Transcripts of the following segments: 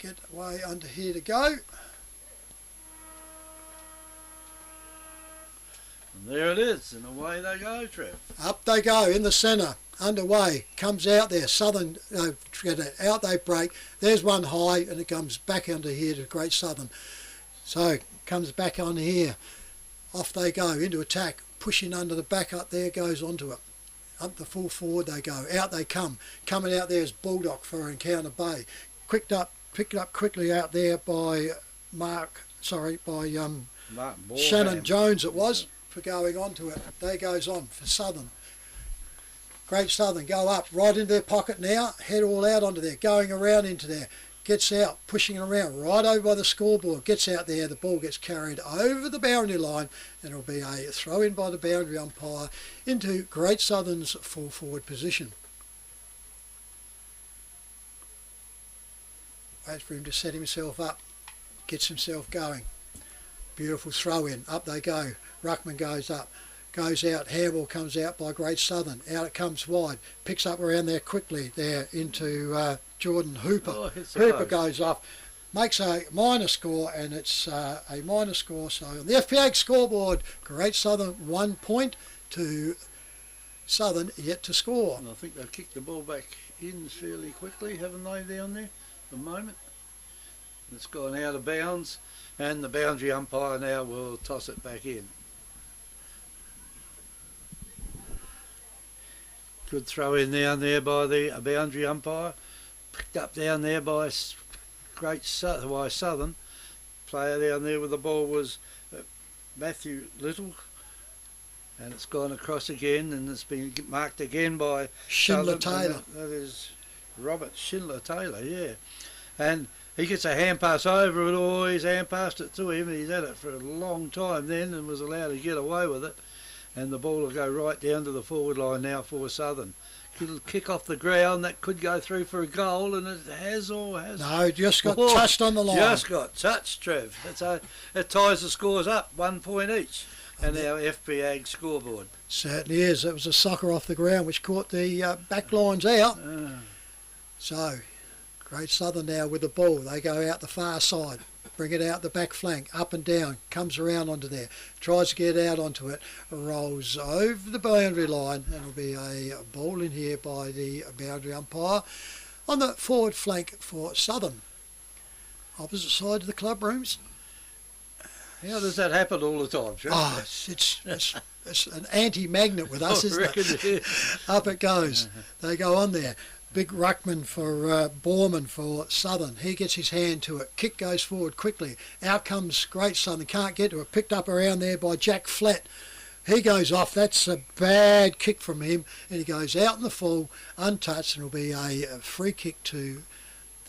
get way under here to go. And there it is, and away they go, Trev. Up they go in the centre, underway, comes out there, Southern, out they break, there's one high and it comes back under here to Great Southern. So, comes back on here, off they go, into attack, pushing under the back up there, goes onto it. Up the full forward they go, out they come, coming out there is Bulldog for Encounter Bay. Picked up quickly out there by Shannon Jones it was, for going on to it. They goes on for Southern. Great Southern go up right into their pocket now, head all out onto there, going around into there, gets out, pushing it around right over by the scoreboard, gets out there, the ball gets carried over the boundary line and it'll be a throw in by the boundary umpire into Great Southern's full forward position. Waits for him to set himself up, gets himself going. Beautiful throw in, up they go. Ruckman goes up, goes out, handball comes out by Great Southern, out it comes wide, picks up around there quickly there into Jordan Hooper. Hooper goes off, makes a minor score, and it's a minor score. So on the FPA scoreboard, Great Southern 1 point to Southern yet to score. And I think they've kicked the ball back in fairly quickly, haven't they, down there at the moment? It's gone out of bounds, and the boundary umpire now will toss it back in. Good throw in down there by the boundary umpire. Picked up down there by Southern. Player down there with the ball was Matthew Little. And it's gone across again, and it's been marked again by Schindler Taylor. That is Robert Schindler Taylor, yeah. And he gets a hand pass over it, or he's hand passed it to him, and he's had it for a long time then and was allowed to get away with it. And the ball will go right down to the forward line now for Southern. It'll kick off the ground, that could go through for a goal, and it has or hasn't. No, just got touched on the line. Just got touched, Trev. It ties the scores up, 1 point each, and our FP Ag scoreboard. Certainly is. It was a sucker off the ground which caught the back lines out. So, Great Southern now with the ball. They go out the far side. Bring it out the back flank, up and down, comes around onto there, tries to get out onto it, rolls over the boundary line, and it'll be a ball in here by the boundary umpire on the forward flank for Southern. Opposite side of the club rooms. How does that happen all the time, Trev? Oh, it's an anti-magnet with us, isn't it? Up it goes. They go on there. Big ruckman for Borman for Southern. He gets his hand to it. Kick goes forward quickly. Out comes Great Southern. Can't get to it. Picked up around there by Jack Flatt. He goes off. That's a bad kick from him. And he goes out in the full, untouched. And it'll be a free kick to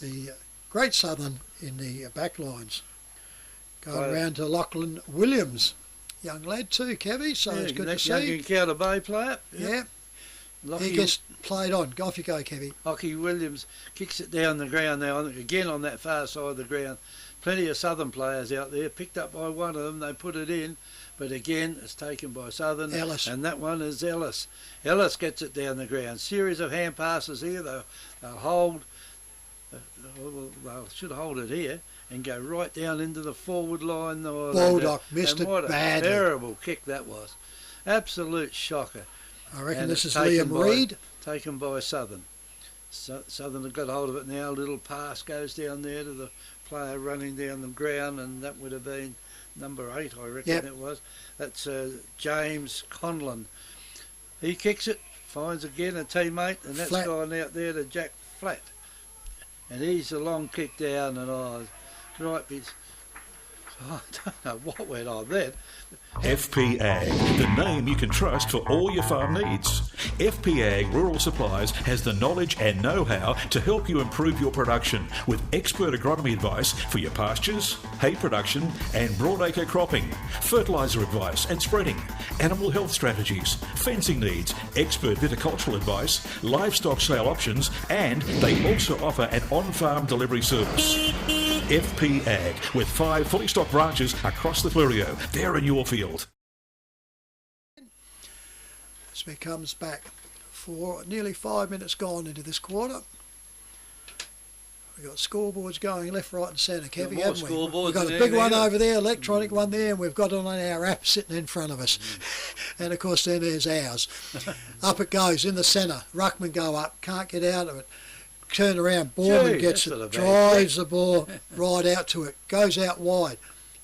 the Great Southern in the back lines. Going around to Lachlan Williams. Young lad too, Kevy. So it's good to see. Young Encounter Bay player. Yeah. He gets played on. Off you go, Kevy. Lachie Williams kicks it down the ground now, again on that far side of the ground. Plenty of Southern players out there. Picked up by one of them. They put it in. But again, it's taken by Southern. Ellis. And that one is Ellis. Ellis gets it down the ground. Series of hand passes here. They'll hold. They should hold it here and go right down into the forward line. Bulldog missed it badly. Terrible kick that was. Absolute shocker. I reckon this is Liam Reid. Taken by Southern. Southern have got hold of it now. A little pass goes down there to the player running down the ground, and that would have been number 8, I reckon it was. That's James Conlon. He kicks it, finds again a teammate, and that's gone out there to Jack Flatt. And he's a long kick down, and I don't know what went on then. FP Ag, the name you can trust for all your farm needs. FP Ag Rural Supplies has the knowledge and know-how to help you improve your production with expert agronomy advice for your pastures, hay production and broadacre cropping, fertiliser advice and spreading, animal health strategies, fencing needs, expert viticultural advice, livestock sale options, and they also offer an on-farm delivery service. FP Ag, with 5 fully stocked branches across the Fleurieu. They're in your field. Smith comes back for nearly 5 minutes gone into this quarter. We've got scoreboards going left, right and centre, Kevy, more haven't we? scoreboards We've got a than big one anything over there, electronic one there, and we've got it on our app sitting in front of us. And of course then there's ours. Up it goes in the centre. Ruckman go up, can't get out of it. Turn around, Borman gets it, drives the ball right out to it, goes out wide,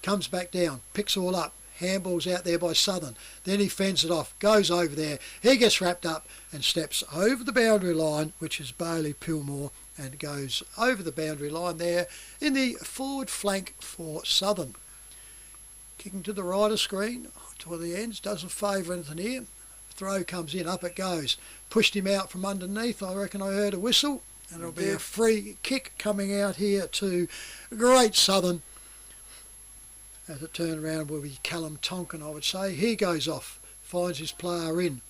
comes back down, picks all up, handball's out there by Southern. Then he fends it off, goes over there, he gets wrapped up and steps over the boundary line, which is Bailey Pillmore, and goes over the boundary line there in the forward flank for Southern. Kicking to the right of screen, toward the ends, doesn't favour anything here. Throw comes in, up it goes. Pushed him out from underneath, I reckon I heard a whistle. And it'll be a free kick coming out here to Great Southern. As it turned around will be Callum Tonkin, I would say. He goes off, finds his player in.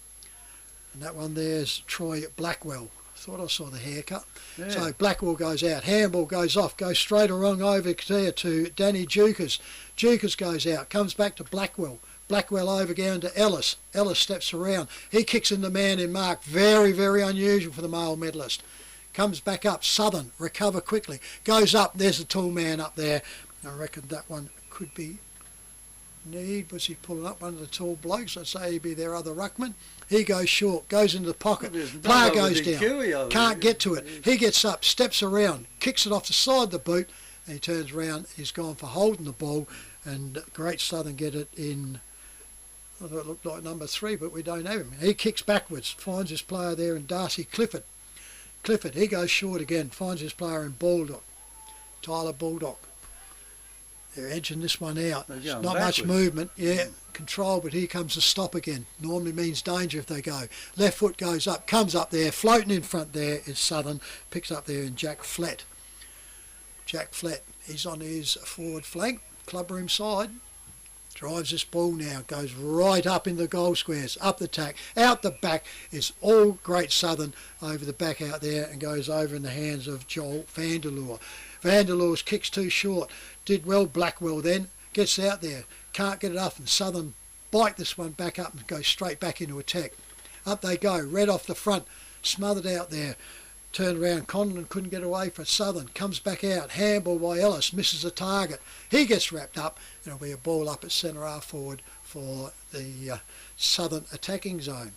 And that one there's Troy Blackwell. Thought I saw the haircut. Yeah. So Blackwell goes out, handball goes off, goes straight along over there to Danny Dukas. Dukas goes out, comes back to Blackwell. Blackwell over again to Ellis. Ellis steps around. He kicks in the man in mark. Very, very unusual for the male medalist. Comes back up, Southern, recover quickly, goes up, there's a tall man up there. I reckon that one could be Need. Was he pulling up one of the tall blokes? I'd say he'd be their other ruckman. He goes short, goes into the pocket, player goes down, can't get to it. He gets up, steps around, kicks it off the side of the boot, and he turns around, he's gone for holding the ball, and Great Southern get it in, I thought it looked like number 3, but we don't have him. He kicks backwards, finds his player there in Darcy Clifford. Clifford, he goes short again, finds his player in Baldock, Tyler Baldock. They're edging this one out. Not much movement, control, but here comes the stop again. Normally means danger if they go. Left foot goes up, comes up there, floating in front there is Southern, picks up there in Jack Flett. Jack Flett, he's on his forward flank, clubroom side. Drives this ball now, goes right up in the goal squares, up the tack, out the back is all Great Southern over the back out there and goes over in the hands of Joel Vanderloor. Vanderloor's kick's too short, did well Blackwell then, gets out there, can't get it up and Southern bite this one back up and go straight back into attack. Up they go, red off the front, smothered out there. Turned around, Conlon couldn't get away for Southern, comes back out, handball by Ellis, misses the target. He gets wrapped up, and it'll be a ball up at centre half forward for the Southern attacking zone.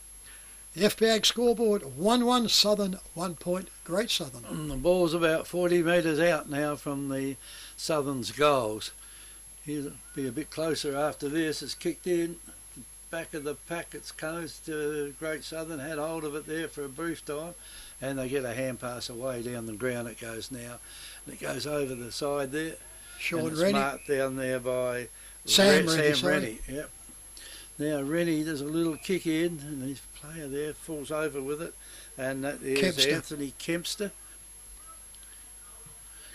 The FPAG scoreboard, 1-1 Southern, 1 point Great Southern. The ball's about 40 metres out now from the Southern's goals. He'll be a bit closer after this. It's kicked in, back of the pack, it's close to Great Southern, had hold of it there for a brief time. And they get a hand pass away down the ground. It goes now, and it goes over the side there. Sean Rennie marked down there by Sam Rennie. Yep. Now Rennie does a little kick in, and his player there falls over with it, and that is Kempster. Anthony Kempster.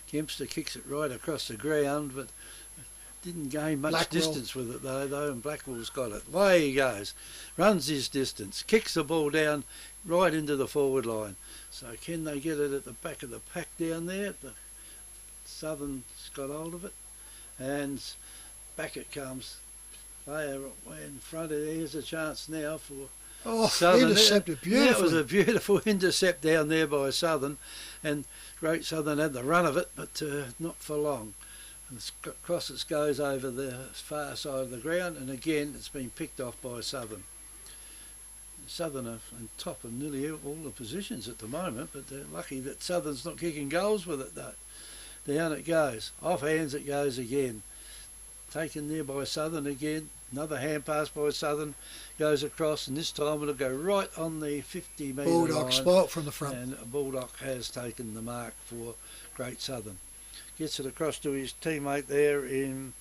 Kempster kicks it right across the ground, but didn't gain much distance with it though, and Blackwell's got it. Away he goes, runs his distance, kicks the ball down right into the forward line. So can they get it at the back of the pack down there? The Southern's got hold of it, and back it comes. Player in front of there's a chance now for Southern. Intercepted beautifully. That was a beautiful intercept down there by Southern, and Great Southern had the run of it, but not for long. And across it goes over the far side of the ground, and again it's been picked off by Southern. Southern are on top of nearly all the positions at the moment, but they're lucky that Southern's not kicking goals with it though. Down it goes, off hands it goes again. Taken there by Southern again, another hand pass by Southern, goes across, and this time it'll go right on the 50 metre line. Bulldog spot from the front. And Bulldog has taken the mark for Great Southern. Gets it across to his teammate there in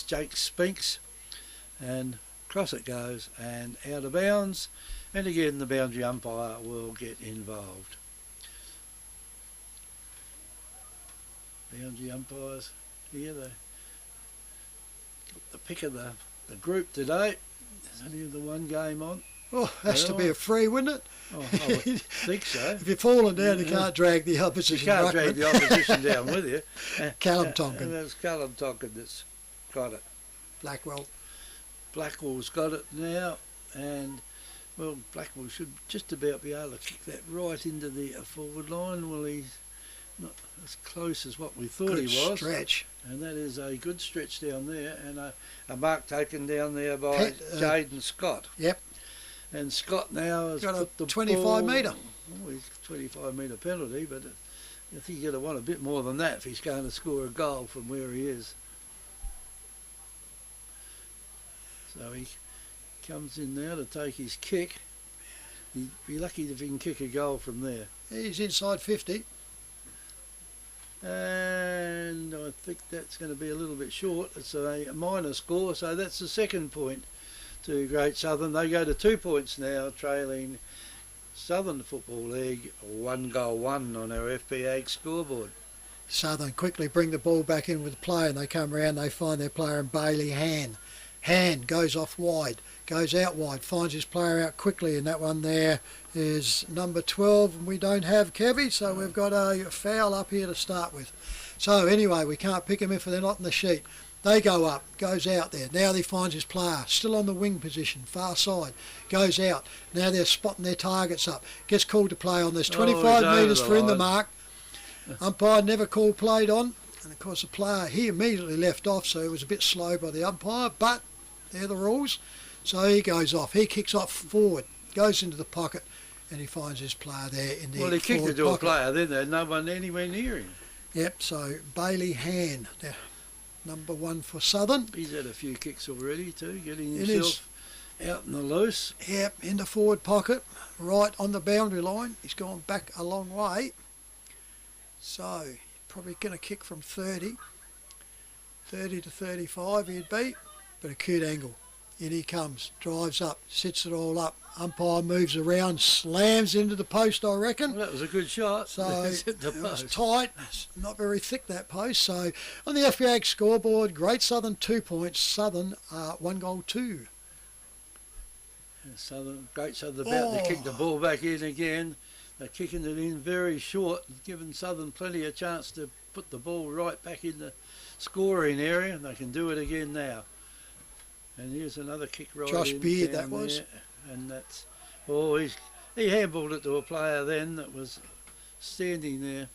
Jake Spinks, and across it goes and out of bounds, and again the boundary umpire will get involved. Boundary umpires here, they got the pick of the group today. There's only the one game on. Oh, has to be a free, wouldn't it? Oh, I would think so. If you're falling down, you can't drag the opposition. You can't drag the opposition down with you. Callum Tonkin. And it's Callum Tonkin that's got it. Blackwell's got it now, and well, Blackwell should just about be able to kick that right into the forward line. Well, he's as close as what we thought Good he was. stretch. And that is a good stretch down there, and a mark taken down there by Jaden Scott. Yep. And Scott now has got put a the 25 ball, metre. Oh, he's 25 metre penalty, but I think you're going to want a bit more than that if he's going to score a goal from where he is. So he comes in now to take his kick. He'd be lucky if he can kick a goal from there. He's inside 50. And I think that's going to be a little bit short. It's a minor score, so that's the second point to Great Southern. They go to 2 points now, trailing Southern Football League 1-1 on our FPA scoreboard. Southern quickly bring the ball back in with the player, and they come around, they find their player in Bailey Han. Han goes off wide, goes out wide, finds his player out quickly, and that one there is number 12, and we don't have Kevy, so we've got a foul up here to start with. So anyway, we can't pick them if they're not in the sheet. They go up, goes out there. Now he finds his player, still on the wing position, far side, goes out. Now they're spotting their targets up. Gets called to play on. There's 25 metres for in the mark. Umpire never called played on. And of course the player, he immediately left off, so it was a bit slow by the umpire, but they're the rules. So he goes off. He kicks off forward, goes into the pocket, and he finds his player there in the Well, he kicked it to pocket. a player, then there's no one anywhere near him. Yep, so Bailey Han, number 1 for Southern. He's had a few kicks already too, getting himself out in the loose. Yep, in the forward pocket, right on the boundary line. He's gone back a long way. So, probably going to kick from 30 to 35 he'd be, but a cute angle. In he comes, drives up, sits it all up. Umpire moves around, slams into the post, I reckon. Well, that was a good shot. So It hit the it was post. tight, it's not very thick that post. So on the FBA scoreboard, Great Southern 2 points, Southern 1-2. Great Southern about to kick the ball back in again. They're kicking it in very short, giving Southern plenty of chance to put the ball right back in the scoring area, and they can do it again now. And here's another kick right Josh in. Beard, down that was. there. And that's, he handballed it to a player then that was standing there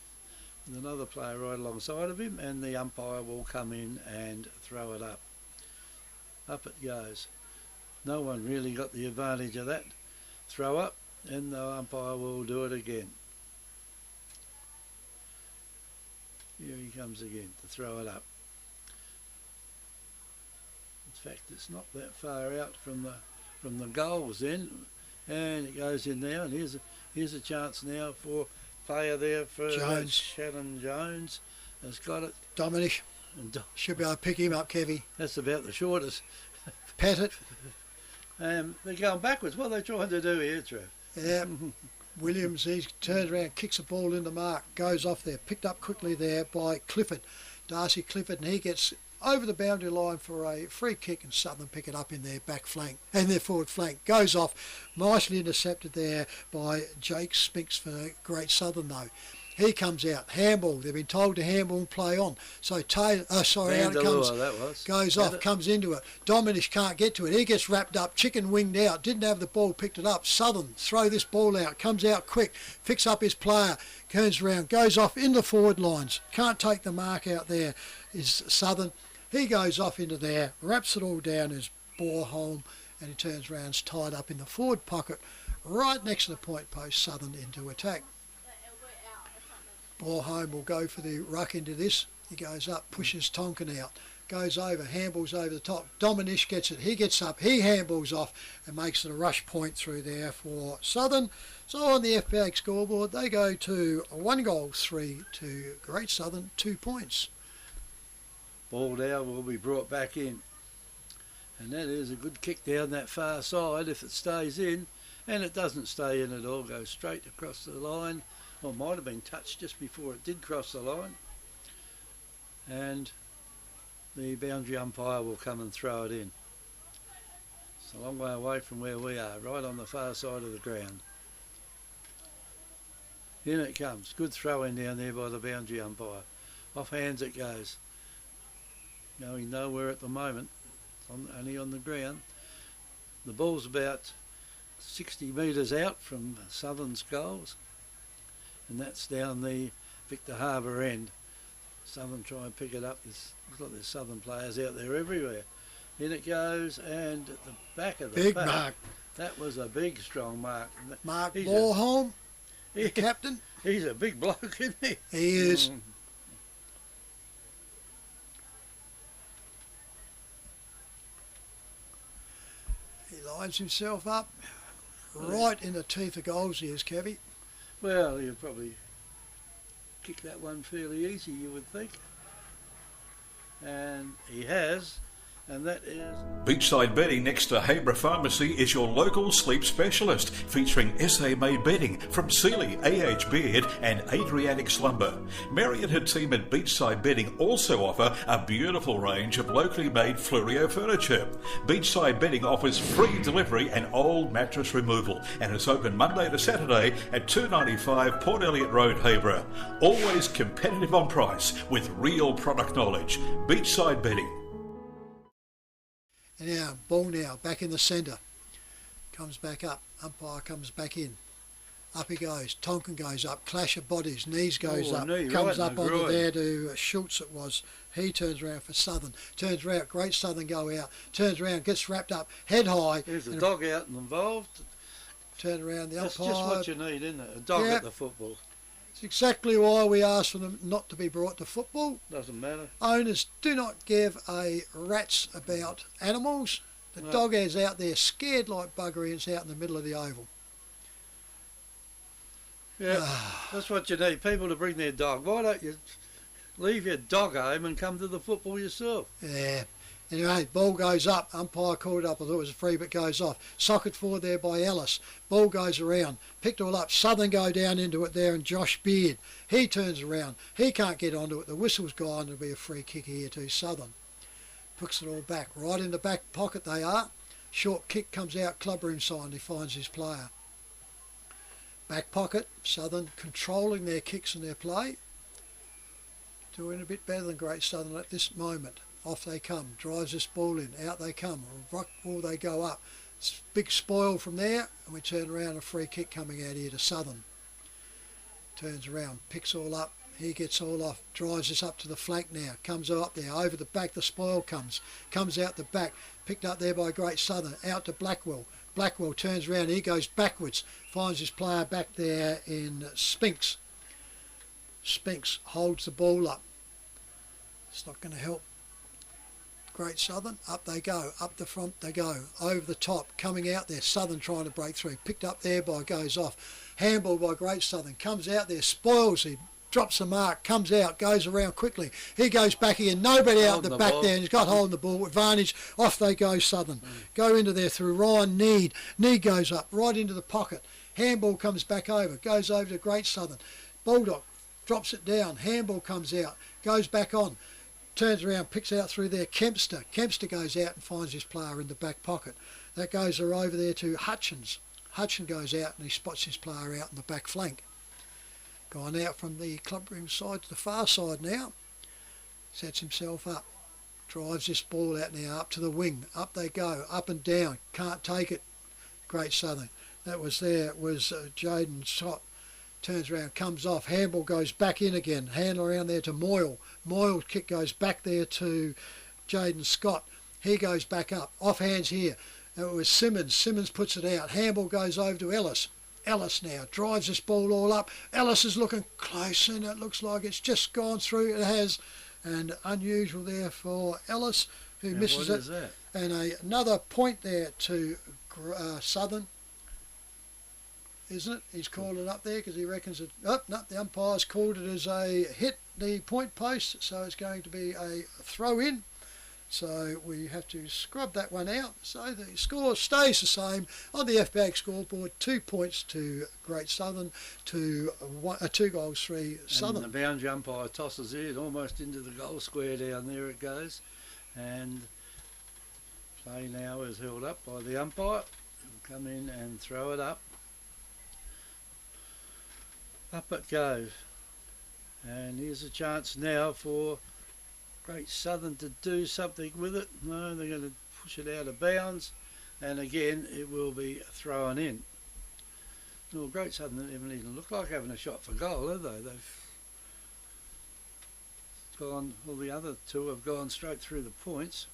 with another player right alongside of him, and the umpire will come in and throw it up. Up it goes. No one really got the advantage of that throw up, and the umpire will do it again. Here he comes again to throw it up. In fact, it's not that far out from the goals then, and it goes in now. And here's a chance now for player there for Jones. Shannon Jones has got it. Dominic And should be able to pick him up, Kevy. that's about the shortest. Pat it. They're going backwards. What are they trying to do here, Trev? Yeah. Williams, he turns around, kicks the ball in the mark, goes off there, picked up quickly there by Clifford, Darcy Clifford, and he gets over the boundary line for a free kick, and Southern pick it up in their back flank, and their forward flank. Goes off, nicely intercepted there by Jake Spinks for Great Southern though. He comes out, handball, they've been told to handball and play on. So Taylor, out it comes, that was. goes off, comes into it. Dominic can't get to it, he gets wrapped up, chicken winged out, didn't have the ball, picked it up. Southern, throw this ball out, comes out quick, picks up his player, turns around, goes off in the forward lines. Can't take the mark out there, is Southern. He goes off into there, wraps it all down as Borholm, and he turns around, is tied up in the forward pocket, right next to the point post, Southern into attack. Borholm will go for the ruck into this. He goes up, pushes Tonkin out, goes over, handballs over the top. Dominic gets it, he gets up, he handballs off and makes it a rush point through there for Southern. So on the FPA scoreboard, they go to 1-3 to Great Southern, 2 points. Ball now will be brought back in, and that is a good kick down that far side if it stays in, and it doesn't stay in at all, goes straight across the line, or might have been touched just before it did cross the line, and the boundary umpire will come and throw it in. It's a long way away from where we are, right on the far side of the ground. In it comes, good throw in down there by the boundary umpire. Off hands it goes. Going nowhere at the moment, only on the ground. The ball's about 60 metres out from Southern's goals, and that's down the Victor Harbour end. Southern try and pick it up. Looks like there's Southern players out there everywhere. In it goes, and at the back of the Big pack, mark. that was a big, strong mark. Mark Borholm, the captain. He's a big bloke, isn't he? He is. He lines himself up right in the teeth of goals, he is, Kevy. Well, he'll probably kick that one fairly easy, you would think. And he has. And that is... Beachside Bedding next to Habra Pharmacy is your local sleep specialist, featuring SA-made bedding from Sealy, AH Beard and Adriatic Slumber. Mary and her team at Beachside Bedding also offer a beautiful range of locally made Fluorio furniture. Beachside Bedding offers free delivery and old mattress removal, and is open Monday to Saturday at 295 Port Elliot Road, Habra. Always competitive on price with real product knowledge. Beachside Bedding. And now, ball now, back in the centre. Comes back up. Umpire comes back in. Up he goes. Tonkin goes up. Clash of bodies. Knees goes up. Knee, comes right up onto groin. there to Schultz it was. He turns around for Southern. Turns around. Great Southern go out. Turns around. Gets wrapped up. Head high. There's a dog out and involved. Turn around the That's umpire. just what you need, isn't it? A dog Yep. at the football. It's exactly why we ask for them not to be brought to football. Doesn't matter. Owners do not give a rat's about animals. The No. dog is out there scared like buggery and it's out in the middle of the oval. Yeah, that's what you need. People to bring their dog. Why don't you leave your dog home and come to the football yourself? Yeah. Anyway, ball goes up. Umpire called it up. I thought it was a free, but goes off. Socket forward there by Ellis. Ball goes around. Picked all up. Southern go down into it there, and Josh Beard. He turns around. He can't get onto it. The whistle's gone. There'll be a free kick here to Southern. Puts it all back. Right in the back pocket they are. Short kick comes out. Clubroom side. He finds his player. Back pocket. Southern controlling their kicks and their play. Doing a bit better than Great Southern at this moment. Off they come, drives this ball in, out they come, rock ball they go up. Big spoil from there, and we turn around, a free kick coming out here to Southern. Turns around, picks all up, he gets all off, drives this up to the flank now, comes up there, over the back the spoil comes out the back, picked up there by Great Southern, out to Blackwell. Blackwell turns around, he goes backwards, finds his player back there in Spinks. Spinks holds the ball up. It's not going to help Great Southern. Up they go, up the front they go, over the top, coming out there, Southern trying to break through, picked up there by, goes off, handball by Great Southern, comes out there, spoils him, drops the mark, comes out, goes around quickly, he goes back again, nobody out the back there, and he's got hold of the ball, advantage, off they go Southern, go into there through Ryan Need goes up, right into the pocket, handball comes back over, goes over to Great Southern, Bulldog drops it down, handball comes out, goes back on, turns around, picks out through there, Kempster goes out and finds his player in the back pocket. That goes over there to Hutchins. Hutchins goes out and he spots his player out in the back flank. Gone out from the clubroom side to the far side now. Sets himself up. Drives this ball out now up to the wing. Up they go, up and down. Can't take it. Great Southern. That was there. It was Jaden Scott. Turns around, comes off, handball goes back in again, hand around there to Moyle. Moyle's kick goes back there to Jaden Scott. He goes back up, off hands here. It was Simmons. Simmons puts it out. Handball goes over to Ellis. Ellis now drives this ball all up. Ellis is looking close and it looks like it's just gone through. It has. And unusual there for Ellis, who misses it. That? And another point there to Southern. Isn't it? He's called it up there because he reckons it. Oh, no, the umpire's called it as a hit the point post, so it's going to be a throw in. So we have to scrub that one out. So the score stays the same on the FBAG scoreboard. 2 points to Great Southern, to 2 goals, 3 Southern. And the boundary umpire tosses it almost into the goal square down there it goes. And play now is held up by the umpire. He'll come in and throw it up. Up it goes, and here's a chance now for Great Southern to do something with it. No, they're going to push it out of bounds, and again it will be thrown in. Well, Great Southern haven't even looked like having a shot for goal, have they? gone, well, the other two have gone straight through the points.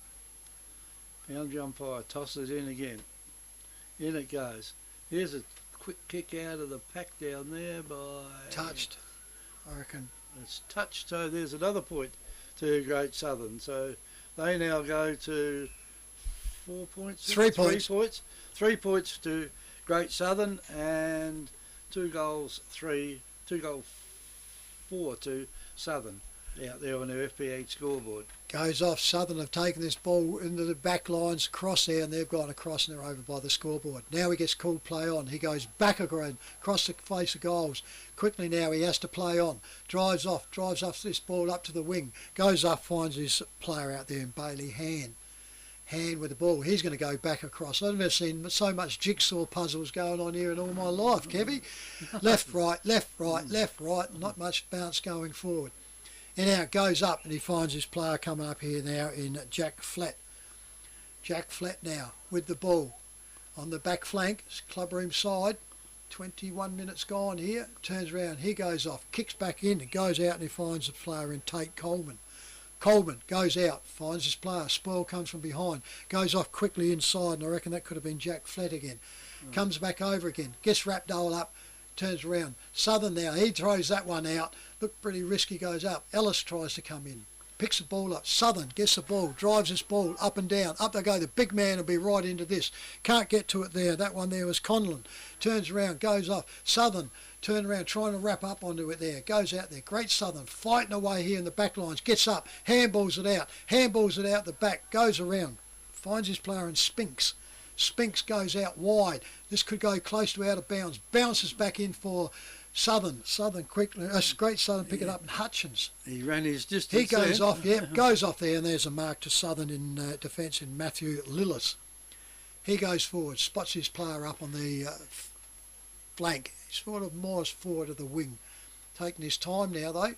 Boundary umpire tosses in again. In it goes. Here's a quick kick out of the pack down there by... Touched, I reckon. It's touched, so there's another point to Great Southern. So they now go to 4 points? 3 points. 3 points. 3 points to Great Southern and 2 goals 4 to Southern out there on their FPA scoreboard. Goes off. Southern have taken this ball into the back lines, across there, and they've gone across and they're over by the scoreboard. Now he gets called play on. He goes back again, across the face of goals. Quickly now he has to play on. Drives off this ball up to the wing. Goes up, finds his player out there in Bailey Hand with the ball. He's going to go back across. I've never seen so much jigsaw puzzles going on here in all my life, Kevy. Left, right, left, right, left, right. Not much bounce going forward. And now it goes up and he finds his player coming up here now in Jack Flat. Jack Flat now with the ball on the back flank, clubroom side. 21 minutes gone here. Turns around, he goes off, kicks back in, and goes out and he finds the player in Tate Coleman. Coleman goes out, finds his player. Spoil comes from behind, goes off quickly inside, and I reckon that could have been Jack Flat again. Comes back over again, gets Rapdole up, turns around. Southern now, he throws that one out. Looked pretty risky, goes up. Ellis tries to come in, picks the ball up. Southern gets the ball, drives this ball up and down. Up they go. The big man will be right into this. Can't get to it there. That one there was Conlon. Turns around, goes off. Southern turn around, trying to wrap up onto it there. Goes out there. Great Southern fighting away here in the back lines. Gets up, handballs it out. Handballs it out the back. Goes around, finds his player in Spinks. Spinks goes out wide. This could go close to out of bounds. Bounces back in for Southern quickly. Great Southern pick it up, and Hutchins. He ran his distance. He goes off, goes off there, and there's a mark to Southern in defence in Matthew Lillis. He goes forward, spots his player up on the flank. He's sort of more forward of the wing. Taking his time now though,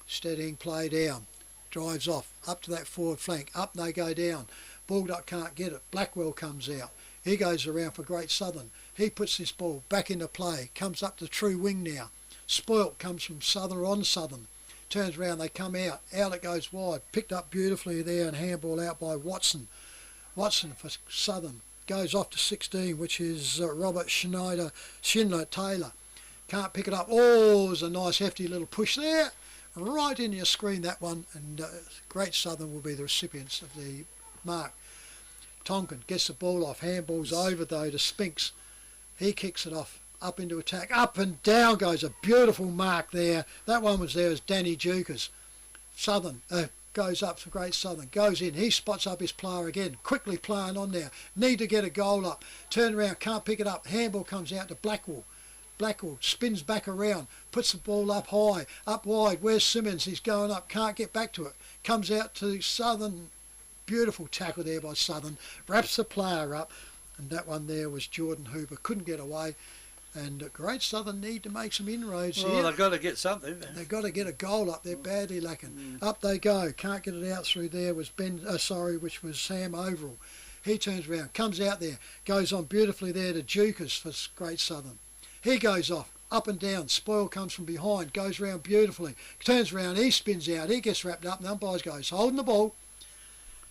steadying play down. Drives off, up to that forward flank. Up they go down. Baldock can't get it. Blackwell comes out. He goes around for Great Southern. He puts this ball back into play. Comes up to true wing now. Spoilt comes from Southern on Southern. Turns around, they come out. Out it goes wide. Picked up beautifully there and handball out by Watson. Watson for Southern. Goes off to 16, which is Robert Schindler Taylor. Can't pick it up. Oh, there's a nice hefty little push there. Right in your screen, that one. And Great Southern will be the recipients of the mark. Tonkin gets the ball off, handballs over though to Spinks. He kicks it off, up into attack, up and down goes a beautiful mark there. That one was there as Danny Jukas. Southern goes up for Great Southern, goes in, he spots up his player again, quickly playing on there, need to get a goal up, turn around, can't pick it up, handball comes out to Blackwell. Blackwell spins back around, puts the ball up high, up wide, where's Simmons, he's going up, can't get back to it, comes out to Southern. Beautiful tackle there by Southern, wraps the player up, and that one there was Jordan Hooper, couldn't get away. And Great Southern need to make some inroads here. Well, they've got to get something. They've got to get a goal up. They're badly lacking. Up they go. Can't get it out through there. Was which was Sam Overall. He turns around, comes out there, goes on beautifully there to Jukas for Great Southern. He goes off, up and down. Spoil comes from behind, goes around beautifully, turns around, he spins out, he gets wrapped up, and the umpires goes, holding the ball.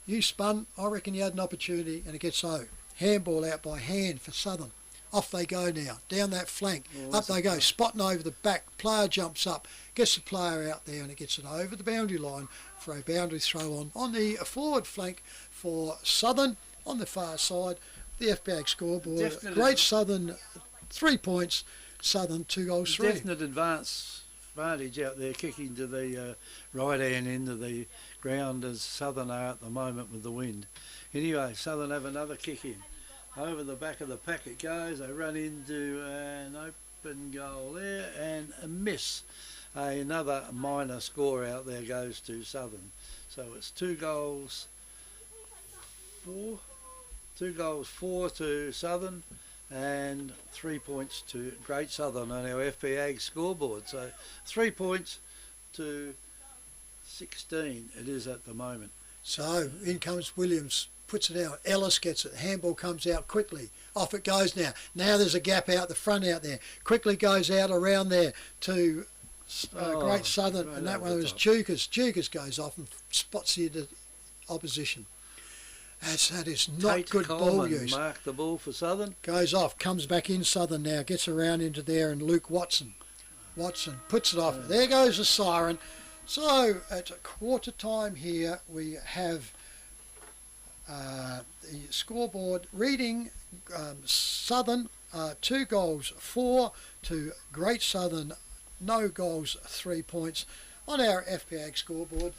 You spun, I reckon you had an opportunity, and it gets over. Handball out by hand for Southern. Off they go now, down that flank. Up they go, spotting over the back. Player jumps up, gets the player out there, and it gets it over the boundary line for a boundary throw on the forward flank for Southern on the far side. The FBA scoreboard. Definitely. Great Southern 3 points, Southern 2 goals 3. Definite advantage out there, kicking to the right hand end of the ground as Southern are at the moment with the wind. Anyway, Southern have another kick in. Over the back of the pack it goes. They run into an open goal there and a miss. Another minor score out there goes to Southern. So it's 2 goals 4. 2 goals 4 to Southern and 3 points to Great Southern on our FBA scoreboard. So 3 points to 16 it is at the moment. So in comes Williams, puts it out. Ellis gets it. Handball comes out quickly. Off it goes now. Now there's a gap out the front out there. Quickly goes out around there to Great Southern, and that one was Dukas. Dukas goes off and spots the opposition. That is not Tate good Coleman ball use. marked the ball for Southern. Goes off, comes back in Southern now, gets around into there, and Luke Watson puts it off. There goes the siren. So at quarter time here, we have the scoreboard reading Southern 2 goals 4 to Great Southern, no goals 3 points on our FPAG scoreboard.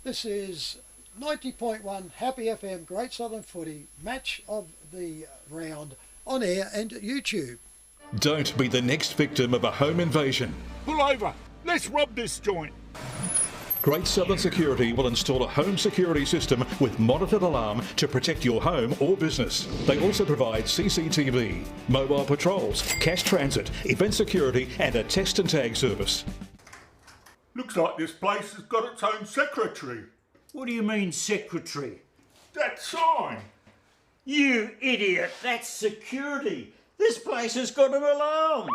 This is 90.1 Happy FM Great Southern Footy, match of the round on air and YouTube. Don't be the next victim of a home invasion. Pull over. Let's rob this joint. Great Southern Security will install a home security system with monitored alarm to protect your home or business. They also provide CCTV, mobile patrols, cash transit, event security and a text and tag service. Looks like this place has got its own secretary. What do you mean, secretary? That sign. You idiot, that's security. This place has got an alarm.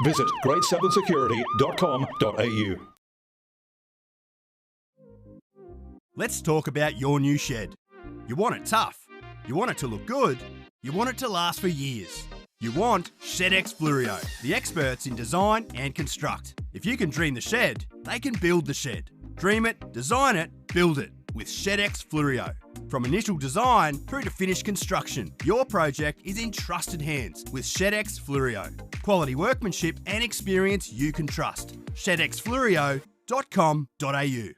Visit greatsouthern.security.com.au. Let's talk about your new shed. You want it tough. You want it to look good. You want it to last for years. You want ShedX Fluorio, the experts in design and construct. If you can dream the shed, they can build the shed. Dream it, design it, build it with ShedX Fluorio. From initial design through to finished construction, your project is in trusted hands with ShedX Fluorio. Quality workmanship and experience you can trust. ShedXFluorio.com.au.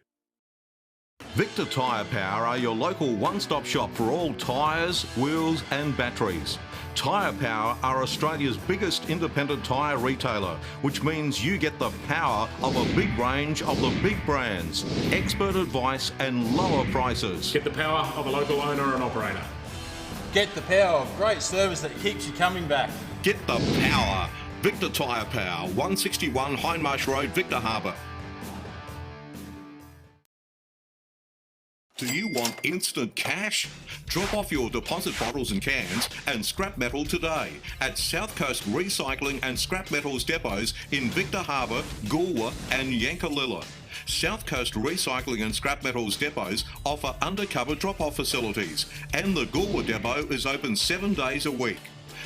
Victor Tyre Power are your local one-stop shop for all tyres, wheels and batteries. Tyre Power are Australia's biggest independent tyre retailer, which means you get the power of a big range of the big brands, expert advice and lower prices. Get the power of a local owner and operator. Get the power of great service that keeps you coming back. Get the power. Victor Tyre Power, 161 Hindmarsh Road, Victor Harbour. Do you want instant cash? Drop off your deposit bottles and cans and scrap metal today at South Coast Recycling and Scrap Metals depots in Victor Harbour, Goolwa and Yankalilla. South Coast Recycling and Scrap Metals depots offer undercover drop-off facilities, and the Goolwa depot is open 7 days a week.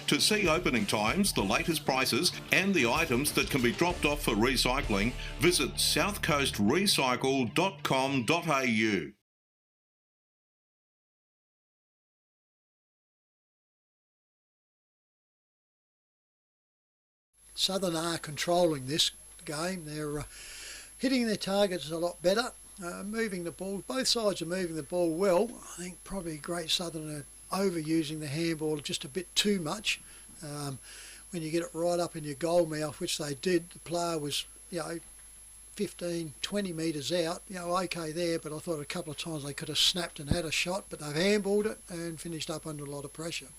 To see opening times, the latest prices and the items that can be dropped off for recycling, visit southcoastrecycle.com.au. Southern are controlling this game. They're hitting their targets a lot better, moving the ball. Both sides are moving the ball well. I think probably Great Southern are overusing the handball just a bit too much. When you get it right up in your goal mouth, which they did, the player was, 15, 20 metres out, okay there, but I thought a couple of times they could have snapped and had a shot, but they've handballed it and finished up under a lot of pressure.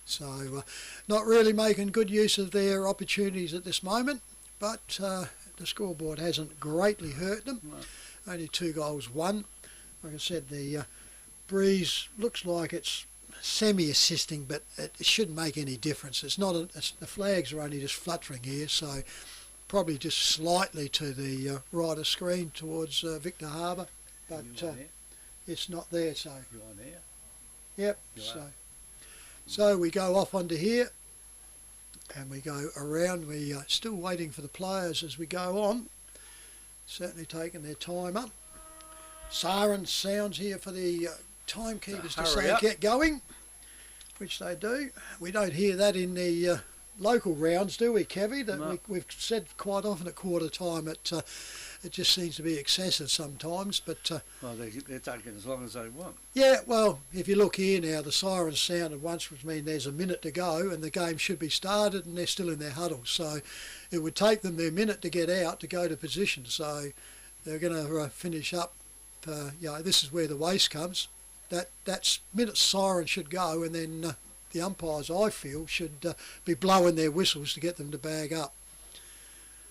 So not really making good use of their opportunities at this moment, but the scoreboard hasn't greatly hurt them. No. Only 2 goals, 1. Like I said, the breeze looks like it's semi-assisting, but it shouldn't make any difference. It's not. The flags are only just fluttering here, so probably just slightly to the right of screen towards Victor Harbour, but it's not there. So you on there? Yep. So we go off onto here and we go around. We are still waiting for the players as we go on. Certainly taking their time up. Siren sounds here for the timekeepers to say get going, which they do. We don't hear that in the local rounds, do we, Kevy? That no. We've said quite often at quarter time it just seems to be excessive sometimes, but well, they're taking as long as they want. Yeah, well, if you look here now, the sirens sounded once, which means there's a minute to go and the game should be started, and they're still in their huddle, so it would take them their minute to get out to go to position. So they're going to finish up. This is where the waste comes. That minute siren should go, and then the umpires, I feel, should be blowing their whistles to get them to bag up.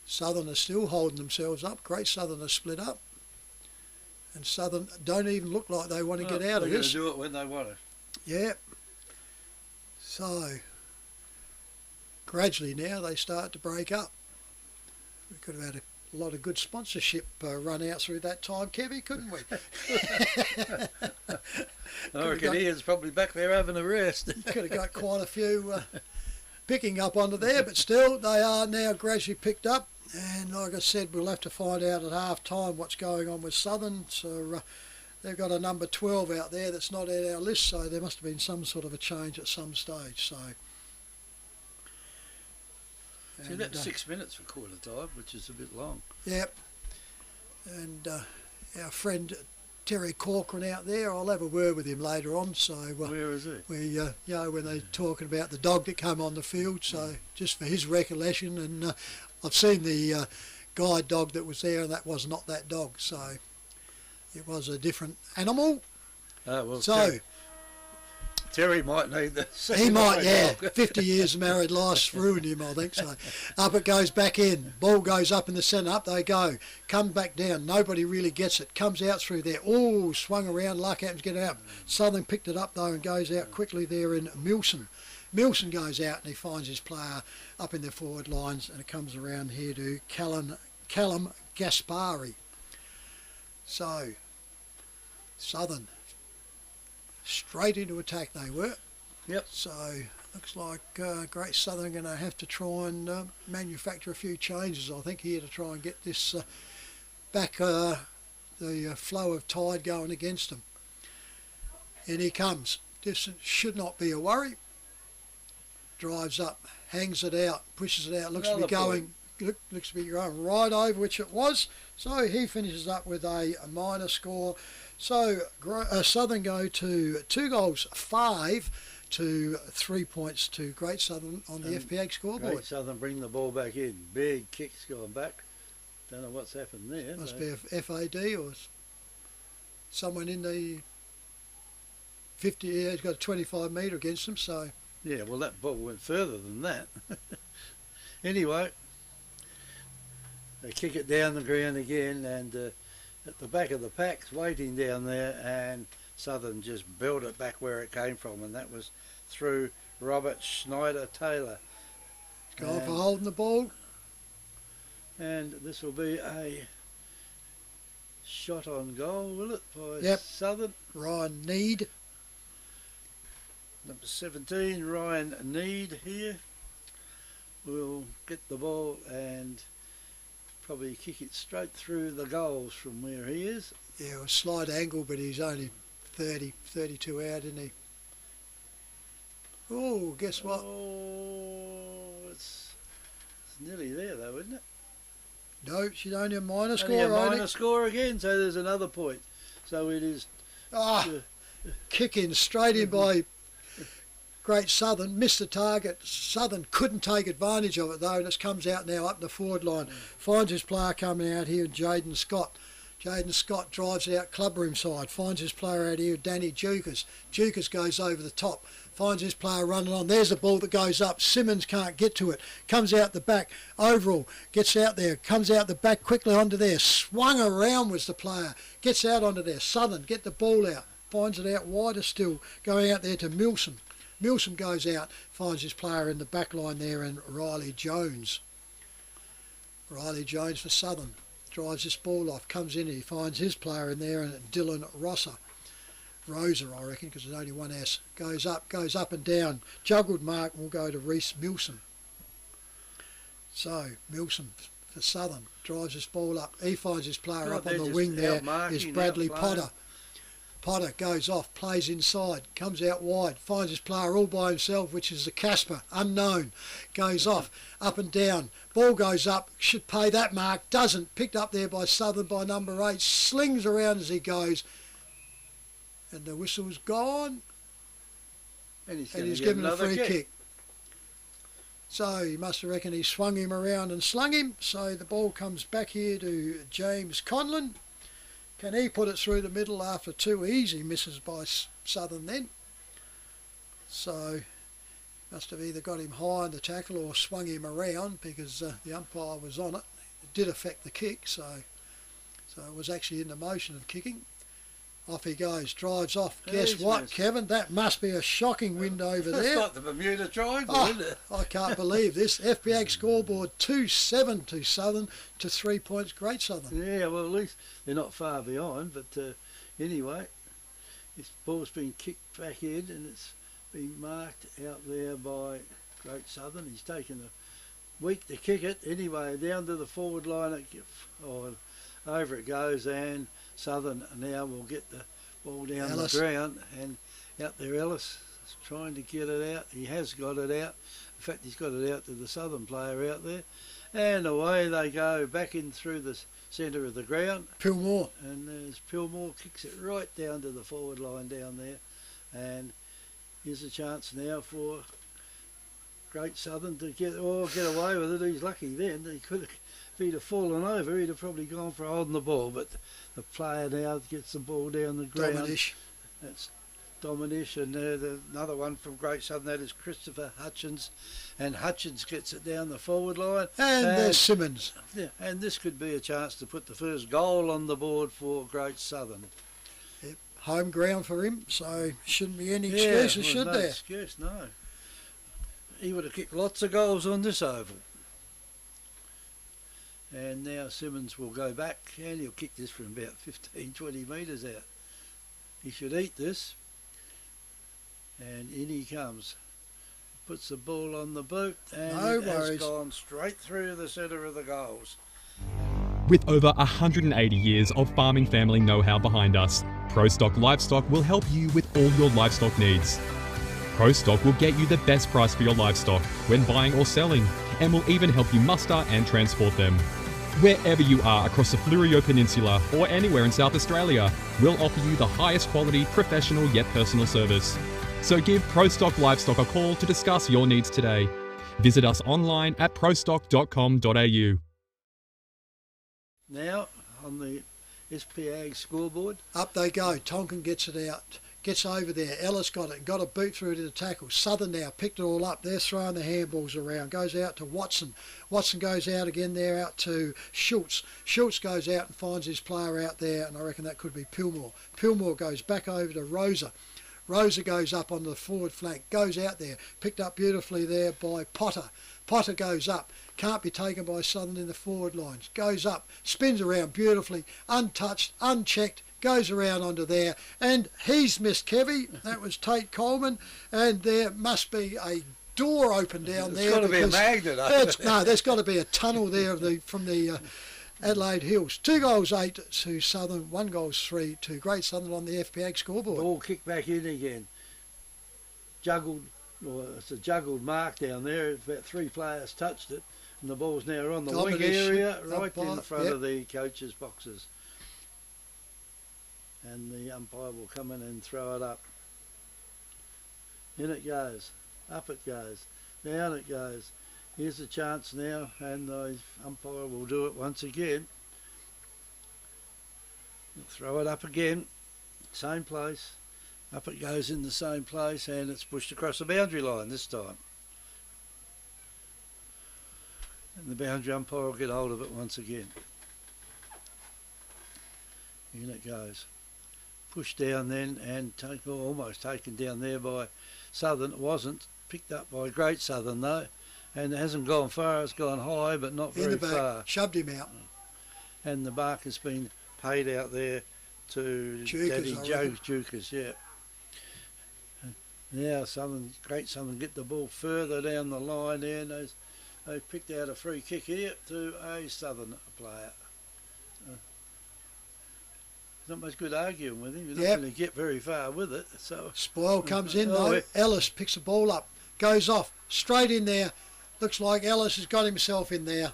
Southern are still holding themselves up. Great Southern are split up. And Southern don't even look like they want to get out of this. They're going to do it when they want it. Yeah. So, gradually now they start to break up. We could have had a a lot of good sponsorship run out through that time, Kevy, couldn't we? I reckon Ian's probably back there having a rest. Could have got quite a few picking up onto there, but still they are now gradually picked up. And like I said, we'll have to find out at half time what's going on with Southern. So they've got a number 12 out there that's not at our list, so there must have been some sort of a change at some stage. So. See, that's 6 minutes for quarter time, which is a bit long. Yep. And our friend Terry Corcoran out there, I'll have a word with him later on. So where is he? We, you know, when they're talking about the dog that came on the field, so just for his recollection, and I've seen the guide dog that was there, and that was not that dog, so it was a different animal. Well, so. Terry might need the He might, yeah. 50 years of married life's ruined him, I think. So up it goes back in. Ball goes up in the centre. Up they go. Come back down. Nobody really gets it. Comes out through there. Oh, swung around. Luck happens to get out. Southern picked it up, though, and goes out quickly there in Milson. Milson goes out and he finds his player up in the forward lines, and it comes around here to Callum Gaspari. So Southern straight into attack they were. Yep. So looks like Great Southern going to have to try and manufacture a few changes, I think, here to try and get this back, the flow of tide going against them. And he comes. This should not be a worry. Drives up, hangs it out, pushes it out. Looks to be going right over, which it was. So he finishes up with a minor score. So Southern go to 2 goals, 5 to 3 points to Great Southern on the FPA scoreboard. Great Southern bring the ball back in. Big kicks going back. Don't know what's happened there. Must be a FAD or someone in the 50. Yeah, he's got a 25 metre against him. So yeah, well that ball went further than that. Anyway, they kick it down the ground again, and at the back of the pack's waiting down there, and Southern just built it back where it came from, and that was through Robert Schneider-Taylor. Going for holding the ball. And this will be a shot on goal, will it, by Southern? Ryan Need. Number 17, Ryan Need here, will get the ball and probably kick it straight through the goals from where he is. Yeah, a slight angle, but he's only 30, 32 out, isn't he? Oh, guess what? Oh, it's nearly there though, isn't it? No, she's only a minor score. Only a minor score again, so there's another point. So it is... kick in straight in by Great Southern, missed the target. Southern couldn't take advantage of it though, and it comes out now up the forward line. Finds his player coming out here, Jaden Scott. Jaden Scott drives it out clubroom side, finds his player out here, Danny Jukas. Jukas goes over the top, finds his player running on. There's a ball that goes up. Simmons can't get to it. Comes out the back. Overall gets out there, comes out the back quickly onto there. Swung around was the player. Gets out onto there. Southern get the ball out. Finds it out wider still. Going out there to Milson. Milson goes out, finds his player in the back line there, and Riley Jones. Riley Jones for Southern. Drives this ball off, comes in, he finds his player in there, and Dylan Rosa. Rosa, I reckon, because there's only one S. Goes up and down. Juggled mark will go to Reese Milson. So, Milson for Southern. Drives this ball up. He finds his player up on the wing there. Is Bradley Potter. Potter goes off, plays inside, comes out wide, finds his player all by himself, which is the Casper, unknown, goes off, up and down, ball goes up, should pay that mark, doesn't, picked up there by Southern by number 8, slings around as he goes, and the whistle's gone, and he's given a free kick. So he must have reckoned he swung him around and slung him, so the ball comes back here to James Conlon. Can he put it through the middle after 2 easy misses by Southern then? So must have either got him high in the tackle or swung him around, because the umpire was on it. It did affect the kick, so it was actually in the motion of kicking. Off he goes, drives off. Guess what, Kevin? That must be a shocking wind over there. That's like the Bermuda Triangle, isn't it? I can't believe this. FPAG scoreboard 2-7 to Southern to 3 points, Great Southern. Yeah, well, at least they're not far behind. But anyway, this ball's been kicked back in and it's been marked out there by Great Southern. He's taken a week to kick it. Anyway, down to the forward line. Over it goes, and Southern now will get the ball down Ellis. The ground, and out there Ellis is trying to get it out. He has got it out. In fact, he's got it out to the Southern player out there, and away they go back in through the centre of the ground. Pillmore. And as Pillmore kicks it right down to the forward line down there, and here's a chance now for Great Southern to get away with it. He's lucky then. He could have. If he'd have fallen over, he'd have probably gone for holding the ball, but the player now gets the ball down the ground. Dominish. That's Dominish, and another one from Great Southern, that is Christopher Hutchins, and Hutchins gets it down the forward line. And there's Simmons. Yeah, and this could be a chance to put the first goal on the board for Great Southern. Yep. Home ground for him, so shouldn't be any excuses, should there? No excuse, no. He would have kicked lots of goals on this oval. And now Simmons will go back and he'll kick this from about 15-20 metres out. He should eat this. And in he comes. Puts the ball on the boot and it has gone straight through the centre of the goals. With over 180 years of farming family know-how behind us, ProStock Livestock will help you with all your livestock needs. ProStock will get you the best price for your livestock when buying or selling, and will even help you muster and transport them. Wherever you are across the Fleurieu Peninsula or anywhere in South Australia, we'll offer you the highest quality, professional yet personal service. So give ProStock Livestock a call to discuss your needs today. Visit us online at prostock.com.au. Now on the SPAG scoreboard. Up they go. Tonkin gets it out. Gets over there. Ellis got it. Got a boot through to the tackle. Southern now picked it all up. They're throwing the handballs around. Goes out to Watson. Watson goes out again there out to Schultz. Schultz goes out and finds his player out there, and I reckon that could be Pillmore. Pillmore goes back over to Rosa. Rosa goes up on the forward flank. Goes out there. Picked up beautifully there by Potter. Potter goes up. Can't be taken by Southern in the forward lines. Goes up. Spins around beautifully. Untouched. Unchecked. Goes around onto there, and he's missed Kevy. That was Tate Coleman, and there must be a door open down there. There's got to be a magnet. There's got to be a tunnel there from the Adelaide Hills. 2 goals 8 to Southern, 1 goal 3 to Great Southern on the FPAG scoreboard. Ball kicked back in again. It's a juggled mark down there. About 3 players touched it, and the ball's now on the wing area, right in front of the coaches' boxes. And the umpire will come in and throw it up. In it goes, up it goes, down it goes. Here's a chance now, and the umpire will do it once again. He'll throw it up again, same place. Up it goes in the same place, and it's pushed across the boundary line this time. And the boundary umpire will get hold of it once again. In it goes. Pushed down then and almost taken down there by Southern. It wasn't. Picked up by Great Southern though, and it hasn't gone far. It's gone high but not very far. Shoved him out. And the mark has been paid out there to Daddy Joe Jukers, yeah. Now Great Southern get the ball further down the line there, and they've picked out a free kick here to a Southern player. Not much good arguing with him. You're not going to get very far with it. So Spoil comes in though. Ellis picks the ball up, goes off, straight in there. Looks like Ellis has got himself in there.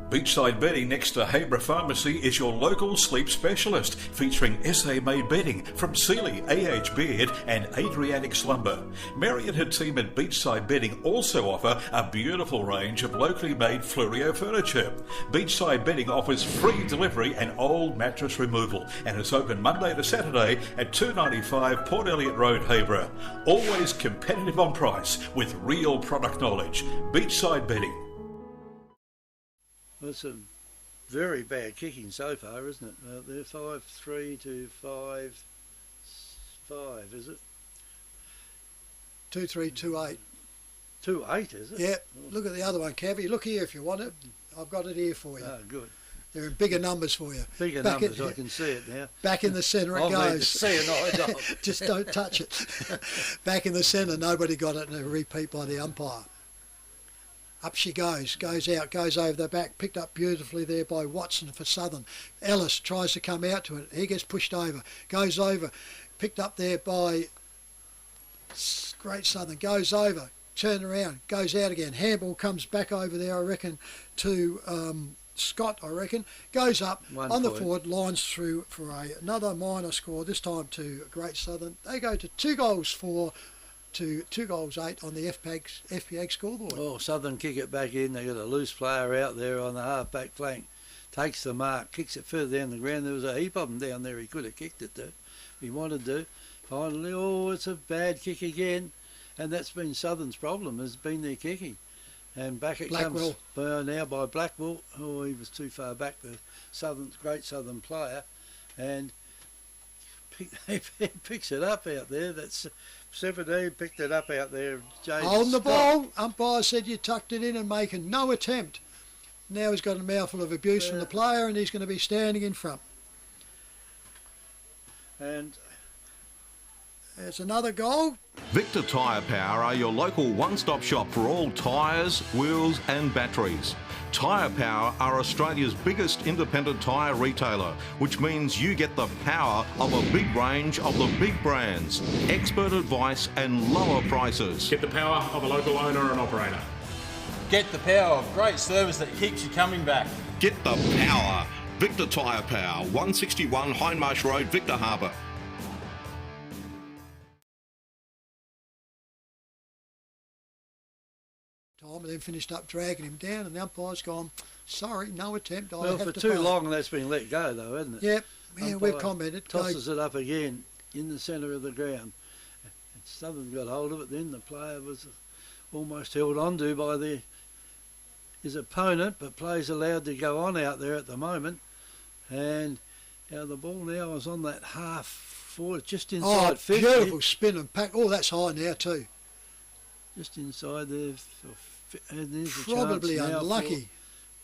Beachside Bedding next to Habra Pharmacy is your local sleep specialist, featuring SA-made bedding from Sealy, A.H. Beard and Adriatic Slumber. Mary and her team at Beachside Bedding also offer a beautiful range of locally made Fleurieu furniture. Beachside Bedding offers free delivery and old mattress removal, and is open Monday to Saturday at 295 Port Elliot Road, Habra. Always competitive on price with real product knowledge. Beachside Bedding. Listen, very bad kicking so far, isn't it? They're 5-3 to 5-5, is it? 2-3-2-8. 2-8, is it? Yeah. Look at the other one, Cavy. Look here if you want it. I've got it here for you. Oh, good. They're in bigger numbers for you. Bigger numbers, I can see it now. Back in the centre it I'll goes. need to see an eye dog. Just don't touch it. Back in the centre, nobody got it, and a repeat by the umpire. Up she goes out, goes over the back, picked up beautifully there by Watson for Southern. Ellis tries to come out to it. He gets pushed over, goes over, picked up there by Great Southern, goes over, turn around, goes out again. Handball comes back over there, I reckon, to Scott, I reckon. Goes up on the forward, lines through for another minor score, this time to Great Southern. They go to 2 goals 4 to 2 goals 8 on the FPAG scoreboard. Oh, Southern kick it back in. They got a loose player out there on the half-back flank. Takes the mark, kicks it further down the ground. There was a heap of them down there. He could have kicked it to. He wanted to. Finally, it's a bad kick again. And that's been Southern's problem, has been their kicking. And back it comes now by Blackwell. Oh, he was too far back, the Great Southern player. And he picks it up out there. That's 17 picked it up out there. James holding the ball. Umpire said you tucked it in and making no attempt. Now he's got a mouthful of abuse from the player, and he's going to be standing in front. And there's another goal. Victor Tyre Power are your local one-stop shop for all tyres, wheels and batteries. Tyre Power are Australia's biggest independent tyre retailer, which means you get the power of a big range of the big brands, expert advice and lower prices. Get the power of a local owner and operator. Get the power of great service that keeps you coming back. Get the power. Victor Tyre Power, 161 Hindmarsh Road, Victor Harbour. And then finished up dragging him down, and the umpire's gone, sorry, no attempt. Well, for too long that's been let go, though, hasn't it? Yep, yeah, we've commented. Tosses it up again in the centre of the ground. And Southern got hold of it then. The player was almost held on to by his opponent, but play's allowed to go on out there at the moment. And the ball now is on that half forward, just inside 50. Beautiful spin and pack. Oh, that's high now too. Just inside there. And probably unlucky.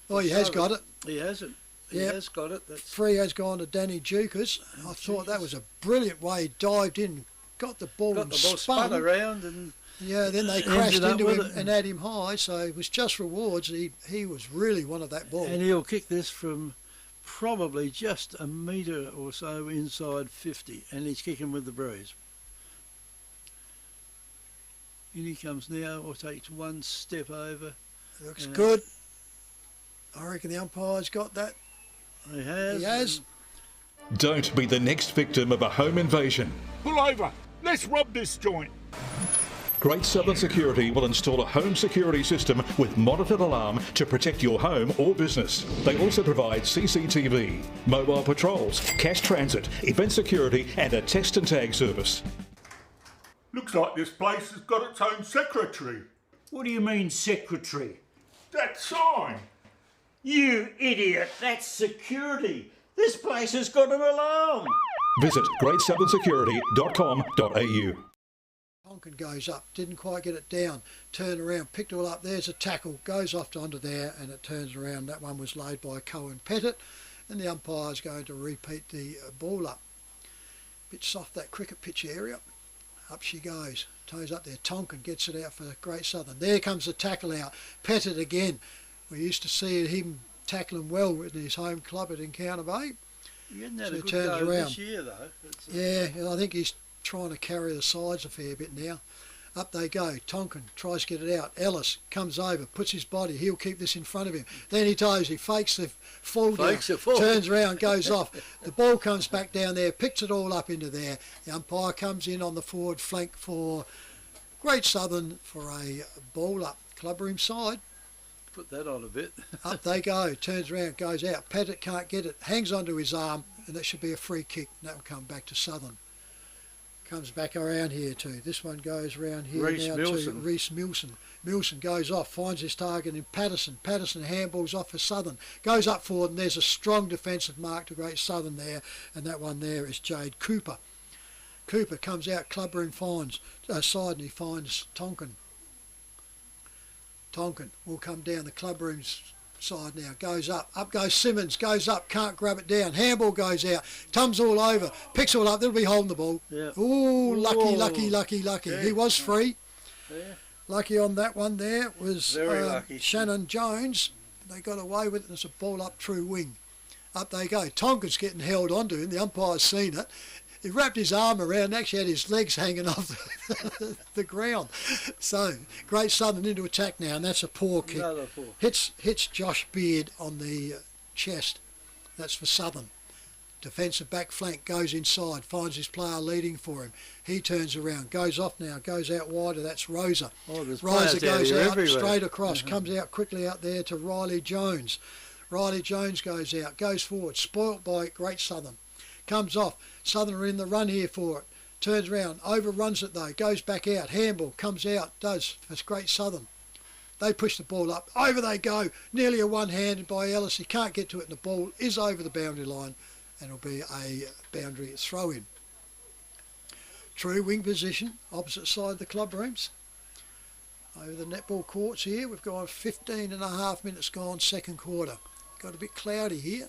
He has got it. He has it. He has got it. That's free has gone to Danny Dukas. I thought that was a brilliant way. He dived in, got the ball spun around, and then they crashed into him and had him high. So it was just rewards. He was really one of that ball. And he'll kick this from probably just a metre or so inside 50, and he's kicking with the breeze. In he comes now, or takes one step over. Looks good. I reckon the umpire's got that. He has. He has. Don't be the next victim of a home invasion. Pull over. Let's rob this joint. Great Southern Security will install a home security system with monitored alarm to protect your home or business. They also provide CCTV, mobile patrols, cash transit, event security and a text and tag service. Looks like this place has got its own secretary. What do you mean, secretary? That sign. You idiot, that's security. This place has got an alarm. Visit greatsouthern.security.com.au. Tonkin goes up, didn't quite get it down, turn around, picked it all up, there's a tackle, goes off onto there and it turns around. That one was laid by Cohen Pettit and the umpire's going to repeat the ball up. Bit soft, that cricket pitch area. Up she goes, toes up there, Tonkin gets it out for Great Southern. There comes the tackle out, Pettit again. We used to see him tackling well with his home club at Encounter Bay. He hasn't had a good go this year though. Yeah, I think he's trying to carry the sides a fair bit now. Up they go, Tonkin tries to get it out, Ellis comes over, puts his body, he'll keep this in front of him. Then he fakes the fall down, turns around, goes off. The ball comes back down there, picks it all up into there. The umpire comes in on the forward flank for Great Southern for a ball up. Clubber him side. Put that on a bit. Up they go, turns around, goes out. Pettit can't get it, hangs onto his arm, and that should be a free kick. And that will come back to Southern. Comes back around here too. This one goes around here Reece now Milson. to Reece Milson. Milson goes off, finds his target in Patterson. Patterson handballs off for Southern. Goes up forward and there's a strong defensive mark to Great Southern there, and that one there is Jade Cooper. Cooper comes out, clubber finds side, and he finds Tonkin. Tonkin will come down the clubroom's side now, goes up goes Simmons, goes up, can't grab it down, handball goes out, Tums all over, picks it all up, they'll be holding the ball. Yeah. Ooh, lucky. Yeah. He was free. Yeah. Lucky on that one there was Very lucky. Shannon Jones. They got away with it, and it's a ball up true wing. Up they go. Tonkin's getting held onto him, the umpire's seen it. He wrapped his arm around, actually had his legs hanging off the ground. So, Great Southern into attack now, and that's a poor kick. Another poor. Hits Josh Beard on the chest. That's for Southern. Defensive back flank, goes inside, finds his player leading for him. He turns around, goes off now, goes out wider, that's Rosa. Oh, there's Rosa players goes out out everywhere. straight across, comes out quickly out there to Riley Jones. Riley Jones goes out, goes forward, spoilt by Great Southern. Comes off, Southern are in the run here for it. Turns around, overruns it though, goes back out, handball, comes out, does for Great Southern. They push the ball up, over they go, nearly a one-handed by Ellis. He can't get to it and the ball is over the boundary line and it'll be a boundary throw-in. True wing position, opposite side of the club rooms. Over the netball courts here, we've gone 15 and a half minutes gone, second quarter. Got a bit cloudy here.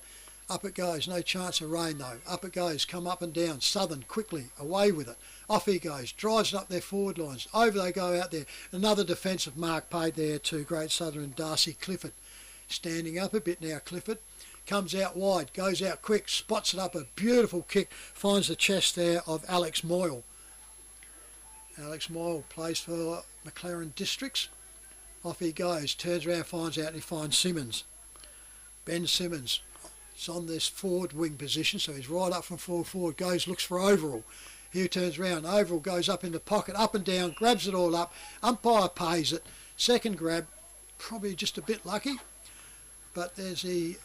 Up it goes, no chance of rain though. Up it goes, come up and down. Southern quickly, away with it. Off he goes, drives it up their forward lines. Over they go out there. Another defensive mark paid there to Great Southern and Darcy Clifford. Standing up a bit now, Clifford. Comes out wide, goes out quick, spots it up, a beautiful kick. Finds the chest there of Alex Moyle. Alex Moyle plays for McLaren Districts. Off he goes, turns around, finds out and he finds Simmons. Ben Simmons. He's on this forward wing position, so he's right up from forward, goes, looks for Overall. He turns around, Overall goes up in the pocket, up and down, grabs it all up, umpire pays it. Second grab, probably just a bit lucky, but there's the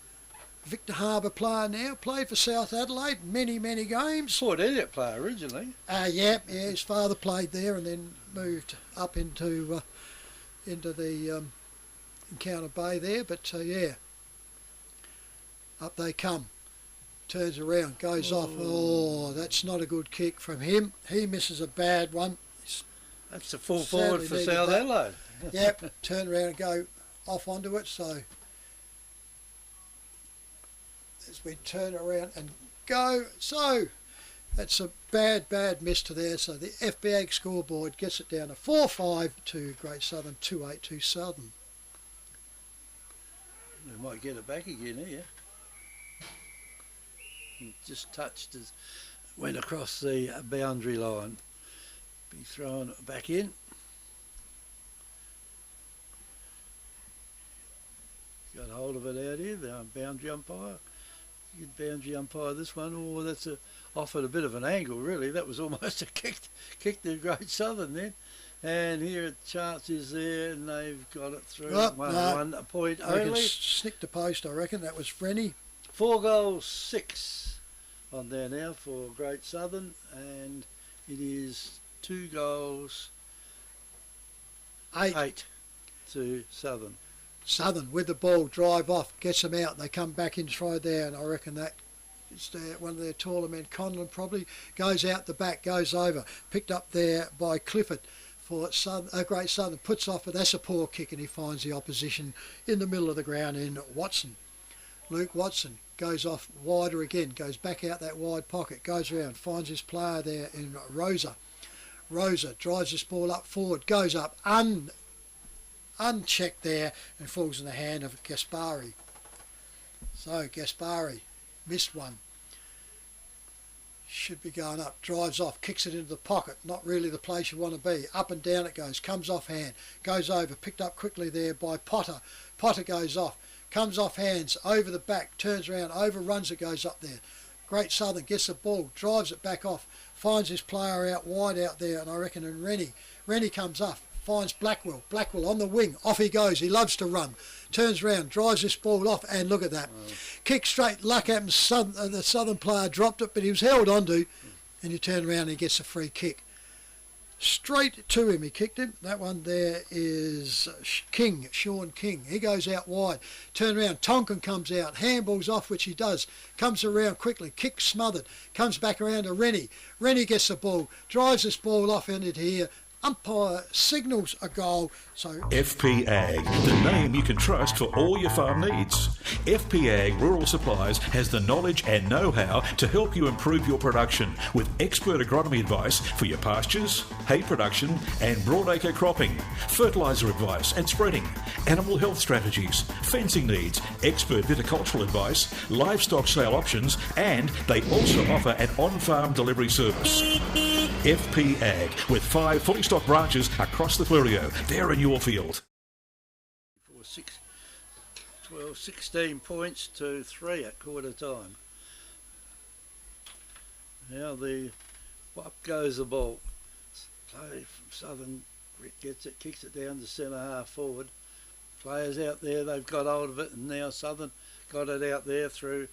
Victor Harbour player now, played for South Adelaide, many games. Port Elliot player originally. Yeah, his father played there and then moved up into the Encounter Bay there, but yeah. Up they come, turns around, goes off. Oh, that's not a good kick from him. He misses a bad one. That's a full forward for South Adelaide. Yep, turn around and go off onto it. So as we turn around and go, so that's a bad miss to there. So the FBA scoreboard gets it down to 4-5 to Great Southern, 2-8 to Southern. We might get it back again here. Just touched as went across the boundary line. Be thrown back in. Got hold of it out here, the boundary umpire. Good boundary umpire this one. Oh, that's offered a bit of an angle really. That was almost a kick to Great Southern then. And here a chance is there and they've got it through. One point only. Snicked the post, I reckon. That was Frenny. 4 goals, 6 on there now for Great Southern, and it is 2 goals, 8 to Southern. Southern with the ball, drive off, gets them out. They come back inside there, and I reckon that is one of their taller men, Conlon probably, goes out the back, goes over, picked up there by Clifford for Great Southern, puts off, but that's a poor kick, and he finds the opposition in the middle of the ground in Watson. Luke Watson goes off wider again, goes back out that wide pocket, goes around, finds his player there in Rosa. Rosa drives this ball up forward, goes up, unchecked there, and falls in the hand of Gaspari. So Gaspari missed one. Should be going up, drives off, kicks it into the pocket, not really the place you want to be. Up and down it goes, comes off hand, goes over, picked up quickly there by Potter. Potter goes off. Comes off hands, over the back, turns around, overruns it, goes up there. Great Southern gets the ball, drives it back off, finds his player out wide out there, and I reckon in Rennie comes up, finds Blackwell on the wing, off he goes, he loves to run. Turns around, drives this ball off, and look at that. Kick straight, luck happens, the Southern player dropped it, but he was held onto, and you turn around and he gets a free kick. Straight to him, he kicked him. That one there is King, Sean King. He goes out wide. Turn around, Tonkin comes out, handballs off, which he does. Comes around quickly, kick smothered. Comes back around to Rennie. Rennie gets the ball, drives this ball off into here. Umpire signals a goal. So FP Ag, the name you can trust for all your farm needs. FP Ag Rural Supplies has the knowledge and know-how to help you improve your production with expert agronomy advice for your pastures, hay production and broadacre cropping, fertiliser advice and spreading, animal health strategies, fencing needs, expert viticultural advice, livestock sale options, and they also offer an on-farm delivery service. FP Ag, with 5 fully stocked branches across the Fleurieu. They're in your field. 16 points to 3 at quarter time. Now up goes the ball. Play from Southern gets it, kicks it down to centre half forward. Players out there, they've got hold of it, and now Southern got it out there through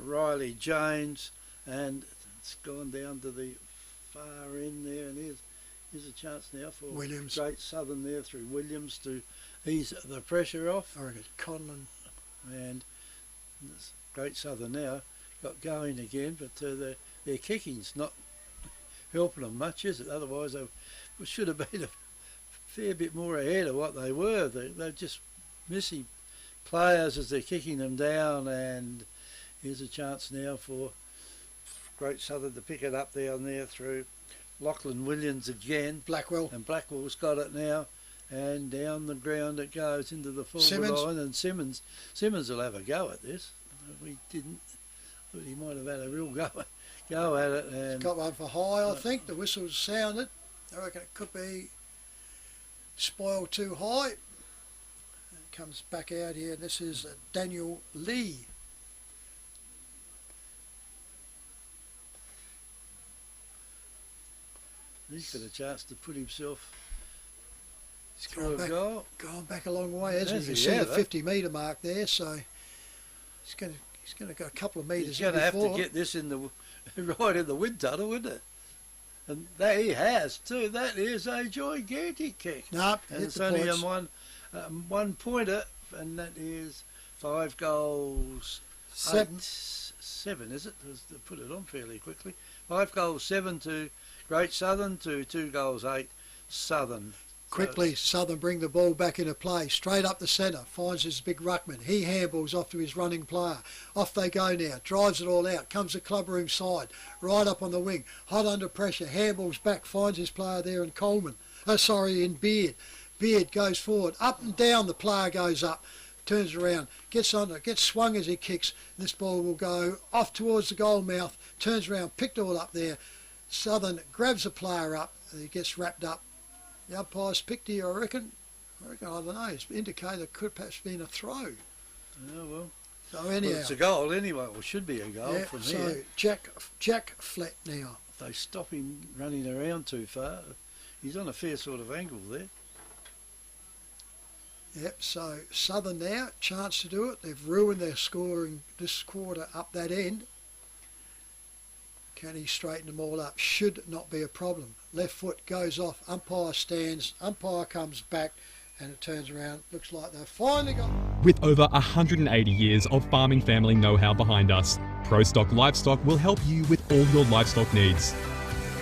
Riley James, and it's gone down to the far end there, and here's a chance now for Williams. Great Southern there through Williams to ease the pressure off. I reckon Conlon. And Great Southern now got going again, but their kicking's not helping them much, is it? Otherwise they should have been a fair bit more ahead of what they were. They're just missing players as they're kicking them down, and here's a chance now for Great Southern to pick it up down there through Lachlan Williams again. Blackwell. And Blackwell's got it now, and down the ground it goes into the forward line, and Simmons will have a go at this. We didn't, but he might have had a real go at it. And He's got one for high, I think. The whistle's sounded. I reckon it could be spoiled too high. It comes back out here. This is Daniel Lee. He's got a chance to put himself He's through gone back a long way, hasn't he? You Yeah, see the 50 metre mark there, so he's going to go a couple of metres. He's going to have to get this in the right in the wind tunnel, isn't it? And that he has too. That is a gigantic kick. Nope, and it's only on one pointer, and that is 5 goals. 7, is it? To put it on fairly quickly. 5 goals, 7 to Great Southern to 2 goals, 8 Southern. Quickly, Southern bring the ball back into play, straight up the centre, finds his big ruckman. He handballs off to his running player. Off they go now, drives it all out, comes the clubroom side, right up on the wing, hot under pressure, handballs back, finds his player there in Coleman. In Beard. Beard goes forward, up and down the player goes up, turns around, gets swung as he kicks. This ball will go off towards the goal mouth, turns around, picked all up there. Southern grabs the player up, he gets wrapped up. The umpire's picked here, I reckon. I don't know. It's indicated it could perhaps been a throw. Oh, well. So anyhow. Well, it's a goal anyway. Well, it should be a goal from here. So Jack flat now. If they stop him running around too far, he's on a fair sort of angle there. Yep, so Southern now, chance to do it. They've ruined their scoring this quarter up that end. Can he straighten them all up? Should not be a problem. Left foot goes off, umpire stands, umpire comes back, and it turns around. Looks like they've finally got... With over 180 years of farming family know-how behind us, ProStock Livestock will help you with all your livestock needs.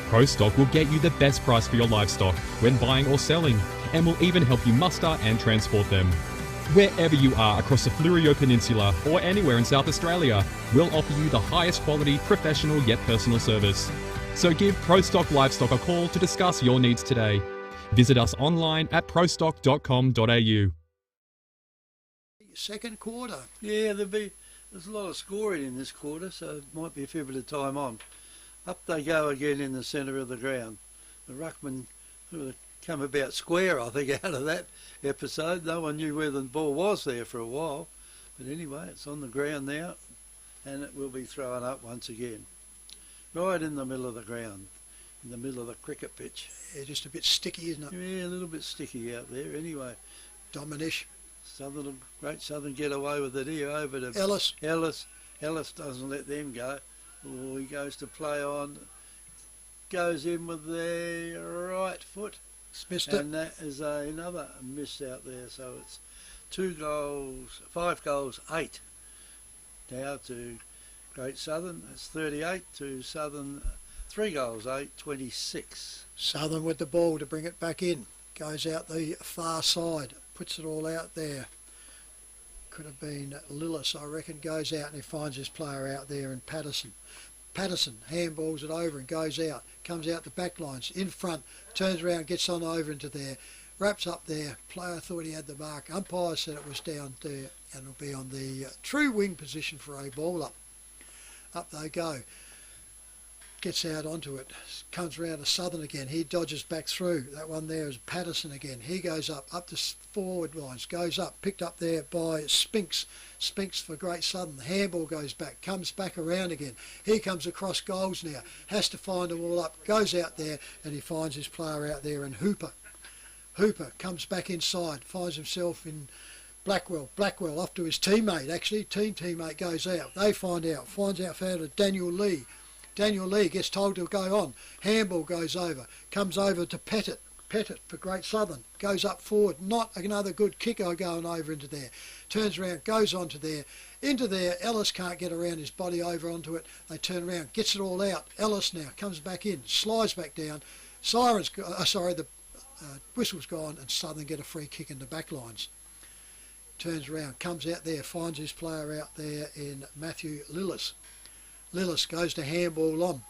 ProStock will get you the best price for your livestock when buying or selling, and will even help you muster and transport them. Wherever you are across the Fleurieu Peninsula or anywhere in South Australia, we'll offer you the highest quality, professional yet personal service. So give ProStock Livestock a call to discuss your needs today. Visit us online at prostock.com.au. Second quarter. Yeah, there's a lot of scoring in this quarter, so it might be a fair bit of time on. Up they go again in the centre of the ground. The ruckman come about square, I think, out of that episode. No one knew where the ball was there for a while. But anyway, it's on the ground now, and it will be thrown up once again. Right in the middle of the ground, in the middle of the cricket pitch. Yeah, just a bit sticky, isn't it? Yeah, a little bit sticky out there. Anyway, Dominish. Great Southern get away with it here over to Ellis. Ellis doesn't let them go. Oh, he goes to play on, goes in with the right foot. Missed it. And that is another miss out there. So it's 5 goals, 8 now to Great Southern. That's 38 to Southern, 3 goals, 8, 26. Southern with the ball to bring it back in. Goes out the far side, puts it all out there. Could have been Lillis, I reckon, goes out and he finds his player out there in Patterson. Patterson handballs it over and goes out, comes out the back lines, in front, turns around, gets on over into there, wraps up there. Player thought he had the mark. Umpire said it was down there and it'll be on the true wing position for a ball up. Up they go. Gets out onto it, comes around to Southern again. He dodges back through. That one there is Patterson again. He goes up the forward lines, goes up, picked up there by Spinks. Spinks for Great Southern. The handball goes back, comes back around again. He comes across goals now, has to find them all up, goes out there and he finds his player out there in Hooper. Hooper comes back inside, finds himself in Blackwell. Blackwell off to his teammate, actually. Teammate goes out. They finds out found of Daniel Lee. Daniel Lee gets told to go on. Handball goes over. Comes over to Pettit. Pettit for Great Southern. Goes up forward. Not another good kicker going over into there. Turns around, goes onto there. Into there. Ellis can't get around his body over onto it. They turn around. Gets it all out. Ellis now comes back in. Slides back down. The whistle's gone and Southern get a free kick in the back lines. Turns around. Comes out there. Finds his player out there in Matthew Lillis. Lillis goes to handball on,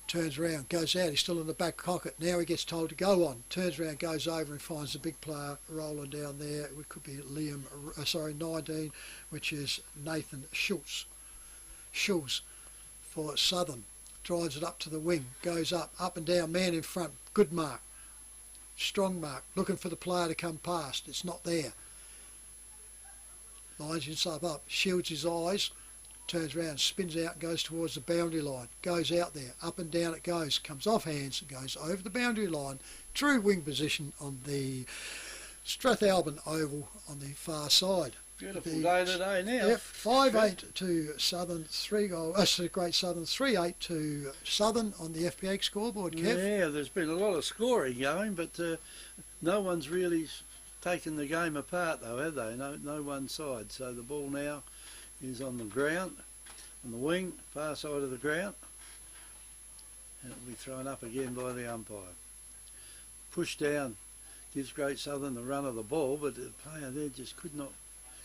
turns around, goes out, he's still in the back pocket, now he gets told to go on, turns around, goes over and finds the big player rolling down there. It could be 19, which is Nathan Schultz for Southern, drives it up to the wing, goes up and down, man in front, good mark, strong mark, looking for the player to come past, it's not there, lines himself up, shields his eyes, turns around, spins out and goes towards the boundary line, goes out there, up and down it goes, comes off hands and goes over the boundary line, true wing position on the Strathalbyn Oval on the far side. Beautiful day today now. Yep, 5-8 to Southern, 3 goals, Great Southern, 3-8 to Southern on the FPH scoreboard, Kev. Yeah, there's been a lot of scoring going, but no one's really taken the game apart though, have they? No one side, so the ball now is on the ground, on the wing, far side of the ground, and it'll be thrown up again by the umpire. Push down, gives Great Southern the run of the ball, but the player there just could not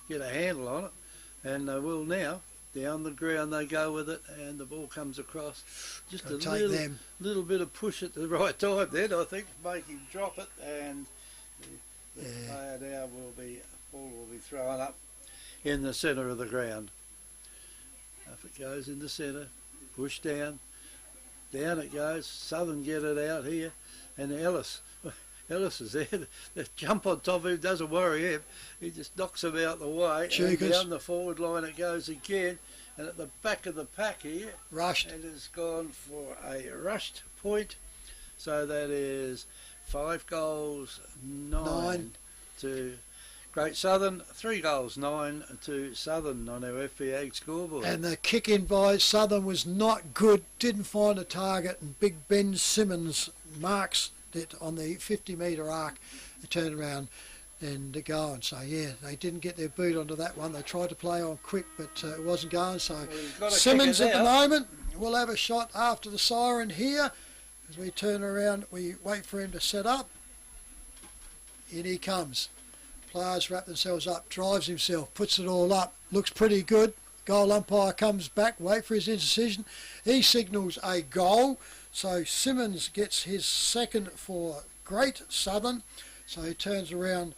get a handle on it, and they will now. Down the ground they go with it, and the ball comes across. Just a little bit of push at the right time then, I think, to make him drop it, and the player now ball will be thrown up in the centre of the ground. Up it goes in the centre, push down it goes, Southern get it out here, and Ellis is there, the jump on top of him doesn't worry him, he just knocks him out the way, and down the forward line it goes again, and at the back of the pack here, rushed, and has gone for a rushed point, so that is 5 goals, 9 to Great Southern, 3 goals, 9 to Southern on our FPA scoreboard. And the kick in by Southern was not good, didn't find a target, and Big Ben Simmons marks it on the 50-metre arc and turned around and go and say, yeah, they didn't get their boot onto that one. They tried to play on quick, but it wasn't going. So Simmons at the moment will have a shot after the siren here. As we turn around, we wait for him to set up. In he comes. Players wrap themselves up, drives himself, puts it all up, looks pretty good. Goal umpire comes back, wait for his indecision. He signals a goal, so Simmons gets his second for Great Southern. So he turns around,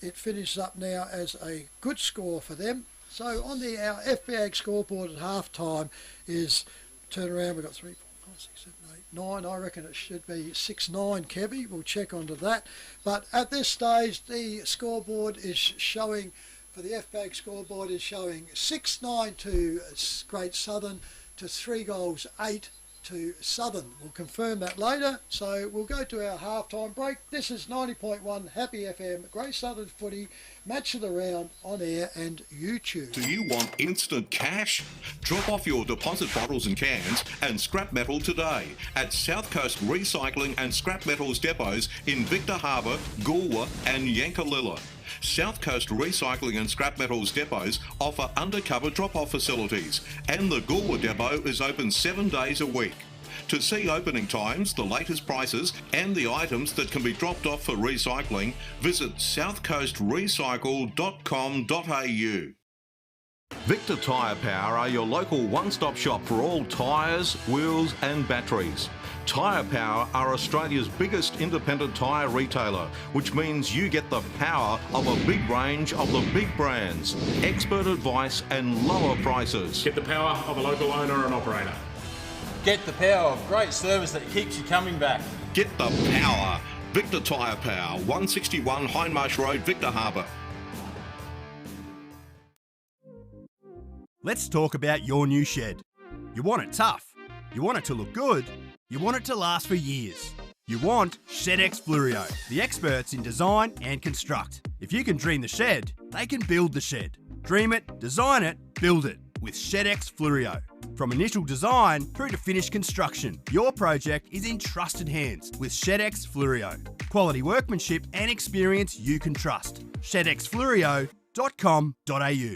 it finishes up now as a good score for them. So on our FBA scoreboard at half time is, turn around, we've got 3, 4, 5, 6, 7, 8, 9, I reckon it should be 6-9, Kevy, we'll check onto that. But at this stage the scoreboard is showing, for the FBA scoreboard is showing 6-9 to Great Southern to 3 goals 8 to Southern. We'll confirm that later. So we'll go to our halftime break. This is 90.1 Happy FM, Great Southern Footy, Match of the Round on air and YouTube. Do you want instant cash? Drop off your deposit bottles and cans and scrap metal today at South Coast Recycling and Scrap Metals depots in Victor Harbour, Goolwa and Yankalilla. South Coast Recycling and Scrap Metals depots offer undercover drop-off facilities, and the Goolwa depot is open 7 days a week. To see opening times, the latest prices and the items that can be dropped off for recycling, visit southcoastrecycle.com.au. Victor Tyre Power are your local one-stop shop for all tyres, wheels and batteries. Tyre Power are Australia's biggest independent tyre retailer, which means you get the power of a big range of the big brands, expert advice and lower prices. Get the power of a local owner and operator. Get the power of great service that keeps you coming back. Get the power. Victor Tyre Power, 161 Hindmarsh Road, Victor Harbour. Let's talk about your new shed. You want it tough. You want it to look good. You want it to last for years. You want ShedX Fluorio, the experts in design and construct. If you can dream the shed, they can build the shed. Dream it, design it, build it with ShedX Fluorio. From initial design through to finished construction, your project is in trusted hands with ShedX Fluorio. Quality workmanship and experience you can trust. ShedXFluorio.com.au.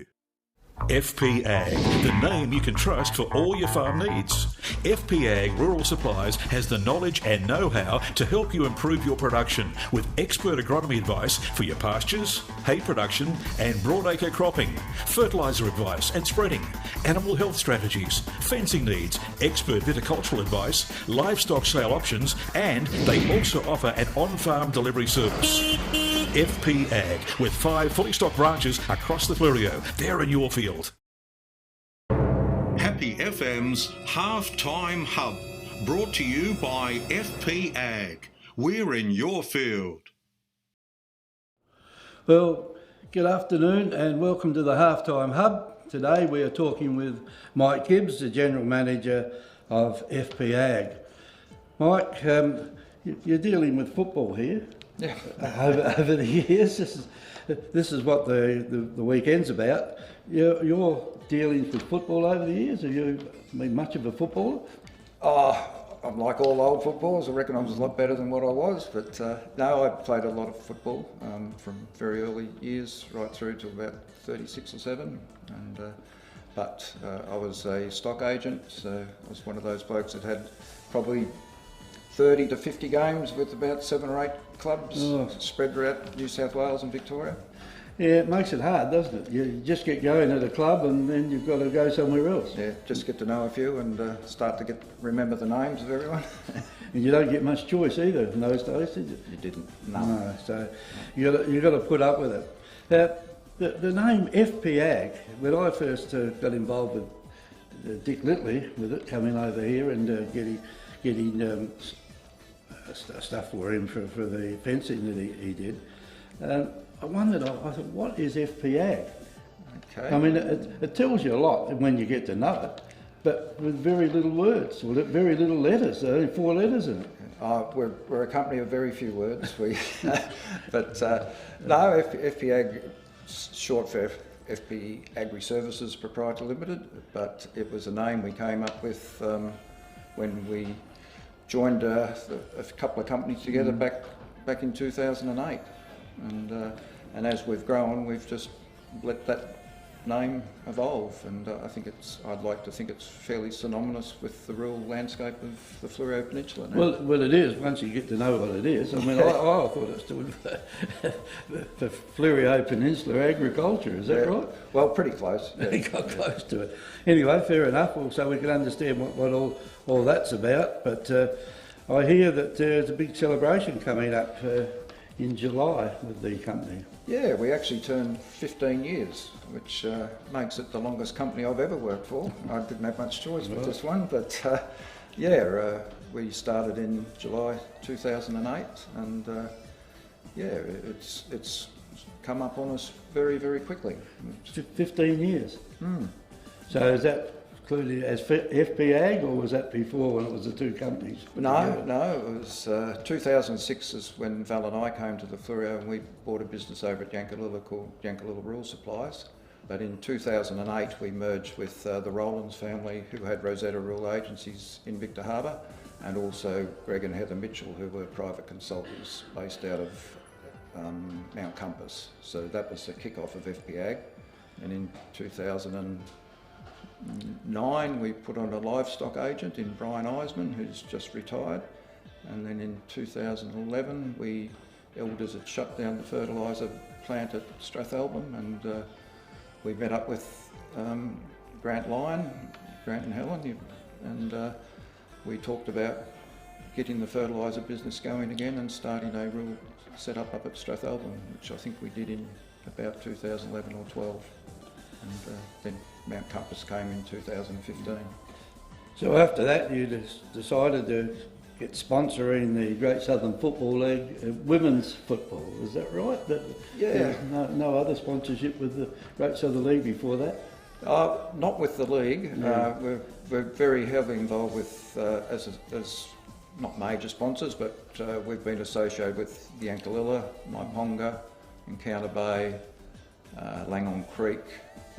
FP Ag, the name you can trust for all your farm needs. FP Ag Rural Supplies has the knowledge and know-how to help you improve your production with expert agronomy advice for your pastures, hay production and broadacre cropping, fertiliser advice and spreading, animal health strategies, fencing needs, expert viticultural advice, livestock sale options, and they also offer an on-farm delivery service. FP Ag, with 5 fully stocked branches across the Fluorio. They're in your field. Happy FM's Halftime Hub, brought to you by FP Ag. We're in your field. Well, good afternoon and welcome to the Halftime Hub. Today we are talking with Mike Gibbs, the General Manager of FP Ag. Mike, you're dealing with football here. Yeah. Over the years, this is what the weekend's about. You're dealing with football over the years. Have you been much of a footballer? I'm like all old footballers. I reckon I was a lot better than what I was, but no, I played a lot of football from very early years right through to about 36 or 7. But I was a stock agent, so I was one of those blokes that had probably 30 to 50 games with about 7 or 8 clubs spread throughout New South Wales and Victoria. Yeah, it makes it hard, doesn't it? You just get going at a club and then you've got to go somewhere else. Yeah, just get to know a few and start to remember the names of everyone. And you don't get much choice either in those days, did you? You didn't. No, so you got to put up with it. The name FP Ag, when I first got involved with Dick Littley with it, coming over here and getting stuff for him for the fencing that he did. I wondered, I thought, what is FP Ag? Okay. I mean, it tells you a lot when you get to know it, but with very little words, or very little letters, only 4 letters in it. We're a company of very few words. But no, FP Ag, short for FP Agri Services Proprietary Limited, but it was a name we came up with when we joined a couple of companies together back in 2008, and as we've grown, we've just let that name evolve, and I'd like to think it's fairly synonymous with the rural landscape of the Fluorio Peninsula now. Well, it is, once you get to know what it is. I mean, I thought it stood for Fluorio Peninsula Agriculture, is that right? Well, pretty close. Yeah. It got close to it. Anyway, fair enough, well, so we can understand what all that's about, but I hear that there's a big celebration coming up in July with the company. Yeah, we actually turned 15 years, which makes it the longest company I've ever worked for. I didn't have much choice with this one, but we started in July 2008, and it's come up on us very, very quickly. 15 years. So is that including as FP Ag, or was that before when it was the two companies? No, it was 2006 is when Val and I came to the Fleurieu, and we bought a business over at Yankalilla called Yankalilla Rural Supplies. But in 2008 we merged with the Rowlands family, who had Rosetta Rural Agencies in Victor Harbour, and also Greg and Heather Mitchell, who were private consultants based out of Mount Compass. So that was the kick-off of FP Ag. And in 2009 we put on a livestock agent in Brian Eisman, who's just retired. And then in 2011 Elders had shut down the fertiliser plant at Strathalbyn, and we met up with Grant and Helen, and we talked about getting the fertiliser business going again and starting a real set-up at Strathalbyn, which I think we did in about 2011 or 12. And then Mount Compass came in 2015. So after that you decided to get sponsoring the Great Southern Football League, women's football, is that right? Yeah. No other sponsorship with the Great Southern League before that? Not with the league. Yeah. We're very heavily involved with, as not major sponsors, but we've been associated with the Yankalilla, Maiponga, Encounter Bay, Langhorne Creek,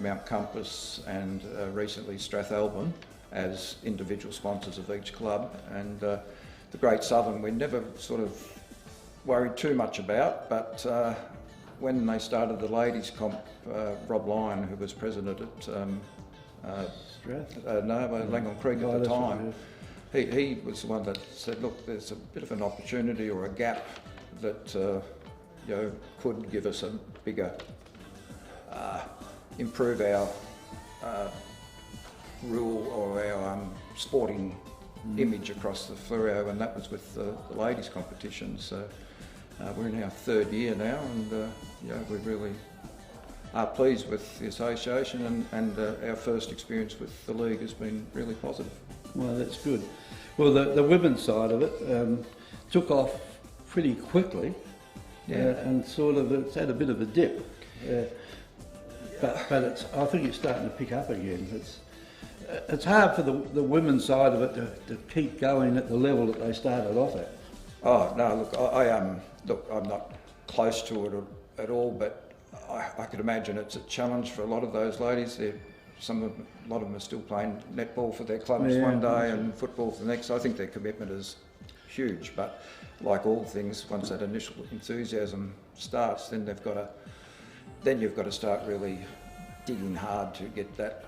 Mount Compass, and recently Strathalbyn as individual sponsors of each club. And the Great Southern we never sort of worried too much about, but when they started the ladies comp, Rob Lyon, who was president at Langhorne Creek at the time, he was the one that said, look, there's a bit of an opportunity or a gap that could give us a bigger, improve our rural or our sporting image across the Fleurieu, and that was with the ladies competition. So we're in our third year now, and we really are pleased with the association, and our first experience with the league has been really positive. Well, that's good. Well, the women's side of it took off pretty quickly, and sort of it's had a bit of a dip. But I think it's starting to pick up again. It's hard for the women's side of it to keep going at the level that they started off at. Oh no! Look, I'm not close to it at all, but I could imagine it's a challenge for a lot of those ladies. A lot of them are still playing netball for their clubs one day and football for the next. I think their commitment is huge, but like all things, once that initial enthusiasm starts, then you've got to start really digging hard to get that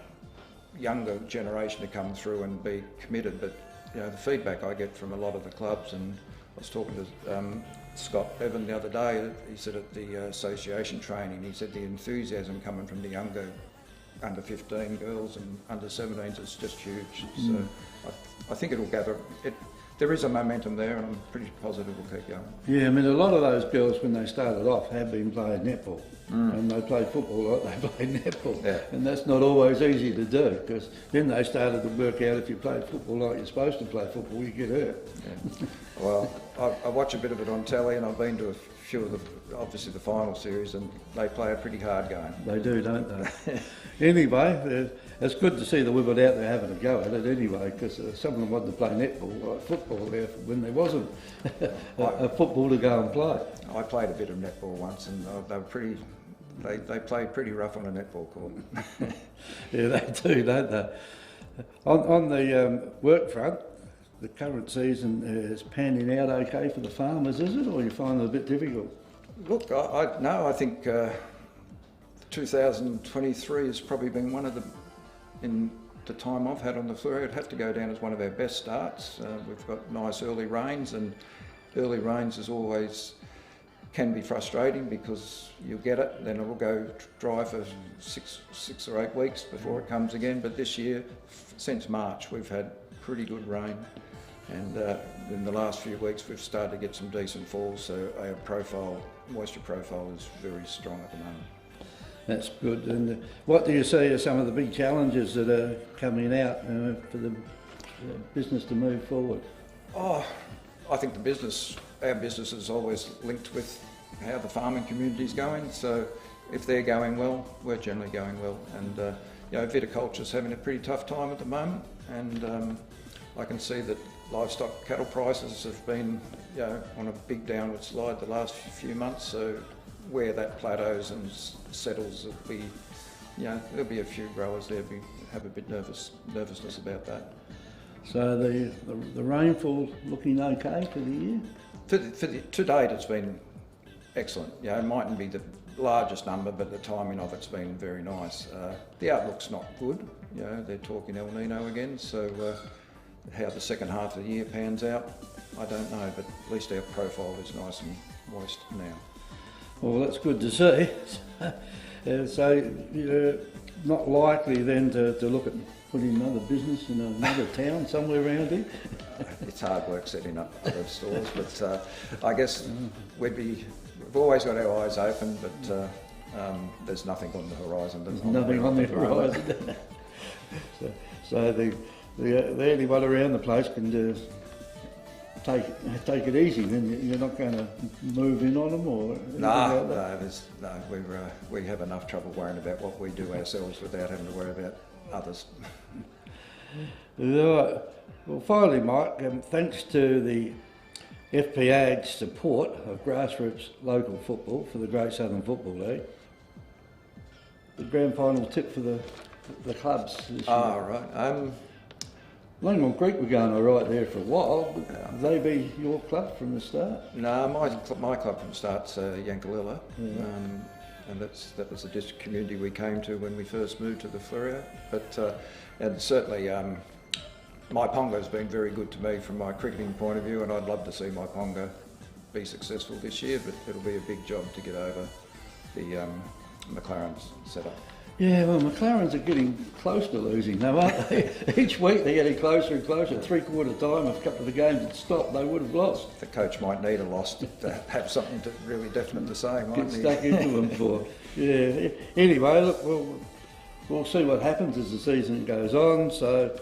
younger generation to come through and be committed. But the feedback I get from a lot of the clubs, and I was talking to Scott Evan the other day, he said at the association training, he said the enthusiasm coming from the younger under 15 girls and under 17s is just huge. So I think it'll gather. There is a momentum there, and I'm pretty positive we'll keep going. Yeah, I mean, a lot of those girls when they started off have been playing netball, and they played football like they played netball, and that's not always easy to do, because then they started to work out if you played football like you're supposed to play football, you get hurt. Yeah. Well, I watch a bit of it on telly, and I've been to a few of obviously the final series, and they play a pretty hard game. They do, don't they? Anyway, it's good to see the women out there having a go at it anyway, because some of them wanted to play netball like football there when there wasn't a football to go and play. I played a bit of netball once, and they were pretty. They played pretty rough on a netball court. Yeah, they do, don't they? On the work front, the current season is panning out okay for the farmers, is it, or you find it a bit difficult? Look, I think 2023 has probably been one of in the time I've had on the Fleurieu, it'd have to go down as one of our best starts. We've got nice early rains, and early rains is always can be frustrating because you'll get it, then it will go dry for six or 8 weeks before it comes again. But this year, since March, we've had pretty good rain, and in the last few weeks we've started to get some decent falls, so our moisture profile is very strong at the moment. That's good. And what do you see are some of the big challenges that are coming out for the business to move forward? Oh, I think our business is always linked with how the farming community is going. So if they're going well, we're generally going well. And viticulture's having a pretty tough time at the moment, and I can see that livestock cattle prices have been on a big downward slide the last few months. So where that plateaus and settles, there'll be a few growers there have a bit nervousness about that. So the rainfall looking okay for the year? To date, it's been excellent. It mightn't be the largest number, but the timing of it's been very nice. The outlook's not good. They're talking El Nino again, so how the second half of the year pans out, I don't know, but at least our profile is nice and moist now. Well, that's good to see. So you're not likely then to look at putting another business in another town somewhere around here? It's hard work setting up other stores, but I guess we've always got our eyes open, but there's nothing on the horizon. There's nothing on the horizon. So the anyone around the place can take it easy. Then you're not going to move in on them, or we have enough trouble worrying about what we do ourselves without having to worry about others. Well, finally, Mike, thanks to the FP Ag support of grassroots local football for the Great Southern Football League, the grand final tip for the clubs this year. Right. Langmore Creek were going all right there for a while. Would they be your club from the start? No, my club from the start's Yankalilla, and that was the district community we came to when we first moved to the Fleurieu. But and certainly my Ponga's been very good to me from my cricketing point of view, and I'd love to see my Ponga be successful this year, but it'll be a big job to get over the McLaren's setup. Yeah, well, McLaren's are getting close to losing though, aren't they? Each week they're getting closer and closer. Three-quarter time, if a couple of the games had stopped, they would have lost. The coach might need a loss to have something really definite to say, mightn't he? Get stuck into them for. Yeah. Anyway, look, we'll see what happens as the season goes on. So,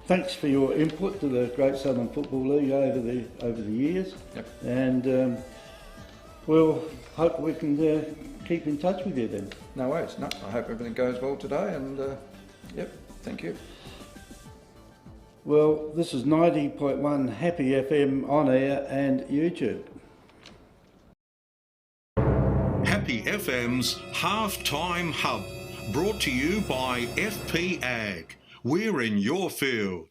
thanks for your input to the Great Southern Football League over the years. Yep. And we'll hope we can keep in touch with you then. No worries. No, I hope everything goes well today, and thank you. Well, this is 90.1 Happy FM on air and YouTube. Happy FM's Halftime Hub, brought to you by FP Ag. We're in your field.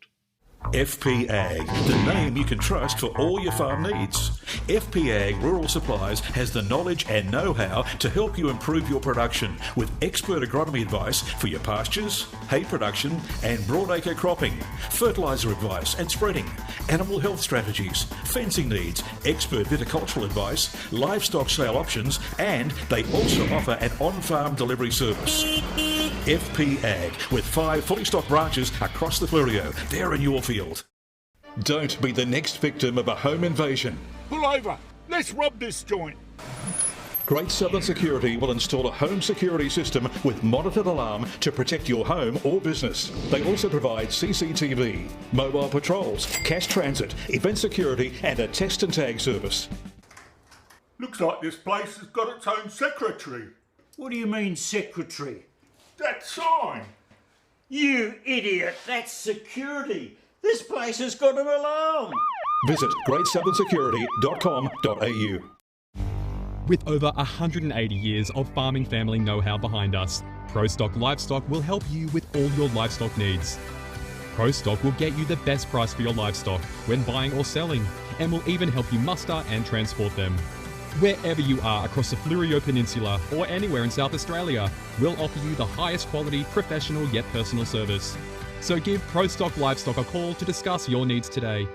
FP Ag, the name you can trust for all your farm needs. FP Ag Rural Supplies has the knowledge and know-how to help you improve your production with expert agronomy advice for your pastures, hay production and broadacre cropping, fertiliser advice and spreading, animal health strategies, fencing needs, expert viticultural advice, livestock sale options, and they also offer an on-farm delivery service. FP Ag, with 5 fully stocked branches across the Fleurieu. They're in your field. Don't be the next victim of a home invasion. Pull over. Let's rob this joint. Great Southern Security will install a home security system with monitored alarm to protect your home or business. They also provide CCTV, mobile patrols, cash transit, event security and a test and tag service. Looks like this place has got its own secretary. What do you mean, secretary? That sign. You idiot, that's security. This place has got an alarm. Visit greatsouthern.security.com.au. With over 180 years of farming family know-how behind us, ProStock Livestock will help you with all your livestock needs. ProStock will get you the best price for your livestock when buying or selling, and will even help you muster and transport them. Wherever you are across the Fleurieu Peninsula or anywhere in South Australia, we'll offer you the highest quality, professional yet personal service. So give ProStock Livestock a call to discuss your needs today.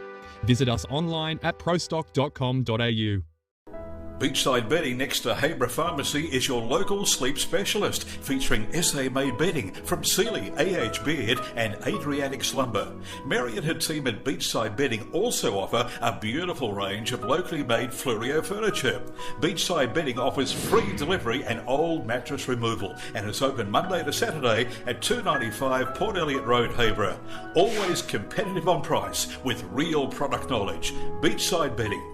Visit us online at prostock.com.au. Beachside Bedding next to Habra Pharmacy is your local sleep specialist, featuring SA-made bedding from Sealy, AH Beard and Adriatic Slumber. Mary and her team at Beachside Bedding also offer a beautiful range of locally made Fleurieu furniture. Beachside Bedding offers free delivery and old mattress removal and is open Monday to Saturday at 295 Port Elliot Road, Habra. Always competitive on price with real product knowledge. Beachside Bedding.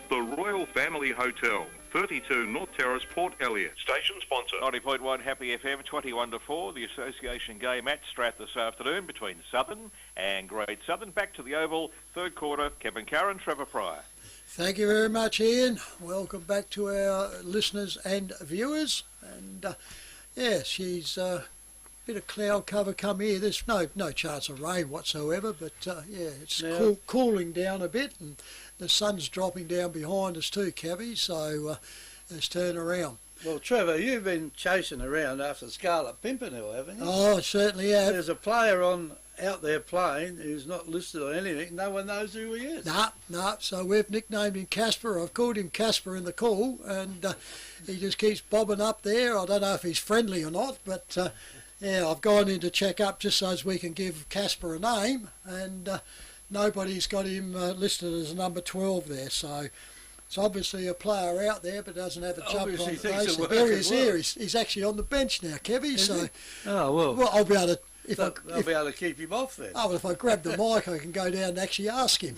The Royal Family Hotel, 32 North Terrace, Port Elliot. Station sponsor. 90.1 Happy FM, 21 to 4, the association game at Strath this afternoon between Southern and Great Southern. Back to the Oval, third quarter, Kevin Curran, Trevor Pryor. Thank you very much, Ian. Welcome back to our listeners and viewers. And she's bit of cloud cover come here. There's no chance of rain whatsoever, but it's cooling down a bit, and the sun's dropping down behind us too, Kevy, so let's turn around. Well, Trevor, you've been chasing around after Scarlett Pimpernel, haven't you? Oh, I certainly have. There's a player out there playing who's not listed or anything. No one knows who he is. Nah. So we've nicknamed him Casper. I've called him Casper in the call, and he just keeps bobbing up there. I don't know if he's friendly or not, but I've gone in to check up just so as we can give Casper a name, and nobody's got him listed as number 12 there. So it's obviously a player out there, but doesn't have a jump on the base. There he is here. He's actually on the bench now, Kevy. So, well, I'll be able to. I'll be able to keep him off then. Oh, well, if I grab the mic, I can go down and actually ask him.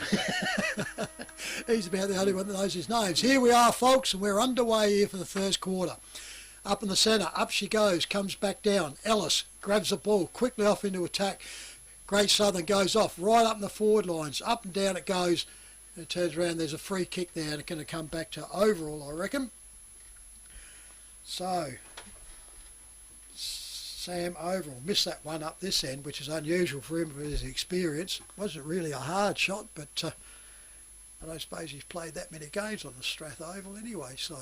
He's about the only one that knows his names. Here we are, folks, and we're underway here for the first quarter. Up in the centre, up she goes, comes back down. Ellis grabs the ball, quickly off into attack. Great Southern goes off, right up in the forward lines. Up and down it goes. And it turns around, there's a free kick there, and it's going to come back to overall, I reckon. So, Sam Overall missed that one up this end, which is unusual for him with his experience. Wasn't really a hard shot, but I don't suppose he's played that many games on the Strathalbyn anyway. So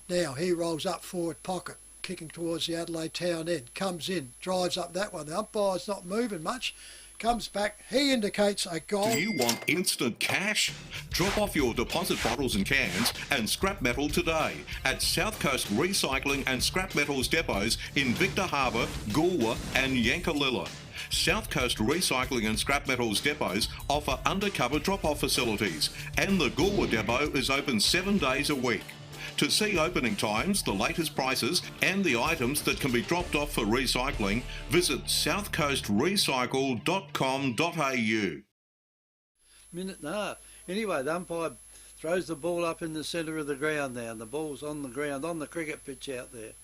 now he rolls up forward pocket, kicking towards the Adelaide Town end, comes in, drives up that one. The umpire's not moving much. Comes back, he indicates a goal. Do you want instant cash? Drop off your deposit bottles and cans and scrap metal today at South Coast Recycling and Scrap Metals depots in Victor Harbour, Goolwa and Yankalilla. South Coast Recycling and Scrap Metals depots offer undercover drop-off facilities, and the Goolwa depot is open 7 days a week. To see opening times, the latest prices and the items that can be dropped off for recycling, visit southcoastrecycle.com.au. Anyway, the umpire throws the ball up in the centre of the ground now, and the ball's on the ground, on the cricket pitch out there.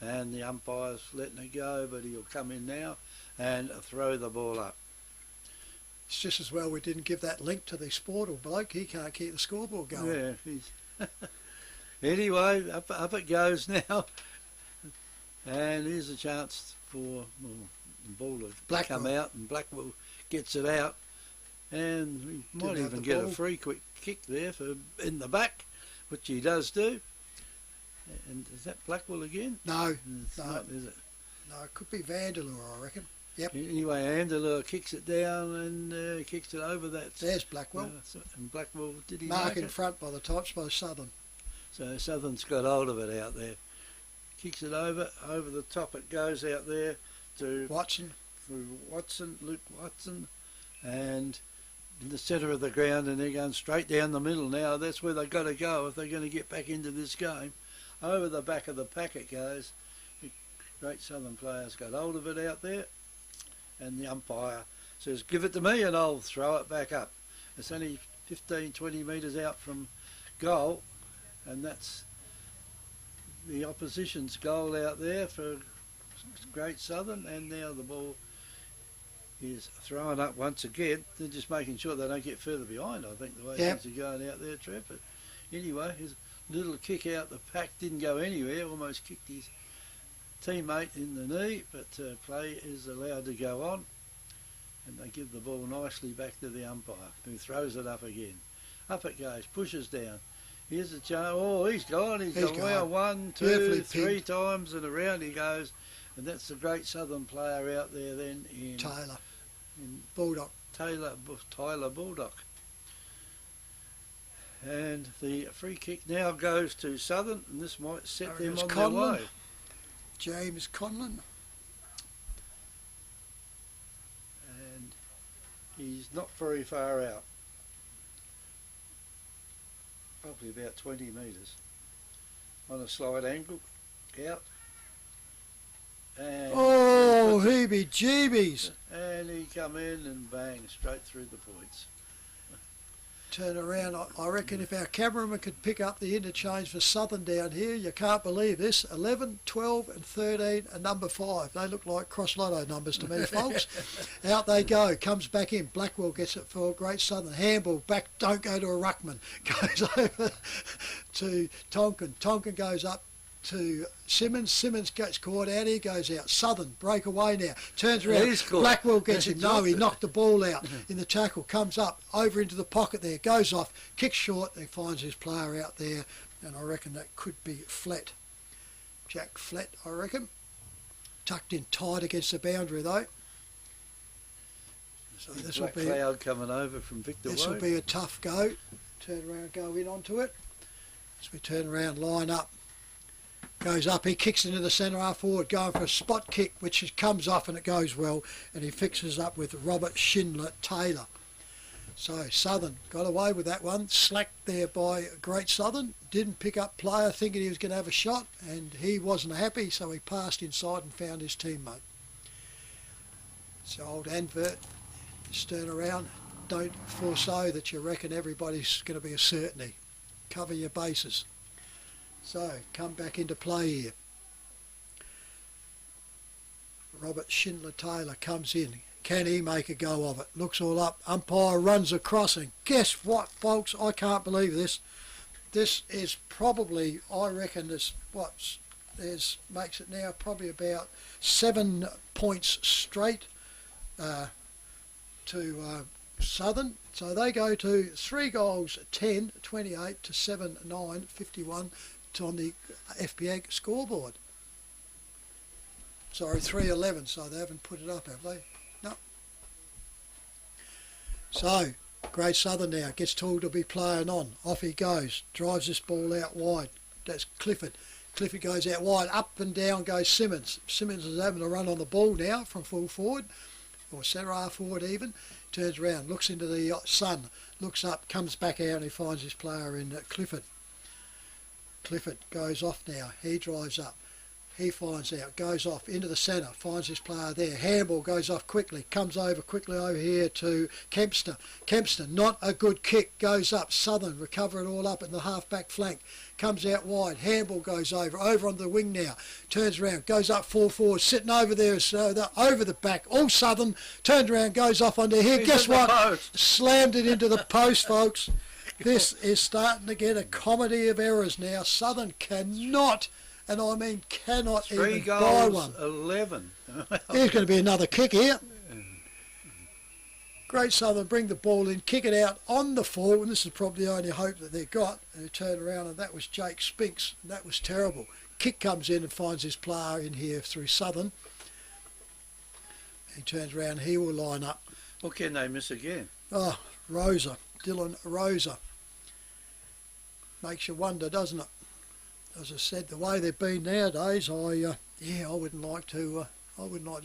And the umpire's letting it go, but he'll come in now and throw the ball up. It's just as well we didn't give that link to the sportal bloke. He can't keep the scoreboard going. Yeah, he's... Anyway, up it goes now, and here's a chance for the ball to come out, and Blackwell gets it out, and he might even get a free quick kick there in the back, which he does do. And is that Blackwell again? No, it's not, is it? No, it could be Vanderloo, I reckon. Yep. Anyway, Vanderloo kicks it down and kicks it over that. There's Blackwell. And Blackwell, did he mark in front by the tops by Southern. So Southern's got hold of it out there. Kicks it over the top it goes out there to Watson. Luke Watson, and in the centre of the ground, and they're going straight down the middle now. That's where they've got to go if they're going to get back into this game. Over the back of the pack it goes. The Great Southern players got hold of it out there, and the umpire says, give it to me and I'll throw it back up. It's only 15-20 metres out from goal, and that's the opposition's goal out there for Great Southern, and now the ball is thrown up once again. They're just making sure they don't get further behind, I think, the way things are going out there, Trev. But anyway, his little kick out the pack didn't go anywhere, almost kicked his teammate in the knee, but play is allowed to go on, and they give the ball nicely back to the umpire, who throws it up again. Up it goes, pushes down. Here's a chance. Oh, he's gone. He's gone. Well, 1, 2, 3 times, and around he goes. And that's the Great Southern player out there then in Taylor. In Bulldog. Tyler Bulldog. And the free kick now goes to Southern, and this might set them on their way. James Conlon. And he's not very far out. Probably about 20 metres on a slight angle out, and heebie-jeebies, and he come in and bang straight through the points. turn around. I reckon if our cameraman could pick up the interchange for Southern down here, you can't believe this. 11, 12 and 13 and number 5. They look like cross lotto numbers to me, folks. Out they go. Comes back in. Blackwell gets it for Great Southern. Handball back. Don't go to a ruckman. Goes over to Tonkin. Tonkin goes up to Simmons. Simmons gets caught out. He goes out. Southern break away now. Turns around. Blackwell gets him. No, he knocked the ball out in the tackle. Comes up over into the pocket there. Goes off. Kicks short. He finds his player out there. And I reckon that could be Flat. Jack Flat, I reckon. Tucked in tight against the boundary though. So this will be cloud coming over from Victor. This will be a tough go. Turn around, go in onto it. As we turn around, line up. Goes up, he kicks into the centre half forward, going for a spot kick, which comes off and it goes well, and he fixes up with Robert Schindler Taylor. So Southern got away with that one, slacked there by Great Southern, didn't pick up player thinking he was going to have a shot, and he wasn't happy, so he passed inside and found his teammate. So old Advert, just turn around, don't foresaw that you reckon everybody's going to be a certainty. Cover your bases. So, come back into play here. Robert Schindler Taylor comes in. Can he make a go of it? Looks all up. Umpire runs across and guess what, folks? I can't believe this. This is probably, I reckon, makes it now probably about 7 points straight to Southern. So they go to 3 goals, 10, 28 to 7, 9, 51. On the FPA scoreboard. Sorry, 3-11, so they haven't put it up, have they? No. So, Great Southern now gets told to be playing on. Off he goes, drives this ball out wide. That's Clifford. Clifford goes out wide, up and down goes Simmons. Simmons is having a run on the ball now from full forward, or centre half forward even. Turns around, looks into the sun, looks up, comes back out and he finds his player in Clifford. Clifford goes off now, he drives up, he finds out, goes off into the centre, finds his player there, handball goes off quickly, comes over quickly over here to Kempster. Kempster, not a good kick, goes up, Southern recover it all up in the half-back flank, comes out wide, handball goes over on the wing now, turns around, goes up full forward, sitting over there, so over the back, all Southern, turns around, goes off onto here, guess what? Slammed it into the post, folks. This is starting to get a comedy of errors now. Southern cannot, and I mean cannot even buy one. 11. There's going to be another kick here. Great Southern bring the ball in, kick it out on the full, and this is probably the only hope that they've got. And they turn around, and that was Jake Spinks, and that was terrible. Kick comes in and finds his player in here through Southern. He turns around, he will line up. What can they miss again? Oh, Rosa, Dylan Rosa. Makes you wonder, doesn't it? As I said, the way they've been nowadays, I wouldn't like to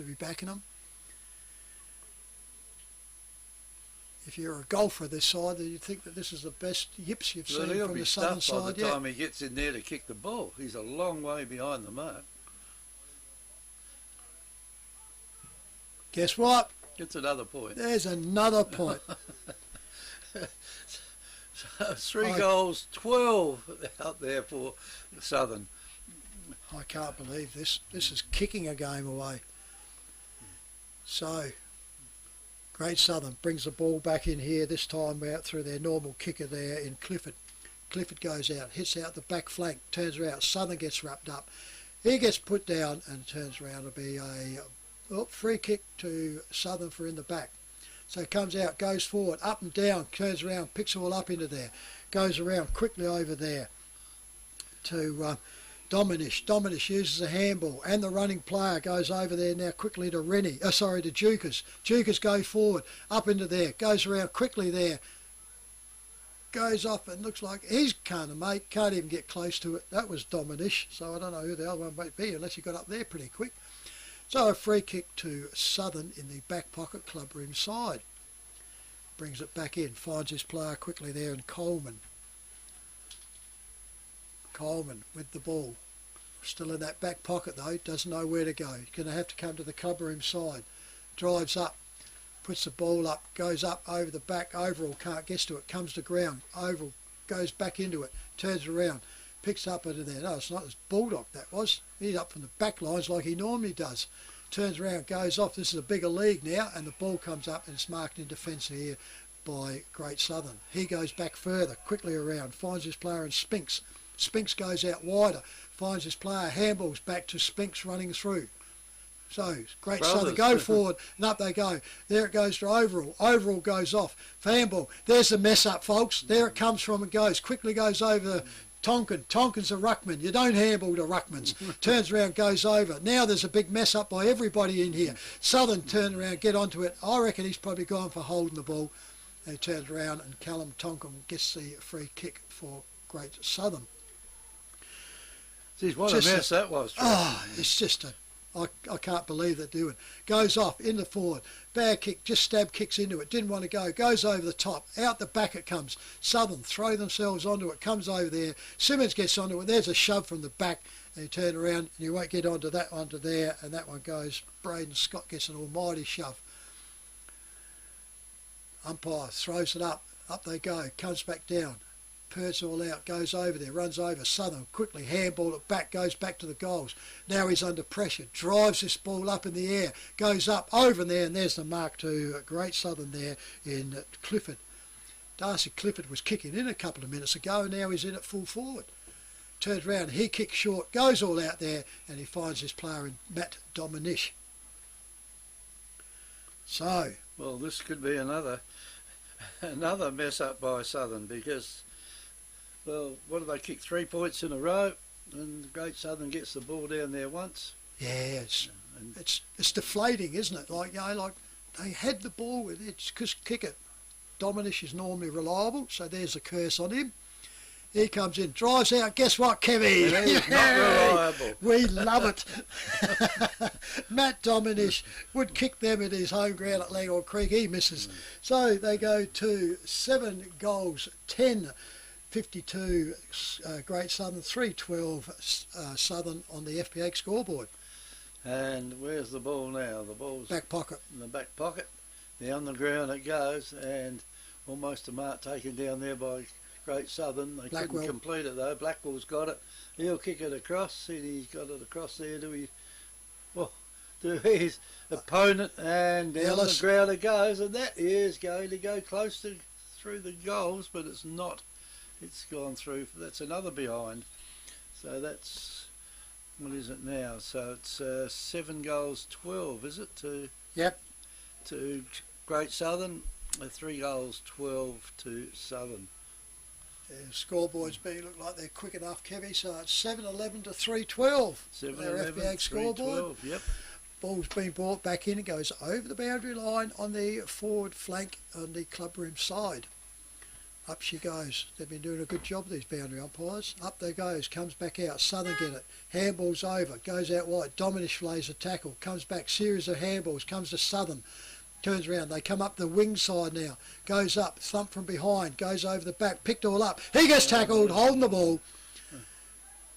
be backing them. If you're a golfer this side, you'd think that this is the best yips you've seen from the Southern side by the time he gets in there to kick the ball. He's a long way behind the mark. Guess what? It's another point. There's another point. 3 goals, 12 out there for Southern. I can't believe this. This is kicking a game away. So, Great Southern brings the ball back in here, this time out through their normal kicker there in Clifford. Clifford goes out, hits out the back flank, turns around, Southern gets wrapped up. He gets put down and turns around to be a free kick to Southern for in the back. So comes out, goes forward, up and down, turns around, picks all up into there, goes around quickly over there to Dominish. Dominish uses a handball, and the running player goes over there now quickly to to Dukas. Dukas goes forward, up into there, goes around quickly there, goes off and looks like he's can't even get close to it. That was Dominish, so I don't know who the other one might be unless he got up there pretty quick. So a free kick to Southern in the back pocket clubroom side. Brings it back in, finds his player quickly there, and Coleman. Coleman with the ball. Still in that back pocket though, doesn't know where to go. He's going to have to come to the clubroom side. Drives up, puts the ball up, goes up over the back, Overall can't get to it, comes to ground, Overall goes back into it, turns around, picks up into there. No, it's not, it's Bulldog that was. He's up from the back lines like he normally does. Turns around, goes off. This is a bigger league now, and the ball comes up and it's marked in defence here by Great Southern. He goes back further, quickly around, finds his player in Spinks. Spinks goes out wider, finds his player, handballs back to Spinks running through. So, Great Southern go forward, and up they go. There it goes to Overall. Overall goes off. Fanball, there's the mess up, folks. There it comes from and goes. Quickly goes over Tonkin. Tonkin's a ruckman. You don't handball to ruckmans. Turns around, goes over. Now there's a big mess up by everybody in here. Southern turn around, get onto it. I reckon he's probably gone for holding the ball. And he turns around and Callum Tonkin gets the free kick for Great Southern. Geez, what a mess that was. Oh, it's just a... I can't believe they're doing. Goes off, in the forward, bad kick, just stab kicks into it, didn't want to go, goes over the top, out the back it comes. Southern throw themselves onto it, comes over there, Simmons gets onto it, there's a shove from the back, and you turn around, and you won't get onto that one to there, and that one goes, Braden Scott gets an almighty shove. Umpire throws it up they go, comes back down. Perts all out, goes over there, runs over, Southern quickly handball it back, goes back to the goals. Now he's under pressure, drives this ball up in the air, goes up, over there, and there's the mark to Great Southern there in Clifford. Darcy Clifford was kicking in a couple of minutes ago, and now he's in at full forward. Turns around, he kicks short, goes all out there, and he finds his player in Matt Dominish. So... Well, this could be another mess up by Southern, because... Well, what do they kick? 3 points in a row, and Great Southern gets the ball down there once. Yeah, it's deflating, isn't it? Like, you know, like they had the ball with it, just kick it. Dominish is normally reliable, so there's a curse on him. He comes in, drives out. Guess what, Kevy? He's not reliable. We love it. Matt Dominish would kick them at his home ground at Langhorne Creek. He misses. So they go to 7 goals, 10-52 Great Southern, 3-12 Southern on the FPH scoreboard. And where's the ball now? The ball's back pocket. In the back pocket. Down the ground it goes, and almost a mark taken down there by Great Southern. They couldn't complete it though. Blackwell's got it. He'll kick it across, and he's got it across there to his opponent, and down the ground it goes, and that is going to go close to through the goals, but it's not. It's gone through. That's another behind. So that's, what is it now? So it's 7 goals 12, is it? To Great Southern. 3 goals 12 to Southern. Scoreboards look like they're quick enough, Kevy. So it's 7-11 to 3-12. 7-11, FBA scoreboard. 3-12, yep. Ball's been brought back in. It goes over the boundary line on the forward flank on the clubroom side. Up she goes. They've been doing a good job, these boundary umpires. Up there goes, comes back out. Southern get it. Handball's over, goes out wide. Dominish lays a tackle, comes back. Series of handballs, comes to Southern. Turns around, they come up the wing side now. Goes up, thump from behind, goes over the back, picked all up. He gets tackled, holding the ball.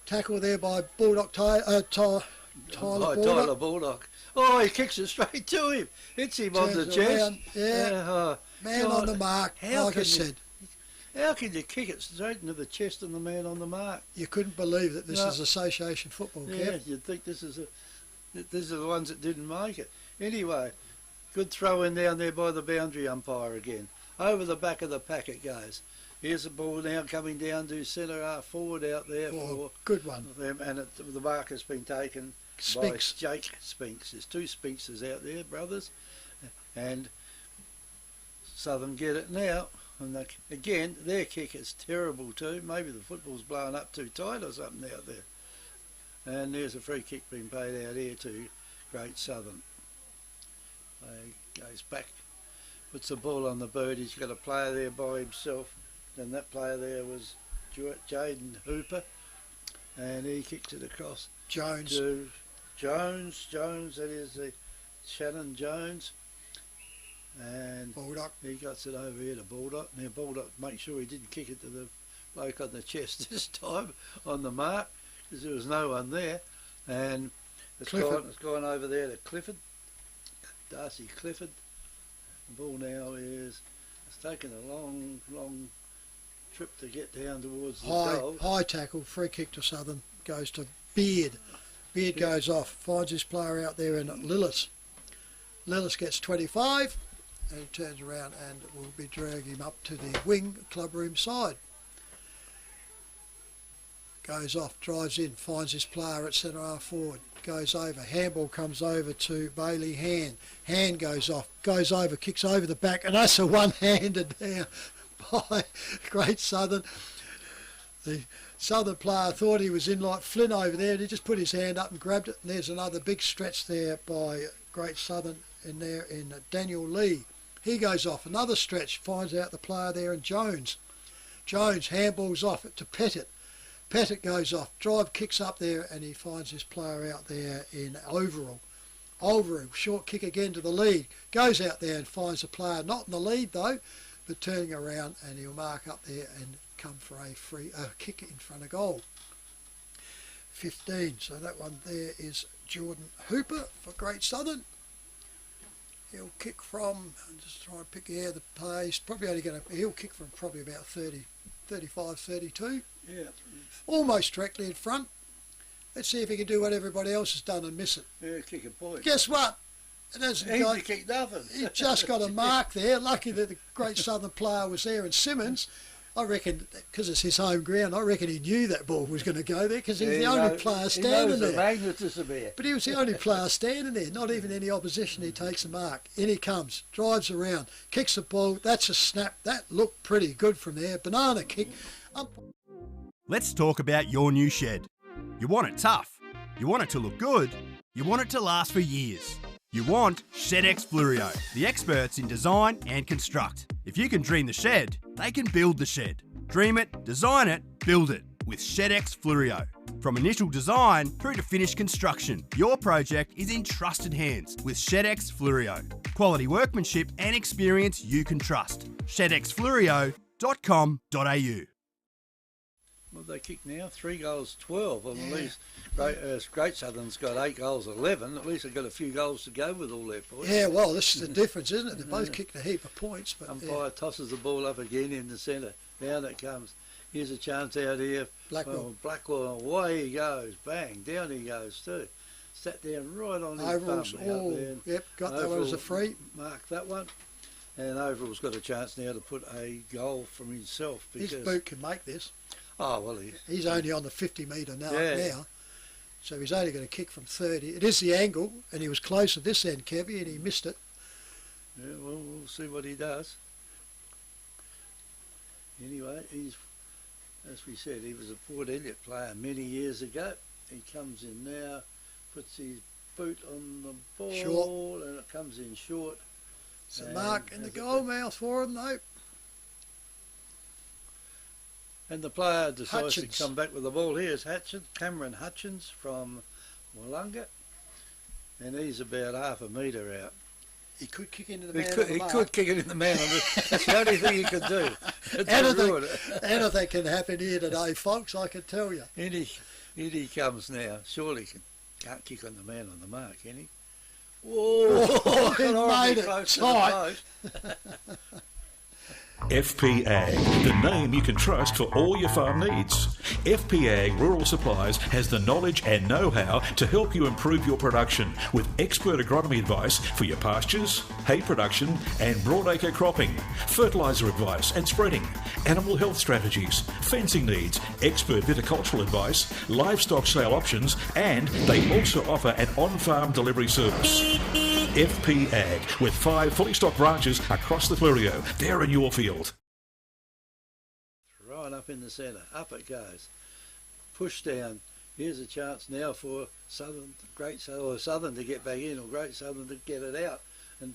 Tackle there by Bulldog Tyler Bulldog. Oh, he kicks it straight to him. Hits him on the chest. Man on the mark, like I said. How can you kick it straight into the chest of the man on the mark? You couldn't believe that this is association football, Kev. Yeah, you'd think these are the ones that didn't make it. Anyway, good throw in down there by the boundary umpire again. Over the back of the pack it goes. Here's the ball now coming down to centre half forward out there. Good one. And the mark has been taken by Jake Spinks. There's 2 Spinkses out there, brothers. And Southern get it now. And again, their kick is terrible too. Maybe the football's blown up too tight or something out there. And there's a free kick being paid out here to Great Southern. Goes back, puts the ball on the bird. He's got a player there by himself. And that player there was Jaden Hooper. And he kicks it across to Jones, that is Shannon Jones. And Bulldog. He got it over here to Bulldog. Now Bulldog, make sure he didn't kick it to the bloke on the chest this time on the mark, because there was no one there. And it's gone over there to Clifford, Darcy Clifford. The ball now is, it's taken a long trip to get down towards the goal. High tackle, free kick to Southern, goes to Beard. Beard goes off, finds his player out there in Lillis. Lillis gets 25 and he turns around and will be dragging him up to the wing clubroom side. Goes off, drives in, finds his player at centre half forward, goes over, handball comes over to Bailey Hand. Hand goes off, goes over, kicks over the back, and that's a one-handed there by Great Southern. The Southern player thought he was in like Flynn over there, and he just put his hand up and grabbed it, and there's another big stretch there by Great Southern in there in Daniel Lee. He goes off, another stretch, finds out the player there in Jones. Jones handballs off it to Pettit. Pettit goes off, drive kicks up there, and he finds his player out there in Overall. Overall, short kick again to the lead. Goes out there and finds the player, not in the lead though, but turning around, and he'll mark up there and come for a free kick in front of goal. 15, so that one there is Jordan Hooper for Great Southern. He'll kick from, I'm just trying to pick the pace, probably only going to, he'll kick from probably about 30, 35, 32. Yeah. Almost directly in front. Let's see if he can do what everybody else has done and miss it. Yeah, kick a point. Guess what? It hasn't Easy kick nothing. He just got a mark there. Lucky that the Great Southern player was there, and Simmons, I reckon, because it's his home ground, I reckon he knew that ball was going to go there because he was the only player standing there. Magnetism there. But he was the only player standing there, not even any opposition. He takes a mark. In he comes, drives around, kicks the ball. That's a snap. That looked pretty good from there. Banana kick. Let's talk about your new shed. You want it tough. You want it to look good. You want it to last for years. You want ShedX Fluorio, the experts in design and construct. If you can dream the shed, they can build the shed. Dream it, design it, build it with ShedX Fluorio. From initial design through to finished construction, your project is in trusted hands with ShedX Fluorio. Quality workmanship and experience you can trust. ShedXFluorio.com.au. What they kick now? 3 goals, 12. Well, at least Great Southern's got 8 goals, 11. At least they've got a few goals to go with all their points. Yeah, well, this is the difference, isn't it? They both kicked a heap of points. But umpire tosses the ball up again in the centre. Down it comes. Here's a chance out here. Blackwell, away he goes. Bang, down he goes too. Sat down right on his bum out there. Yep, got that one as a free. Mark that one. And Overall's got a chance now to put a goal from himself. Because his boot can make this. Oh, well, he's only on the 50 metre now, so he's only going to kick from 30. It is the angle, and he was close at this end, Kevy, and he missed it. Yeah, well, we'll see what he does. Anyway, he's, as we said, he was a Port Elliot player many years ago. He comes in now, puts his boot on the ball, short. And it comes in short. It's a mark in the goal mouth for him, though. And the player decides to come back with the ball. Here's Cameron Hutchins from Wollonga. And he's about half a metre out. He could kick into the man on the He mark. could kick it in the man on the That's the only thing he could do. Anything can happen here today, folks, I can tell you. In he comes now. Surely can't kick on the man on the mark, can he? Whoa, he made it tight. FP Ag, the name you can trust for all your farm needs. FP Ag Rural Supplies has the knowledge and know-how to help you improve your production with expert agronomy advice for your pastures, hay production and broadacre cropping, fertiliser advice and spreading, animal health strategies, fencing needs, expert viticultural advice, livestock sale options, and they also offer an on-farm delivery service. FP Ag, with 5 fully stocked branches across the Fluorio. They're in your field. Right up in the centre. Up it goes. Push down. Here's a chance now for Great Southern to get back in, or Great Southern to get it out. And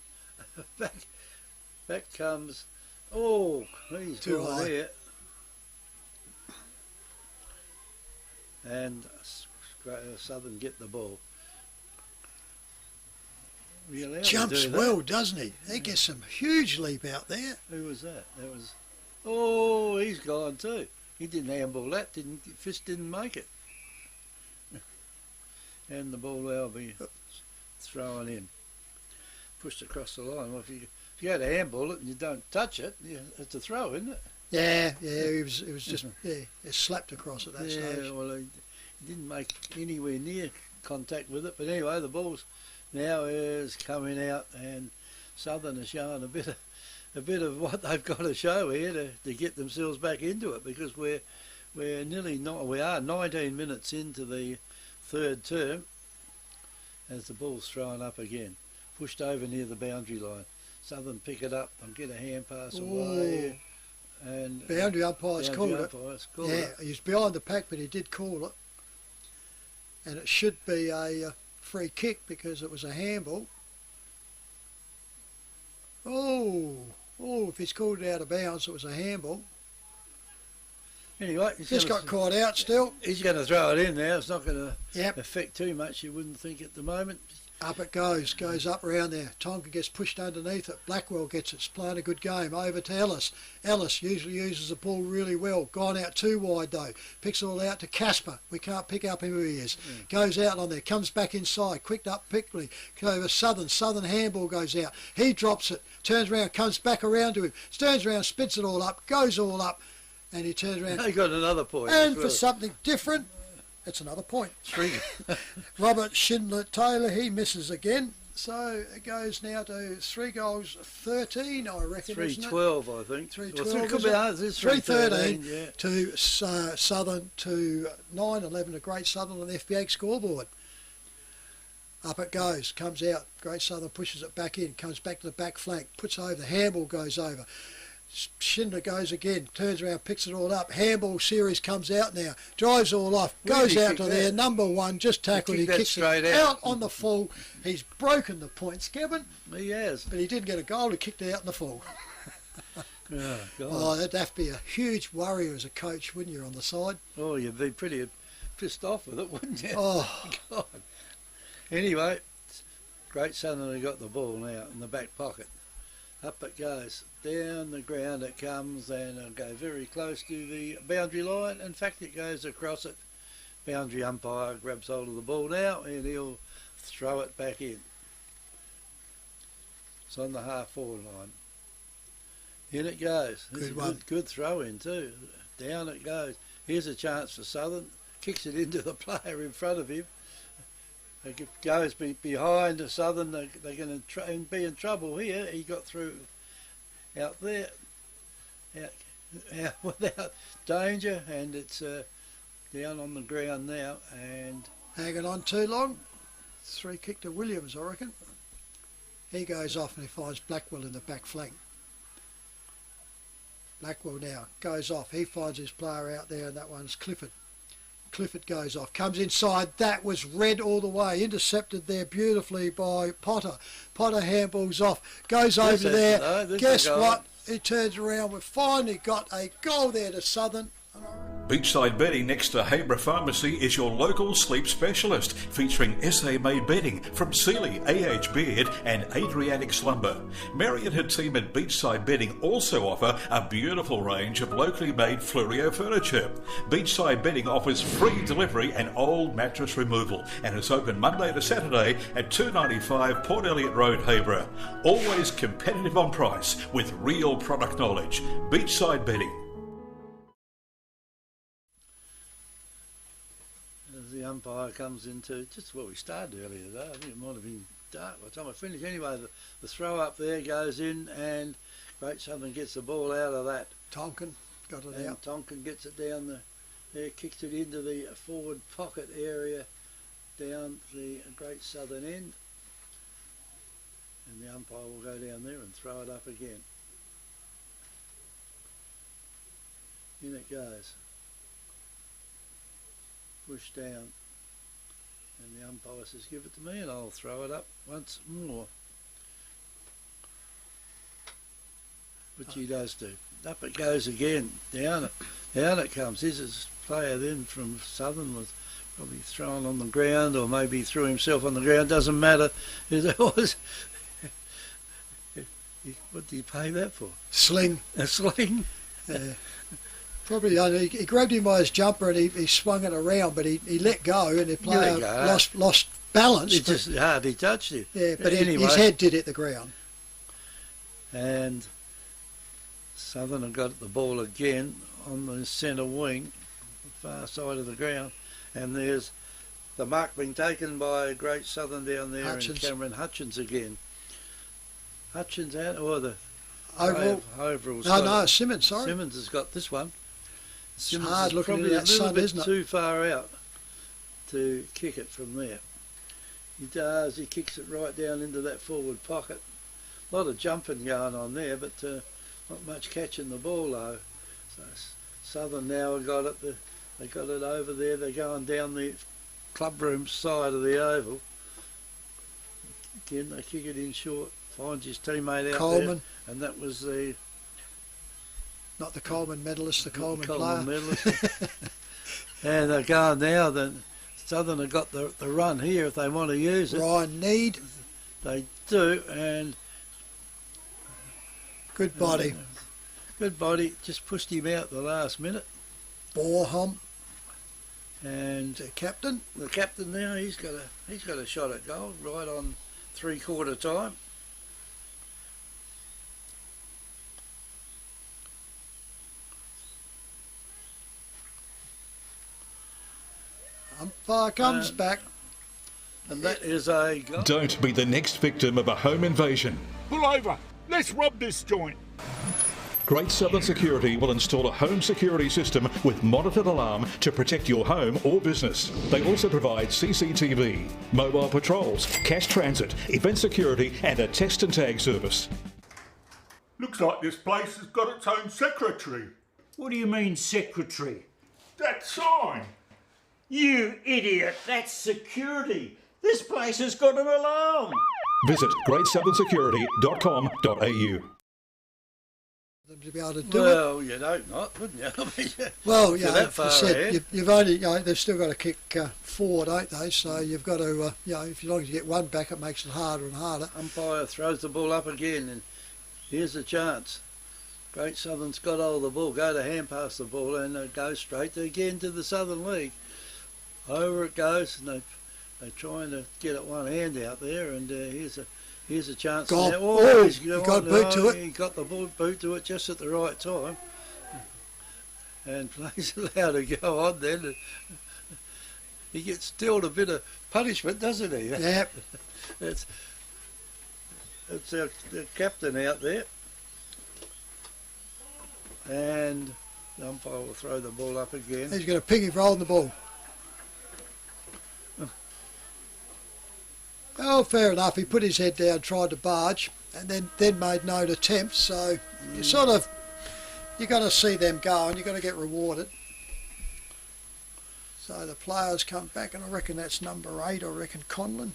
back comes. Oh, he's gone there. And Great Southern get the ball. Jumps well, doesn't he? He gets some huge leap out there. Who was that? That was. Oh, he's gone too. He didn't handball that. Fist didn't make it. And the ball will be thrown in, pushed across the line. Well, if you If you go to handball it and you don't touch it, it's a throw, isn't it? Yeah, it was just it slapped across at that stage. Yeah, well, he didn't make anywhere near contact with it. But anyway, the ball's now is coming out, and Southern is showing a bit of what they've got to show here to get themselves back into it, because we are 19 minutes into the third term as the ball's thrown up again, pushed over near the boundary line. Southern pick it up and get a hand pass away. And boundary umpire's called it. Yeah, he's behind the pack, but he did call it. And it should be a free kick because it was a handball. Oh, if he's called it out of bounds, it was a handball. Anyway, just got caught out still. He's going to throw it in now. It's not going to affect too much, you wouldn't think, at the moment. Up it goes up around there. Tonka gets pushed underneath it. Blackwell gets it. It's playing a good game. Over to Ellis. Ellis usually uses the ball really well. Gone out too wide though. Picks it all out to Casper. We can't pick up who he is. Goes out on there. Comes back inside. Quicked up quickly. Over Southern. Southern handball goes out. He drops it. Turns around. Comes back around to him. Turns around. Spits it all up. Goes all up. And he turns around. He got another point. And for something different, it's another point. Robert Schindler-Taylor, he misses again. So it goes now to 3 goals, 13, I reckon, 3-12, I think. 3-13 to Southern, to 9-11 to Great Southern on the FPA scoreboard. Up it goes, comes out. Great Southern pushes it back in, comes back to the back flank, puts over, the handball goes over. Schindler goes again, turns around, picks it all up. Handball series comes out now, drives all off, goes out to there. Number one, just tackled. He kicks it out on the full. He's broken the points, Kevin. He has. But he didn't get a goal. He kicked it out in the full. Oh, that'd have to be a huge worry as a coach, wouldn't you, on the side? Oh, you'd be pretty pissed off with it, wouldn't you? Oh, God. Anyway, Great Southern have got the ball now in the back pocket. Up it goes. Down the ground it comes, and it'll go very close to the boundary line. In fact, it goes across it. Boundary umpire grabs hold of the ball now, and he'll throw it back in. It's on the half-forward line. In it goes. Good throw in too. Down it goes. Here's a chance for Southern. Kicks it into the player in front of him. It goes behind Southern. They're going to be in trouble here. He got through out there, out without danger, and it's down on the ground now. And hanging on too long. 3 kick to Williams, I reckon. He goes off and he finds Blackwell in the back flank. Blackwell now goes off. He finds his player out there, and that one's Clifford. Clifford goes off, comes inside. That was red all the way. Intercepted there beautifully by Potter. Potter handballs off, goes over there. Guess what? He turns around. We've finally got a goal there to Southern. Beachside Bedding next to Habra Pharmacy is your local sleep specialist, featuring SA-made bedding from Sealy, AH Beard and Adriatic Slumber. Mary and her team at Beachside Bedding also offer a beautiful range of locally made Fluorio furniture. Beachside Bedding offers free delivery and old mattress removal, and is open Monday to Saturday at 295 Port Elliot Road, Habra. Always competitive on price with real product knowledge. Beachside Bedding. The umpire comes into just we started earlier though. I think it might have been dark by the time I finished. Anyway, the throw up there goes in, and Great Southern gets the ball out of that. Tonkin got it out. Tonkin gets it down there, kicks it into the forward pocket area down the Great Southern end, and the umpire will go down there and throw it up again. In it goes. Push down, and the umpire says, give it to me and I'll throw it up once more, which he does do. Up it goes again. Down it comes. Here's his player then from Southern, was probably thrown on the ground, or maybe he threw himself on the ground, doesn't matter. It was, what do you pay that for? Sling. A sling? Probably he grabbed him by his jumper and he swung it around, but he let go, and the player lost balance. It just hardly touched him. Yeah, but anyway, his head did hit the ground. and Southern have got the ball again on the centre wing, far side of the ground, and there's the mark being taken by Great Southern down there, and Cameron Hutchins again. Hutchins out, or the overall. No, Simmons, sorry. Simmons has got this one. Simmons it's hard looking at that sun, isn't it? Too far out to kick it from there. He does, he kicks it right down into that forward pocket. A lot of jumping going on there, but not much catching the ball though. So Southern now have got it, they got it over there, they're going down the clubroom side of the oval. Again, they kick it in short, finds his teammate out Coleman. there, and that was the... Not the Coleman medalist, the Coleman player. Medalist. And they're going now, then Southern have got the run here if they want to use it. Ryan Need. They do, and... Good body. Good body, just pushed him out the last minute. Boreham. And the captain now, he's got a shot at goal right on 3/4 time. Umpire comes back. And that is a goal. Don't be the next victim of a home invasion. Pull over. Let's rob this joint. Great Southern Security will install a home security system with monitored alarm to protect your home or business. They also provide CCTV, mobile patrols, cash transit, event security and a test and tag service. Looks like this place has got its own secretary. What do you mean, secretary? That sign. You idiot, that's security. This place has got an alarm. Visit greatsouthern.security.com.au. To be able to do well, you'd hope not, wouldn't you? Well, yeah, that far ahead. you've only, they've still got to kick 4, don't they? So you've got to, if you long as you get one back, it makes it harder and harder. Umpire throws the ball up again, and here's a chance. Great Southern's got hold of the ball, go to hand pass the ball, and go straight again to the Southern League. Over it goes, and they're trying to get it one hand out there, and here's a chance. Goal. Now. Oh, he got boot to it. He got the boot to it just at the right time, and plays allowed to go on then. He gets dealt a bit of punishment, doesn't he? Yep. It's the captain out there, and the umpire will throw the ball up again. He's got a piggy rolling the ball. Oh, fair enough. He put his head down, tried to barge, and then made no attempt. So you got to see them go, and you got to get rewarded. So the players come back, and I reckon that's number 8. I reckon Conlon.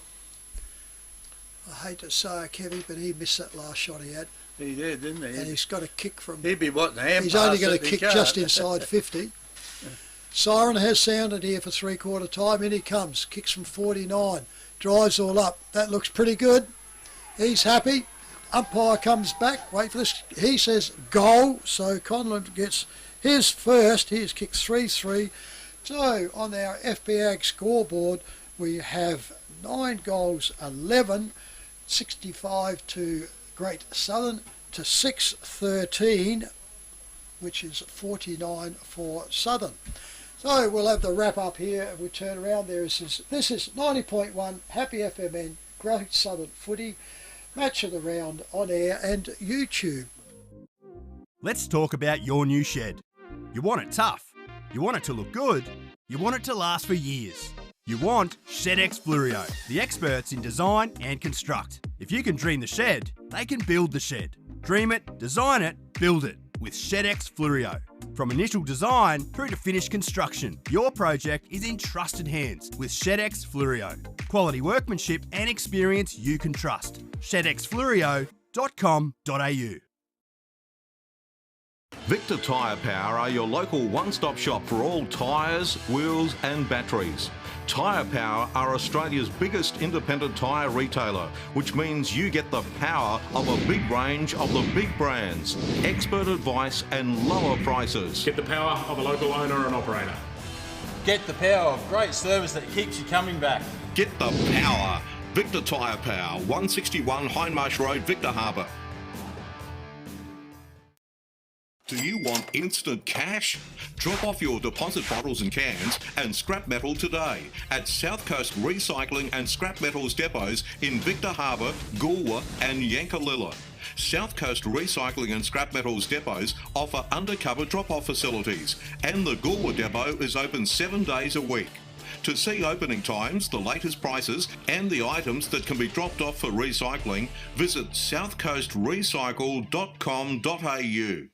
I hate to say it, Kevy, but he missed that last shot he had. He did, didn't he? And he's got a kick from... He'd be wanting a hand He's pass only going to if he kick can't. just inside 50. Siren has sounded here for 3/4 time. In he comes. Kicks from 49. Drives all up. That looks pretty good. He's happy. Umpire comes back. Wait for this. He says goal. So Conlon gets his first. He has kicked 3-3. So on our FPAG scoreboard, we have 9 goals, 11, 65 to Great Southern, to 6-13, which is 49 for Southern. So we'll have the wrap up here, and we turn around. This is 90.1 Happy FMN, Great Southern Footy, match of the round on air and YouTube. Let's talk about your new shed. You want it tough. You want it to look good. You want it to last for years. You want ShedX Fluorio, the experts in design and construct. If you can dream the shed, they can build the shed. Dream it, design it, build it with ShedX Fluorio. From initial design through to finished construction, your project is in trusted hands with ShedX Fluorio. Quality workmanship and experience you can trust. ShedXFluorio.com.au. Victor Tyre Power are your local one-stop shop for all tyres, wheels and batteries. Tyre Power are Australia's biggest independent tyre retailer, which means you get the power of a big range of the big brands, expert advice and lower prices. Get the power of a local owner and operator. Get the power of great service that keeps you coming back. Get the power. Victor Tyre Power, 161 Hindmarsh Road, Victor Harbour. Do you want instant cash? Drop off your deposit bottles and cans and scrap metal today at South Coast Recycling and Scrap Metals depots in Victor Harbour, Goolwa and Yankalilla. South Coast Recycling and Scrap Metals depots offer undercover drop-off facilities, and the Goolwa depot is open 7 days a week. To see opening times, the latest prices and the items that can be dropped off for recycling, visit southcoastrecycle.com.au.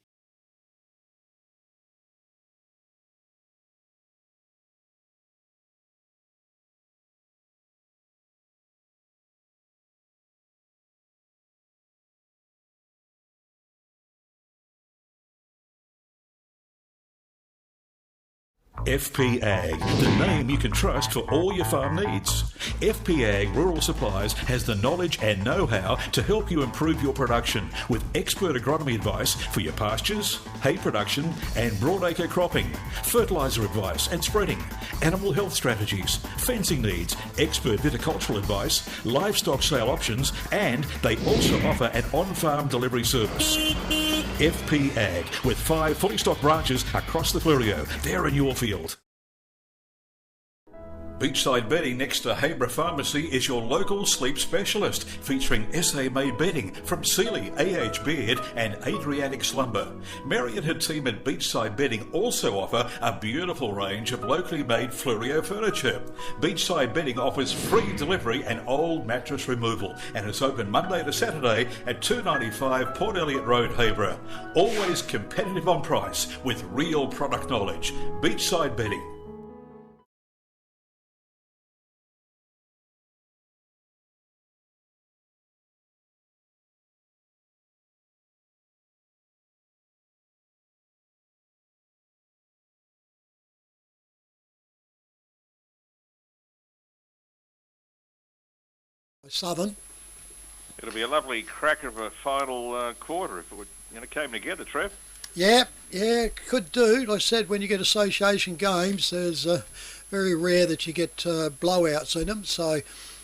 FP Ag, the name you can trust for all your farm needs. FP Ag Rural Supplies has the knowledge and know-how to help you improve your production with expert agronomy advice for your pastures, hay production and broadacre cropping, fertiliser advice and spreading, animal health strategies, fencing needs, expert viticultural advice, livestock sale options, and they also offer an on-farm delivery service. FP Ag, with 5 fully stocked branches across the Fleurieu. They're in your field. Beachside Bedding next to Habra Pharmacy is your local sleep specialist, featuring SA-made bedding from Sealy, AH Beard and Adriatic Slumber. Mary and her team at Beachside Bedding also offer a beautiful range of locally made Fleurieu furniture. Beachside Bedding offers free delivery and old mattress removal and is open Monday to Saturday at 295 Port Elliot Road, Habra. Always competitive on price with real product knowledge. Beachside Bedding. Southern. It'll be a lovely crack of a final quarter if it came together, Trev. Yeah, could do. Like I said, when you get association games, there's very rare that you get blowouts in them. So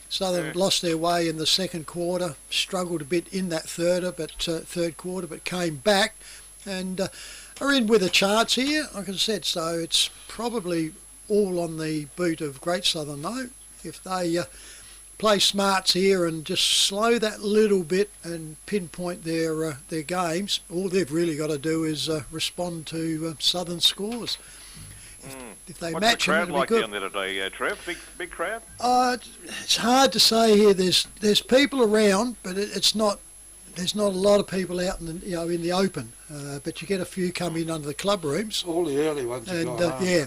Southern lost their way in the second quarter, struggled a bit in that third quarter, but came back and are in with a chance here, like I said. So it's probably all on the boot of Great Southern, though. If they play smarts here and just slow that little bit and pinpoint their games, all they've really got to do is respond to Southern scores. If they match them, it'll be good. What's the crowd like down there today, Trev? Big crowd? It's hard to say here. There's people around, but it's not. There's not a lot of people out in the open. But you get a few come in under the club rooms. All the early ones have gone. Yeah.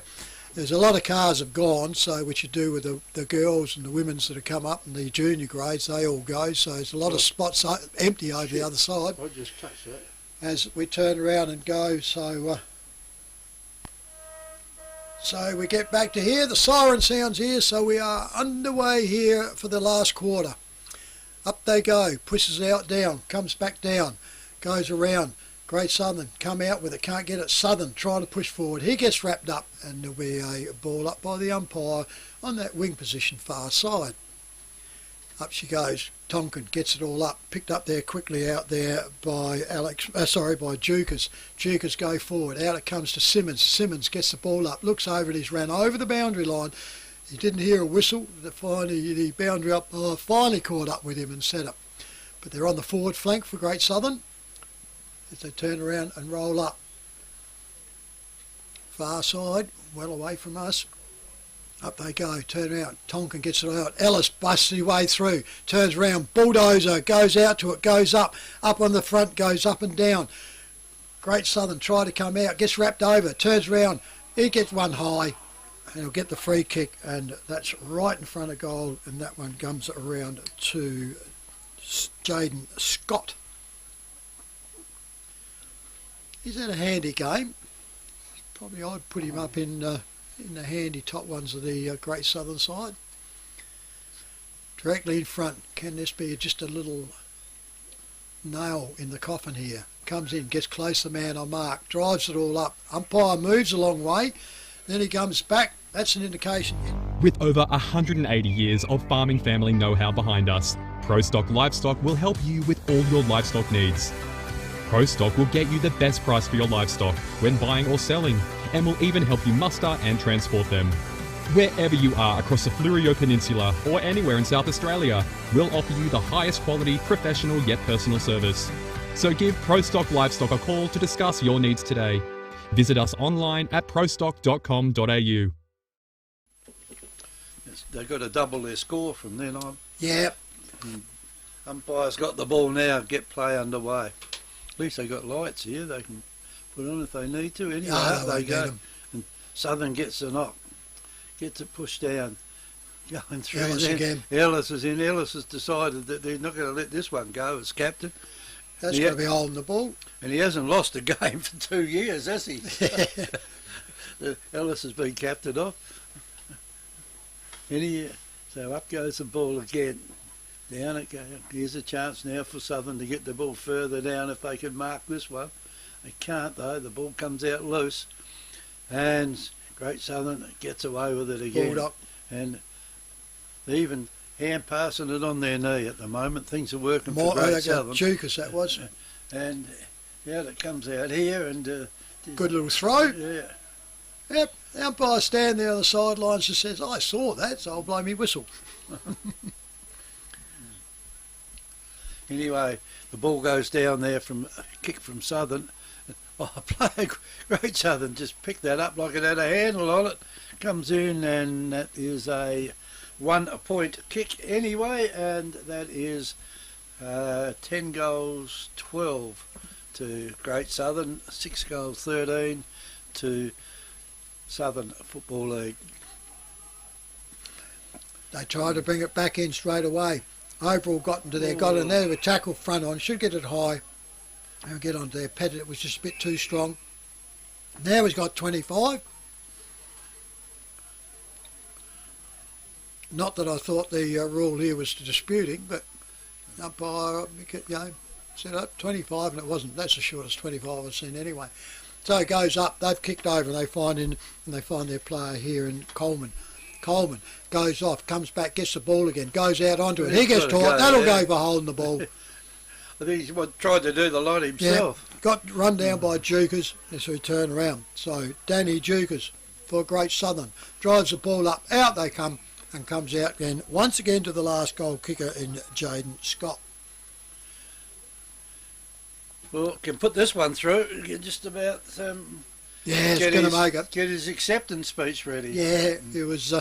There's a lot of cars have gone, so which you do with the girls and the women's that have come up and the junior grades, they all go. So there's a lot of spots empty over the other side. I just touched that. As we turn around and go, so we get back to here. The siren sounds here, so we are underway here for the last quarter. Up they go, pushes out, down, comes back down, goes around. Great Southern come out with it, can't get it. Southern trying to push forward. He gets wrapped up and there'll be a ball up by the umpire on that wing position far side. Up she goes. Tonkin gets it all up, picked up there quickly out there by by Dukas. Dukas go forward. Out it comes to Simmons. Simmons gets the ball up, looks over it. He's ran over the boundary line. He didn't hear a whistle. Finally, the boundary up finally caught up with him and set up. But they're on the forward flank for Great Southern as they turn around and roll up. Far side, well away from us. Up they go, turn around. Tonkin gets it out. Ellis busts his way through, turns around. Bulldozer goes out to it, goes up on the front, goes up and down. Great Southern try to come out, gets wrapped over, turns around. He gets one high and he'll get the free kick, and that's right in front of goal, and that one comes around to Jaden Scott. He's had a handy game. Probably I'd put him up in the handy top ones of the Great Southern side. Directly in front. Can this be just a little nail in the coffin here? Comes in, gets close to the man on mark, drives it all up. Umpire moves a long way, then he comes back. That's an indication. With over 180 years of farming family know-how behind us, ProStock Livestock will help you with all your livestock needs. ProStock will get you the best price for your livestock when buying or selling, and will even help you muster and transport them. Wherever you are across the Fleurieu Peninsula or anywhere in South Australia, we'll offer you the highest quality, professional yet personal service. So give ProStock Livestock a call to discuss your needs today. Visit us online at prostock.com.au. They've got to double their score from then on. Yep. Umpire's got the ball now, get play underway. At least they got lights here, they can put on if they need to. Anyway, Oh, they they go. them. And Southern gets the knock, gets it pushed down, going through. Ellis then again. Ellis is in. Ellis has decided that they're not going to let this one go as captain. That's going to be holding the ball. And he hasn't lost a game for 2 years, has he? Ellis has been captain off. So up goes the ball again. Down it goes. Here's a chance now for Southern to get the ball further down if they can mark this one. They can't though. The ball comes out loose. And Great Southern gets away with it again. Bulldog. And they even hand passing it on their knee at the moment. Things are working for More, Great Southern. Jukas, that was. And out it comes out here and... good little throw. Yeah. Yep, the umpire stand there on the sidelines and says, I saw that, so I'll blow me whistle. Anyway, the ball goes down there from a kick from Southern. Oh, player Great Southern just picked that up like it had a handle on it. Comes in and that is a 1 point kick anyway, and that is 10 goals 12 to Great Southern, 6 goals 13 to Southern Football League. They tried to bring it back in straight away. Overall got into there, got in there with tackle front on, should get it high. And get onto there, petted it, was just a bit too strong. Now he's got 25. Not that I thought the rule here was disputing, but umpire, set up 25 and it wasn't. That's the shortest 25 I've seen anyway. So it goes up, they've kicked over and they find their player here in Coleman. Coleman goes off, comes back, gets the ball again, goes out onto it. He gets taught, that'll go for holding the ball. I think he tried to do the lot himself. Yeah, got run down by Jukas, so he turned around. So Danny Jukas for Great Southern drives the ball up, out they come, and comes out again, once again to the last goal kicker in Jaden Scott. Well, can put this one through. You can just about it's going to make it. Get his acceptance speech ready. Yeah, it was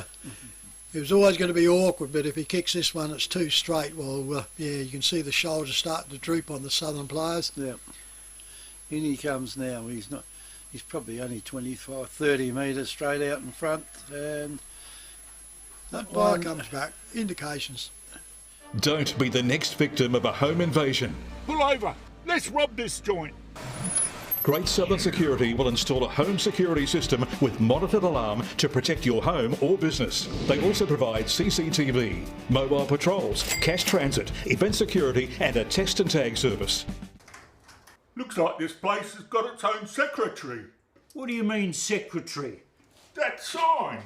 always going to be awkward, but if he kicks this one, it's too straight. Well, you can see the shoulders starting to droop on the Southern players. Yeah. In he comes now. He's probably only 25, 30 metres straight out in front, and that ball comes back. Indications. Don't be the next victim of a home invasion. Pull over. Let's rob this joint. Great Southern Security will install a home security system with monitored alarm to protect your home or business. They also provide CCTV, mobile patrols, cash transit, event security and a test and tag service. Looks like this place has got its own secretary. What do you mean, secretary? That sign.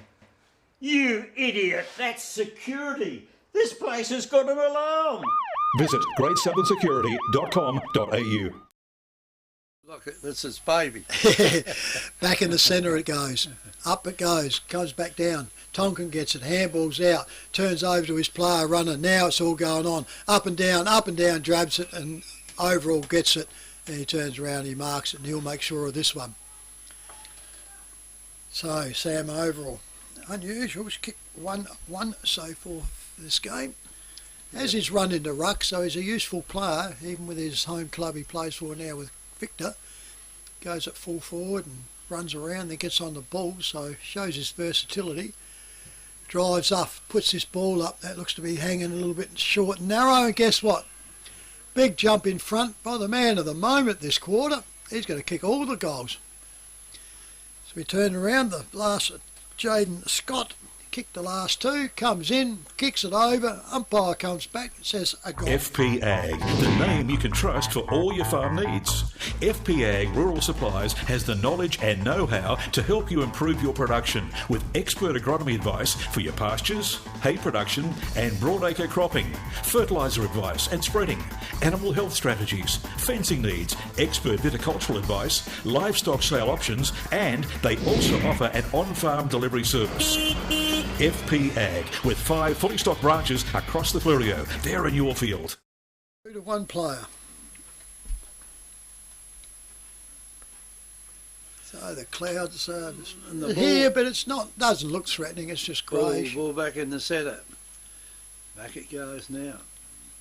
You idiot, that's security. This place has got an alarm. Visit greatsouthern.security.com.au. Look, that's his baby. Back in the centre it goes. Up it goes. Comes back down. Tonkin gets it. Handballs out. Turns over to his player runner. Now it's all going on. Up and down, grabs it and overall gets it. And he turns around, he marks it and he'll make sure of this one. So Sam Overall. Unusual. He's kicked 1-1 so far for this game. As he's run into ruck, so he's a useful player, even with his home club he plays for now with Victor. Goes at full forward and runs around, then gets on the ball, so shows his versatility. Drives up, puts this ball up, that looks to be hanging a little bit short and narrow, and guess what? Big jump in front by the man of the moment this quarter. He's going to kick all the goals. So we turn around, the last Jaden Scott kicked the last two, comes in, kicks it over, umpire comes back and says a goal. FP Ag, the name you can trust for all your farm needs. FP Ag Rural Supplies has the knowledge and know-how to help you improve your production with expert agronomy advice for your pastures, hay production and broadacre cropping, fertiliser advice and spreading, animal health strategies, fencing needs, expert viticultural advice, livestock sale options, and they also offer an on-farm delivery service. FP Ag, with 5 fully stocked branches across the Fleurieu. They're in your field. 2 to 1 player. So the clouds are here, but it's not. Doesn't look threatening. It's just grey. Ball back in the centre. Back it goes now.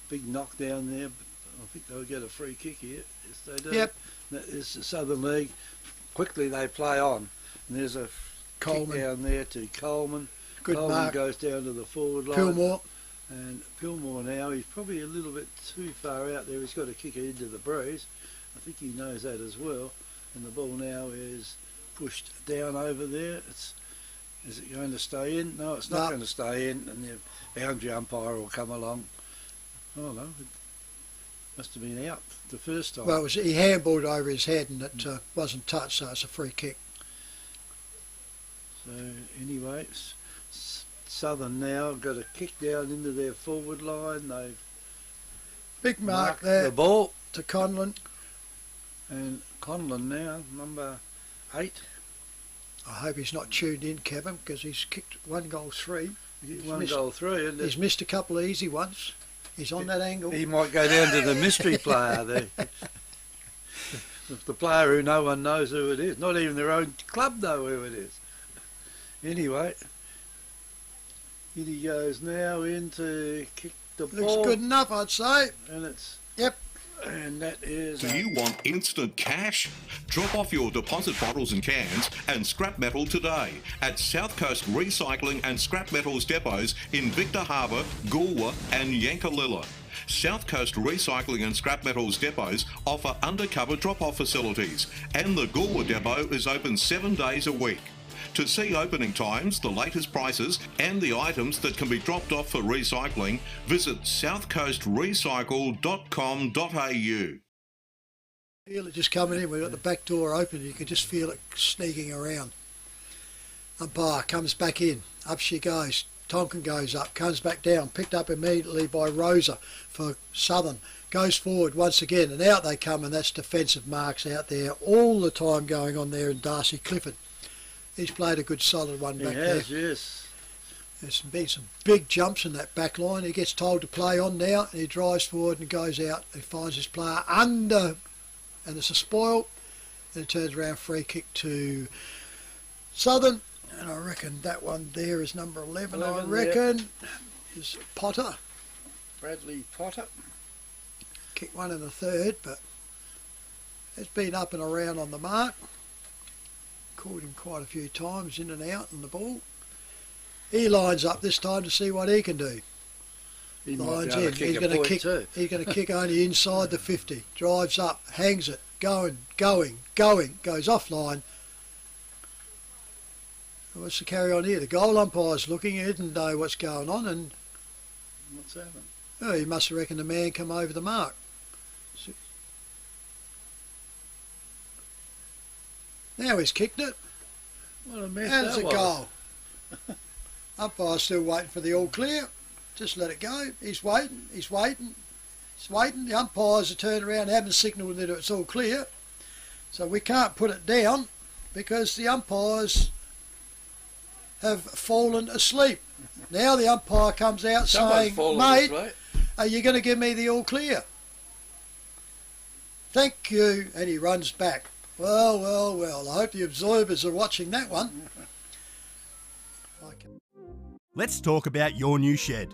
Big knock down there. I think they'll get a free kick here. Yes, they do. Yep. That is the Southern League. Quickly they play on. And there's a kick down there to Coleman. Good Coleman mark. goes down to the forward line. Pillmore. And Pillmore now, he's probably a little bit too far out there. He's got to kick it into the breeze. I think he knows that as well. And the ball now is pushed down over there. Is it going to stay in? No, it's not going to stay in. And the boundary umpire will come along. Oh no, it must have been out the first time. Well, he handballed over his head and it wasn't touched, so it's a free kick. So anyway, Southern now got a kick down into their forward line. They've big mark there. The ball to Conlon. And Conlon now, number 8. I hope he's not tuned in, Kevin, because he's kicked 1 goal 3. Goal 3. And he's missed a couple of easy ones. He's on that angle. He might go down to the mystery player there. The player who no one knows who it is. Not even their own club know who it is. Anyway, here he goes now in to kick the ball. Looks good enough, I'd say. And it's... Yep. And that is... Do you want instant cash? Drop off your deposit bottles and cans and scrap metal today at South Coast Recycling and Scrap Metals depots in Victor Harbour, Goolwa and Yankalilla. South Coast Recycling and Scrap Metals depots offer undercover drop-off facilities, and the Goolwa depot is open 7 days a week. To see opening times, the latest prices and the items that can be dropped off for recycling, visit southcoastrecycle.com.au. Feel it just coming in. We've got the back door open. You can just feel it sneaking around. Umpire comes back in. Up she goes. Tonkin goes up, comes back down, picked up immediately by Rosa for Southern. Goes forward once again, and out they come, and that's defensive marks out there all the time going on there in Darcy Clifford. He's played a good solid one back there. He has, yes. There's been some big jumps in that back line. He gets told to play on now, and he drives forward and goes out. He finds his player under, and it's a spoil. Then it turns around, free kick to Southern, and I reckon that one there is number 11 I reckon, is Potter. Bradley Potter. Kicked one in the third, but it's been up and around on the mark. Caught him quite a few times in and out on the ball. He lines up this time to see what he can do. He lines in. He's going to kick. Too. He's going to kick only inside the 50. Drives up, hangs it, going, goes offline. What's the carry on here? The goal umpire's looking. He didn't know what's going on, and what's happened? Oh, he must have reckoned the man come over the mark. Now he's kicked it. What a mess and that it's a goal. Umpire's still waiting for the all clear. Just let it go. He's waiting. The umpires are turned around, haven't signalled that it's all clear. So we can't put it down because the umpires have fallen asleep. Now the umpire comes out saying, mate, are you going to give me the all clear? Thank you. And he runs back. Well, I hope the observers are watching that one. Let's talk about your new shed.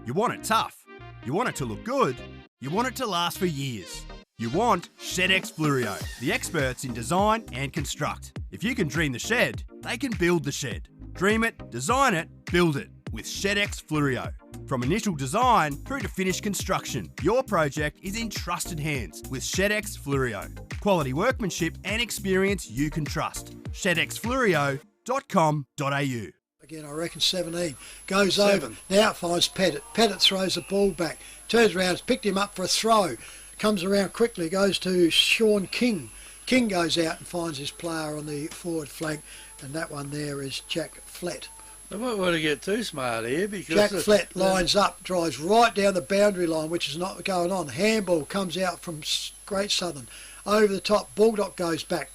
You want it tough. You want it to look good. You want it to last for years. You want ShedX Fluorio, the experts in design and construct. If you can dream the shed, they can build the shed. Dream it, design it, build it with ShedX Fluorio. From initial design through to finished construction, your project is in trusted hands with ShedX Fluorio. Quality workmanship and experience you can trust. ShedXFluorio.com.au. Again, I reckon 17. Goes over. Now it finds Pettit. Pettit throws the ball back. Turns around, has picked him up for a throw. Comes around quickly, goes to Sean King. King goes out and finds his player on the forward flank, and that one there is Jack Flett. I might want to get too smart here because... Jack Flett lines up, drives right down the boundary line, which is not going on. Handball comes out from Great Southern. Over the top, Baldock goes back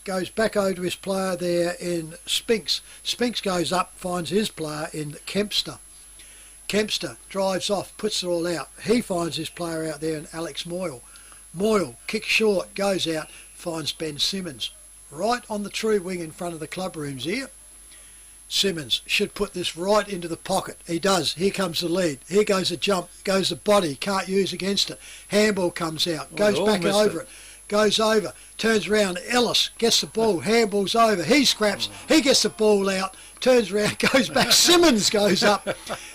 over to his player there in Spinks. Spinks goes up, finds his player in Kempster. Kempster drives off, puts it all out. He finds his player out there in Alex Moyle. Moyle kicks short, goes out, finds Ben Simmons. Right on the true wing in front of the club rooms here. Simmons should put this right into the pocket. He does. Here comes the lead. Here goes the jump, goes the body, can't use against it. Handball comes out, goes back over it. Goes over, turns around, Ellis gets the ball, handballs over, he scraps, he gets the ball out, turns around, goes back, Simmons goes up,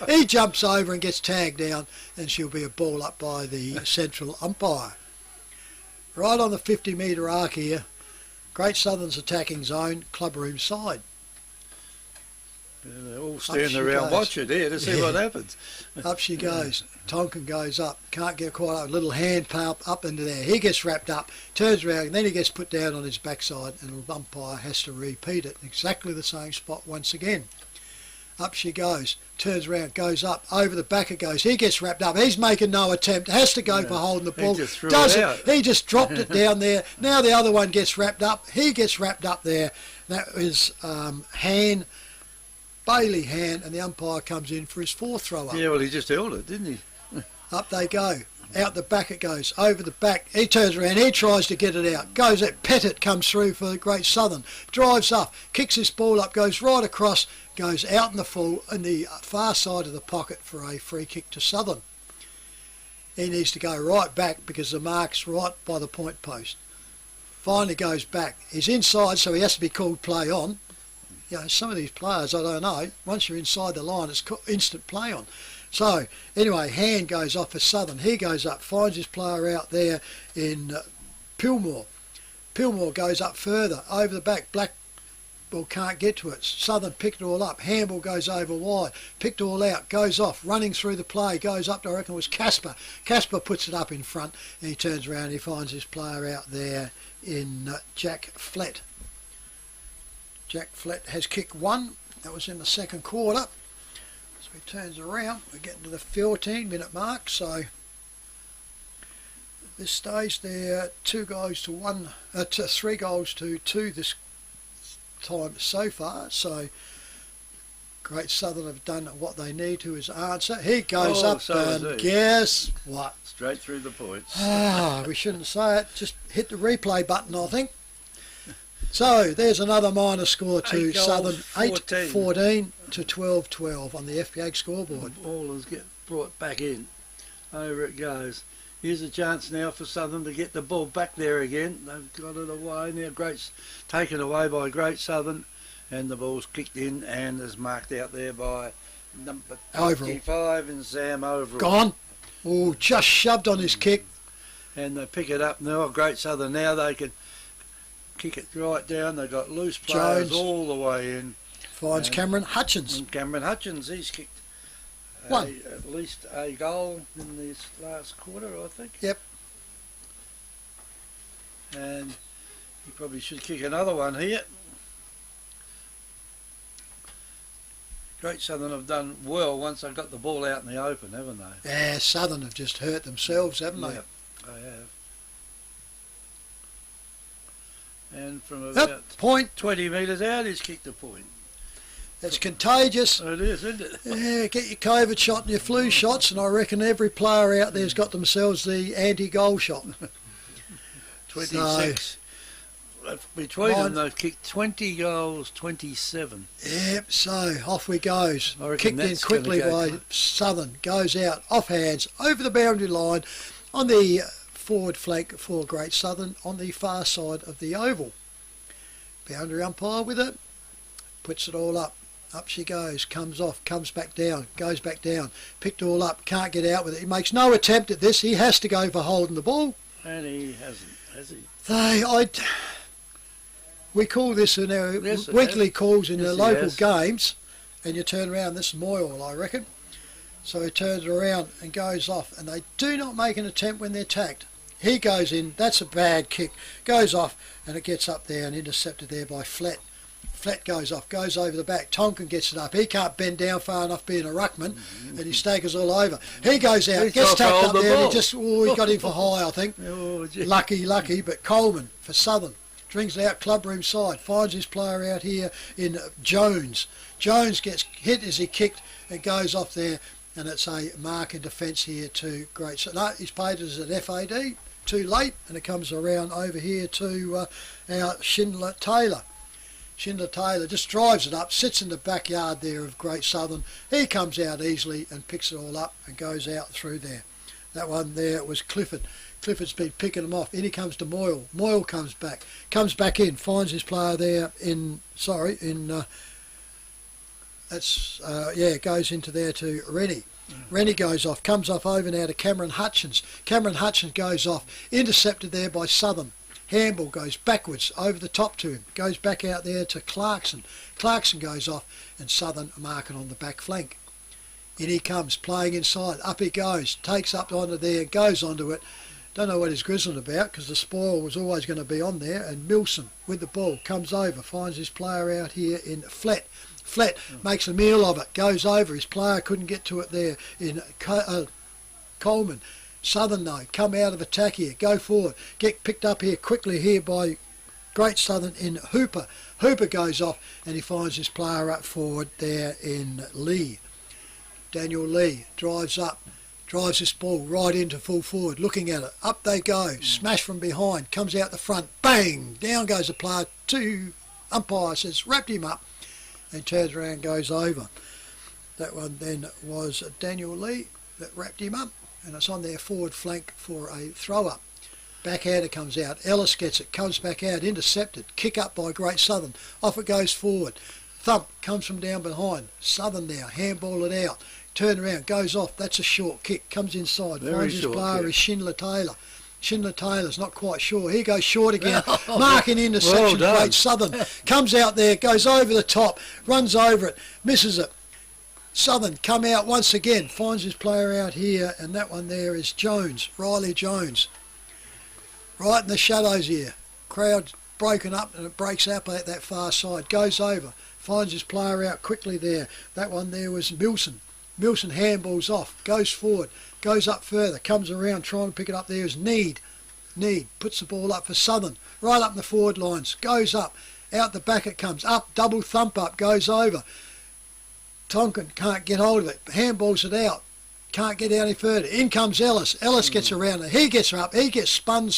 he jumps over and gets tagged down, and she'll be a ball up by the central umpire. Right on the 50 metre arc here, Great Southern's attacking zone, club room side. They're all standing around watching here to see what happens. Up she goes. Tonkin goes up. Can't get quite up. Little hand pump up into there. He gets wrapped up, turns around, and then he gets put down on his backside, and the umpire has to repeat it. Exactly the same spot once again. Up she goes. Turns around, goes up. Over the back it goes. He gets wrapped up. He's making no attempt. Has to go for holding the ball. Doesn't. He just dropped it down there. Now the other one gets wrapped up. He gets wrapped up there. That is Bailey Hand, and the umpire comes in for his fourth throw up. Yeah, well, he just held it, didn't he? Up they go. Out the back it goes. Over the back. He turns around. He tries to get it out. Goes at Pettit, comes through for the Great Southern. Drives up. Kicks his ball up. Goes right across. Goes out in the full in the far side of the pocket for a free kick to Southern. He needs to go right back because the mark's right by the point post. Finally goes back. He's inside, so he has to be called play on. You know, some of these players, I don't know, once you're inside the line, it's instant play on. So, anyway, Hand goes off for Southern. He goes up, finds his player out there in Pillmore. Pillmore goes up further, over the back. Blackball can't get to it. Southern picked it all up. Handball goes over wide, picked it all out, goes off, running through the play, goes up to, I reckon it was Casper. Casper puts it up in front, and he turns around and he finds his player out there in Jack Flett. Jack Flett has kicked one. That was in the second quarter. So he turns around. We're getting to the 14-minute mark. So at this stage, they're 3 goals to 2 this time so far. So Great Southern have done what they need to his answer. He goes up and guess what? Straight through the points. We shouldn't say it. Just hit the replay button, I think. So there's another minor score to Southern, 8-14 to 12-12 on the FPA scoreboard. The ball is get brought back in. Over it goes. Here's a chance now for Southern to get the ball back there again. They've got it away now. Taken away by Great Southern, and the ball's kicked in and is marked out there by number 25 in Sam Overall. Gone. Oh, just shoved on his kick. And they pick it up now. Great Southern now they can kick it right down. They've got loose players all the way in. Finds Cameron Hutchins. And Cameron Hutchins, he's kicked at least a goal in this last quarter, I think. Yep. And he probably should kick another one here. Great Southern have done well once they got the ball out in the open, haven't they? Yeah, Southern have just hurt themselves, haven't they? Yep, they have. And from about 20 metres out, he's kicked a point. It's contagious. It is, isn't it? Yeah, get your COVID shot and your flu shots, and I reckon every player out there's got themselves the anti-goal shot. 26. Between them, they've kicked 20 goals, 27. Yep, so off we goes. Kicked in quickly by Southern. Goes out, off hands, over the boundary line, on the forward flank for Great Southern on the far side of the oval. Boundary umpire with it, puts it all up. Up she goes, comes off, comes back down, goes back down, picked it all up, can't get out with it. He makes no attempt at this. He has to go for holding the ball. And he hasn't, has he? We call this in our weekly calls in the local games. and you turn around. This is Moyle, I reckon. So he turns around and goes off, and they do not make an attempt when they're tagged. He goes in, that's a bad kick, goes off, and it gets up there and intercepted there by Flat. Flat goes off, goes over the back. Tonkin gets it up. He can't bend down far enough being a ruckman, and he staggers all over. He goes out, gets tapped up there, and he got him for high, I think. Lucky, but Coleman for Southern. Brings it out clubroom side, finds his player out here in Jones. Jones gets hit as he kicked and goes off there, and it's a mark in defence here to Great. So no, he's paid as an FAD, too late, and it comes around over here to our Schindler Taylor. Schindler Taylor just drives it up, sits in the backyard there of Great Southern. He comes out easily and picks it all up and goes out through there. That one there was Clifford. Clifford's been picking them off. In he comes to Moyle. Moyle comes back in, finds his player there goes into there to Rennie. Rennie goes off, comes off over now to Cameron Hutchins. Cameron Hutchins goes off, intercepted there by Southern. Handball goes backwards over the top to him, goes back out there to Clarkson. Clarkson goes off, and Southern marking on the back flank. In he comes, playing inside, up he goes, takes up onto there, goes onto it. Don't know what he's grizzling about, because the spoil was always going to be on there, and Milson with the ball comes over, finds his player out here in Flat. Flat makes a meal of it, goes over, his player couldn't get to it there in Coleman. Southern though, come out of attack here, go forward, get picked up here quickly here by Great Southern in Hooper. Hooper goes off and he finds his player up forward there in Lee. Daniel Lee drives up, drives this ball right into full forward, looking at it, up they go, smash from behind, comes out the front, bang, down goes the player, umpire says wrapped him up, and turns around and goes over. That one then was Daniel Lee that wrapped him up, and it's on their forward flank for a throw up. Backhander comes out, Ellis gets it, comes back out, intercepted, kick up by Great Southern, off it goes forward. Thump comes from down behind, Southern now, handball it out, turn around, goes off, that's a short kick, comes inside, finds his player is Schindler Taylor. Schindler Taylor's not quite sure. He goes short again, marking interception. Well Great Southern comes out there, goes over the top, runs over it, misses it. Southern come out once again, finds his player out here, and that one there is Jones, Riley Jones. Right in the shadows here. Crowd broken up, and it breaks up at that far side. Goes over, finds his player out quickly there. That one there was Milson. Milson handballs off, goes forward, goes up further, comes around trying to pick it up. There's Need puts the ball up for Southern, right up in the forward lines, goes up, out the back it comes, up, double thump up, goes over. Tonkin can't get hold of it, handballs it out, can't get any further. In comes Ellis. Ellis gets around it, he gets her up, he gets spun,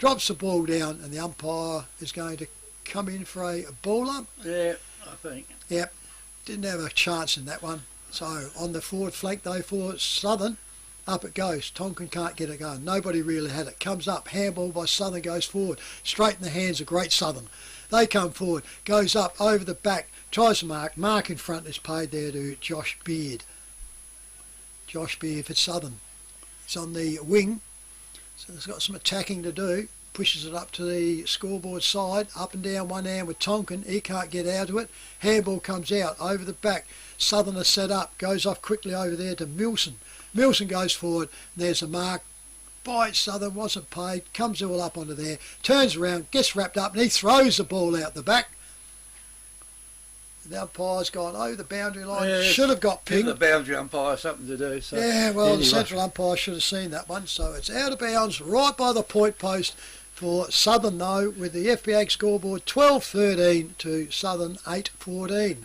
drops the ball down, and the umpire is going to come in for a ball up. Yeah, I think. Yep, didn't have a chance in that one. So on the forward flank though for Southern, up it goes. Tonkin can't get it going. Nobody really had it. Comes up, handball by Southern, goes forward. Straight in the hands of Great Southern. They come forward, goes up, over the back, tries to mark. Mark in front is paid there to Josh Beard. Josh Beard for Southern. He's on the wing, so he's got some attacking to do. Pushes it up to the scoreboard side, up and down one hand with Tonkin. He can't get out of it. Handball comes out, over the back. Southern is set up, goes off quickly over there to Milson. Milson goes forward, there's a mark. By Southern, wasn't paid, comes all up onto there, turns around, gets wrapped up, and he throws the ball out the back. The umpire's gone over the boundary line, should have got pinged. Give the boundary umpire something to do. So yeah, well, anyway. The central umpire should have seen that one, so it's out of bounds right by the point post for Southern though, with the FBA scoreboard 12-13 to Southern 8-14.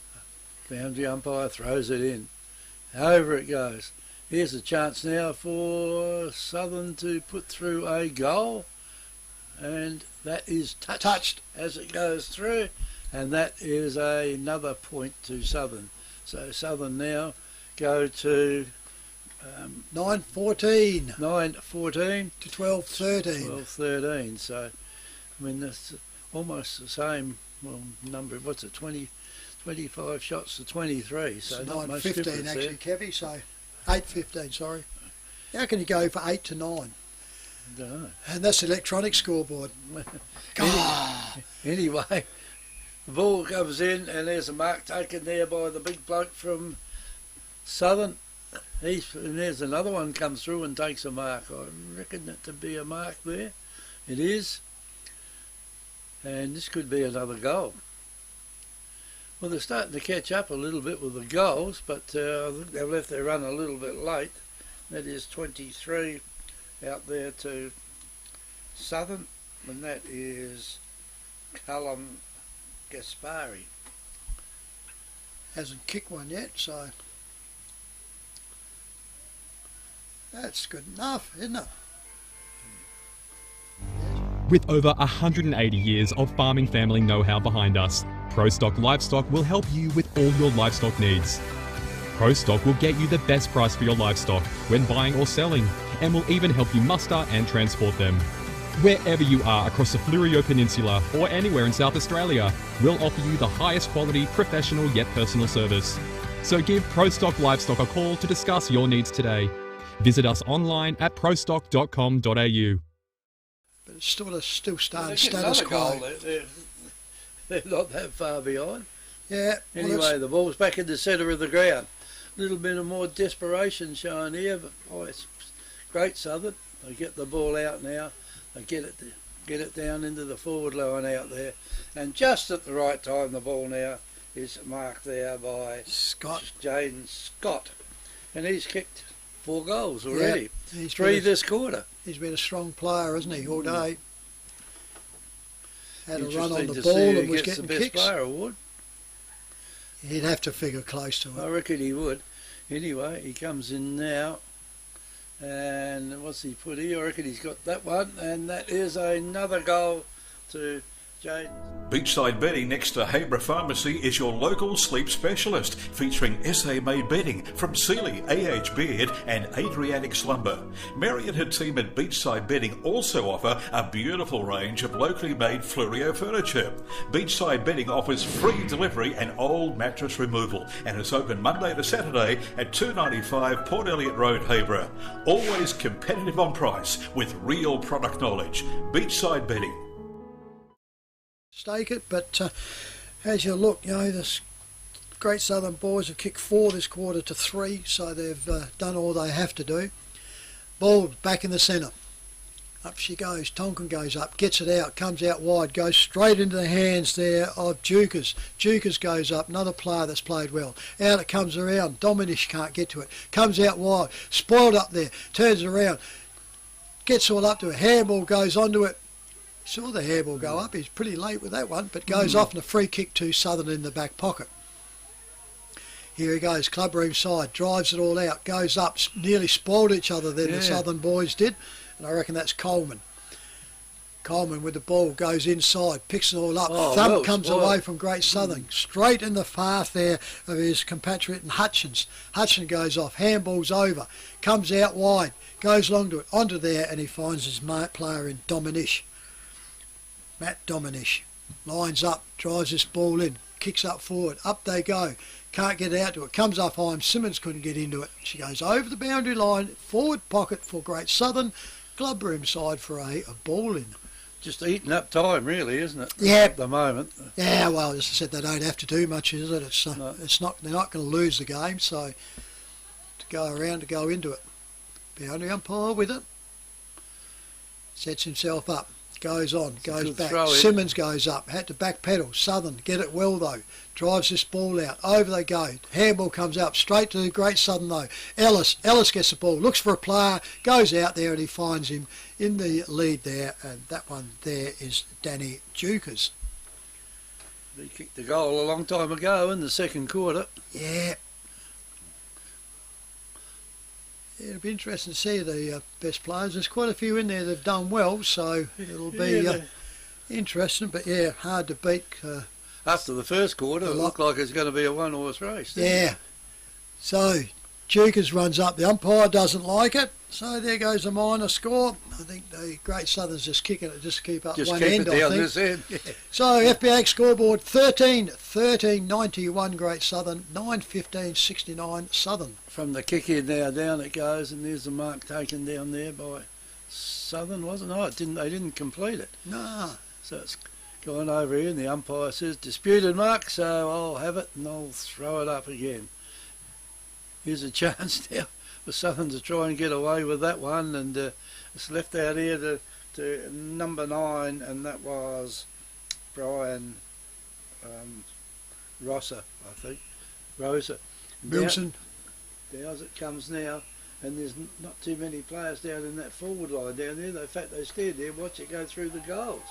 Boundary umpire throws it in. Over it goes. Here's a chance now for Southern to put through a goal, and that is touched as it goes through, and that is another point to Southern. So Southern now go to 9-14 to 12-13. So I mean that's almost the same number. What's it, 25 shots to 23, so not much difference actually, there. Kevy, so 8-15, sorry. How can you go for 8 to 9? Dunno. And that's the electronic scoreboard. Anyway, The ball comes in and there's a mark taken there by the big bloke from Southern. And there's another one comes through and takes a mark. I reckon that to be a mark there. It is. And this could be another goal. Well, they're starting to catch up a little bit with the goals, but I think they've left their run a little bit late. That is 23 out there to Southern, and that is Callum Gaspari. Hasn't kicked one yet, so that's good enough, isn't it? With over 180 years of farming family know-how behind us, ProStock Livestock will help you with all your livestock needs. ProStock will get you the best price for your livestock when buying or selling, and will even help you muster and transport them. Wherever you are across the Fleurieu Peninsula or anywhere in South Australia, we'll offer you the highest quality, professional yet personal service. So give ProStock Livestock a call to discuss your needs today. Visit us online at prostock.com.au. But it's still starting status quo. They're not that far behind. Yeah. Anyway, the ball's back in the centre of the ground. A little bit of more desperation shown here, but it's Great Southern. They get the ball out now. They get it down into the forward line out there, and just at the right time, the ball now is marked there by Jaden Scott, and he's kicked 4 goals already. Yeah, he's 3 this quarter. He's been a strong player, hasn't he, all day? Had a run on the to ball see and who was gets getting the best kicks. player award. He'd have to figure close to it. I reckon he would. Anyway, he comes in now, and what's he put here? I reckon he's got that one, and that is another goal to Jaden. Beachside Bedding next to Habra Pharmacy is your local sleep specialist, featuring SA-made bedding from Sealy, A.H. Beard and Adriatic Slumber. Mary and her team at Beachside Bedding also offer a beautiful range of locally made Fleurieu furniture. Beachside Bedding offers free delivery and old mattress removal, and is open Monday to Saturday at 295 Port Elliot Road, Habra. Always competitive on price with real product knowledge. Beachside Bedding. Stake it, but as you look, this Great Southern boys have kicked 4 this quarter to 3, so they've done all they have to do. Ball back in the centre. Up she goes. Tonkin goes up, gets it out, comes out wide, goes straight into the hands there of Dukas. Dukas goes up, another player that's played well. Out it comes around. Dominish can't get to it. Comes out wide, spoiled up there, turns around, gets all up to it. Handball goes onto it. Saw the hairball go up. He's pretty late with that one, but goes off and a free kick to Southern in the back pocket. Here he goes, clubroom side, drives it all out, goes up, nearly spoiled each other then, the Southern boys did, and I reckon that's Coleman. Coleman with the ball goes inside, picks it all up. Thump comes away from Great Southern, straight in the path there of his compatriot and Hutchins. Hutchins goes off, handball's over, comes out wide, goes along to it, onto there, and he finds his player in Dominish. Matt Dominish lines up, drives this ball in, kicks up forward, up they go, can't get out to it, comes up high, Simmons couldn't get into it. She goes over the boundary line, forward pocket for Great Southern, clubroom side for a ball in. Just eating up time, really, isn't it? Yeah. At the moment. Yeah, well, as I said, they don't have to do much, is it? It's not. They're not going to lose the game, so to go around, to go into it. Boundary umpire with it, sets himself up. Goes on, goes back. Simmons goes up, had to back pedal. Southern get it well though. Drives this ball out. Over they go. Handball comes up straight to the Great Southern though. Ellis gets the ball, looks for a player, goes out there and he finds him in the lead there. And that one there is Danny Dukas. He kicked the goal a long time ago in the second quarter. Yeah. It'll be interesting to see the best players. There's quite a few in there that have done well, so it'll be interesting. But yeah, hard to beat. After the first quarter, it looked like it's going to be a one-horse race. Yeah. So Dukas runs up. The umpire doesn't like it, so there goes a minor score. I think the Great Southern's just kicking it just to keep up one end. Just keep it down this end. So FBA scoreboard 13-91 Great Southern, 9-15-69 Southern. From the kick in now, down it goes, and there's the mark taken down there by Southern, wasn't it? No, they didn't complete it. No. So it's gone over here, and the umpire says disputed mark, so I'll have it and I'll throw it up again. Here's a chance now for Southern to try and get away with that one, and it's left out here to number 9, and that was Brian Rosa, I think. Rosa. Wilson. Down it comes now, and there's not too many players down in that forward line down there. In fact, they stand there, watch it go through the goals.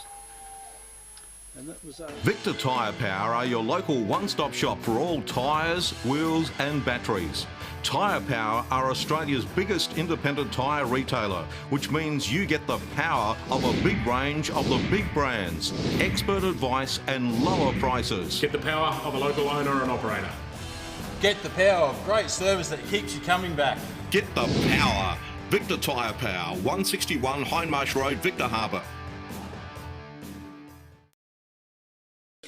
And that was Victor Tyre Power are your local one-stop shop for all tyres, wheels and batteries. Tyre Power are Australia's biggest independent tyre retailer, which means you get the power of a big range of the big brands, expert advice and lower prices. Get the power of a local owner and operator. Get the power of great service that keeps you coming back. Get the power. Victor Tyre Power, 161 Hindmarsh Road, Victor Harbour.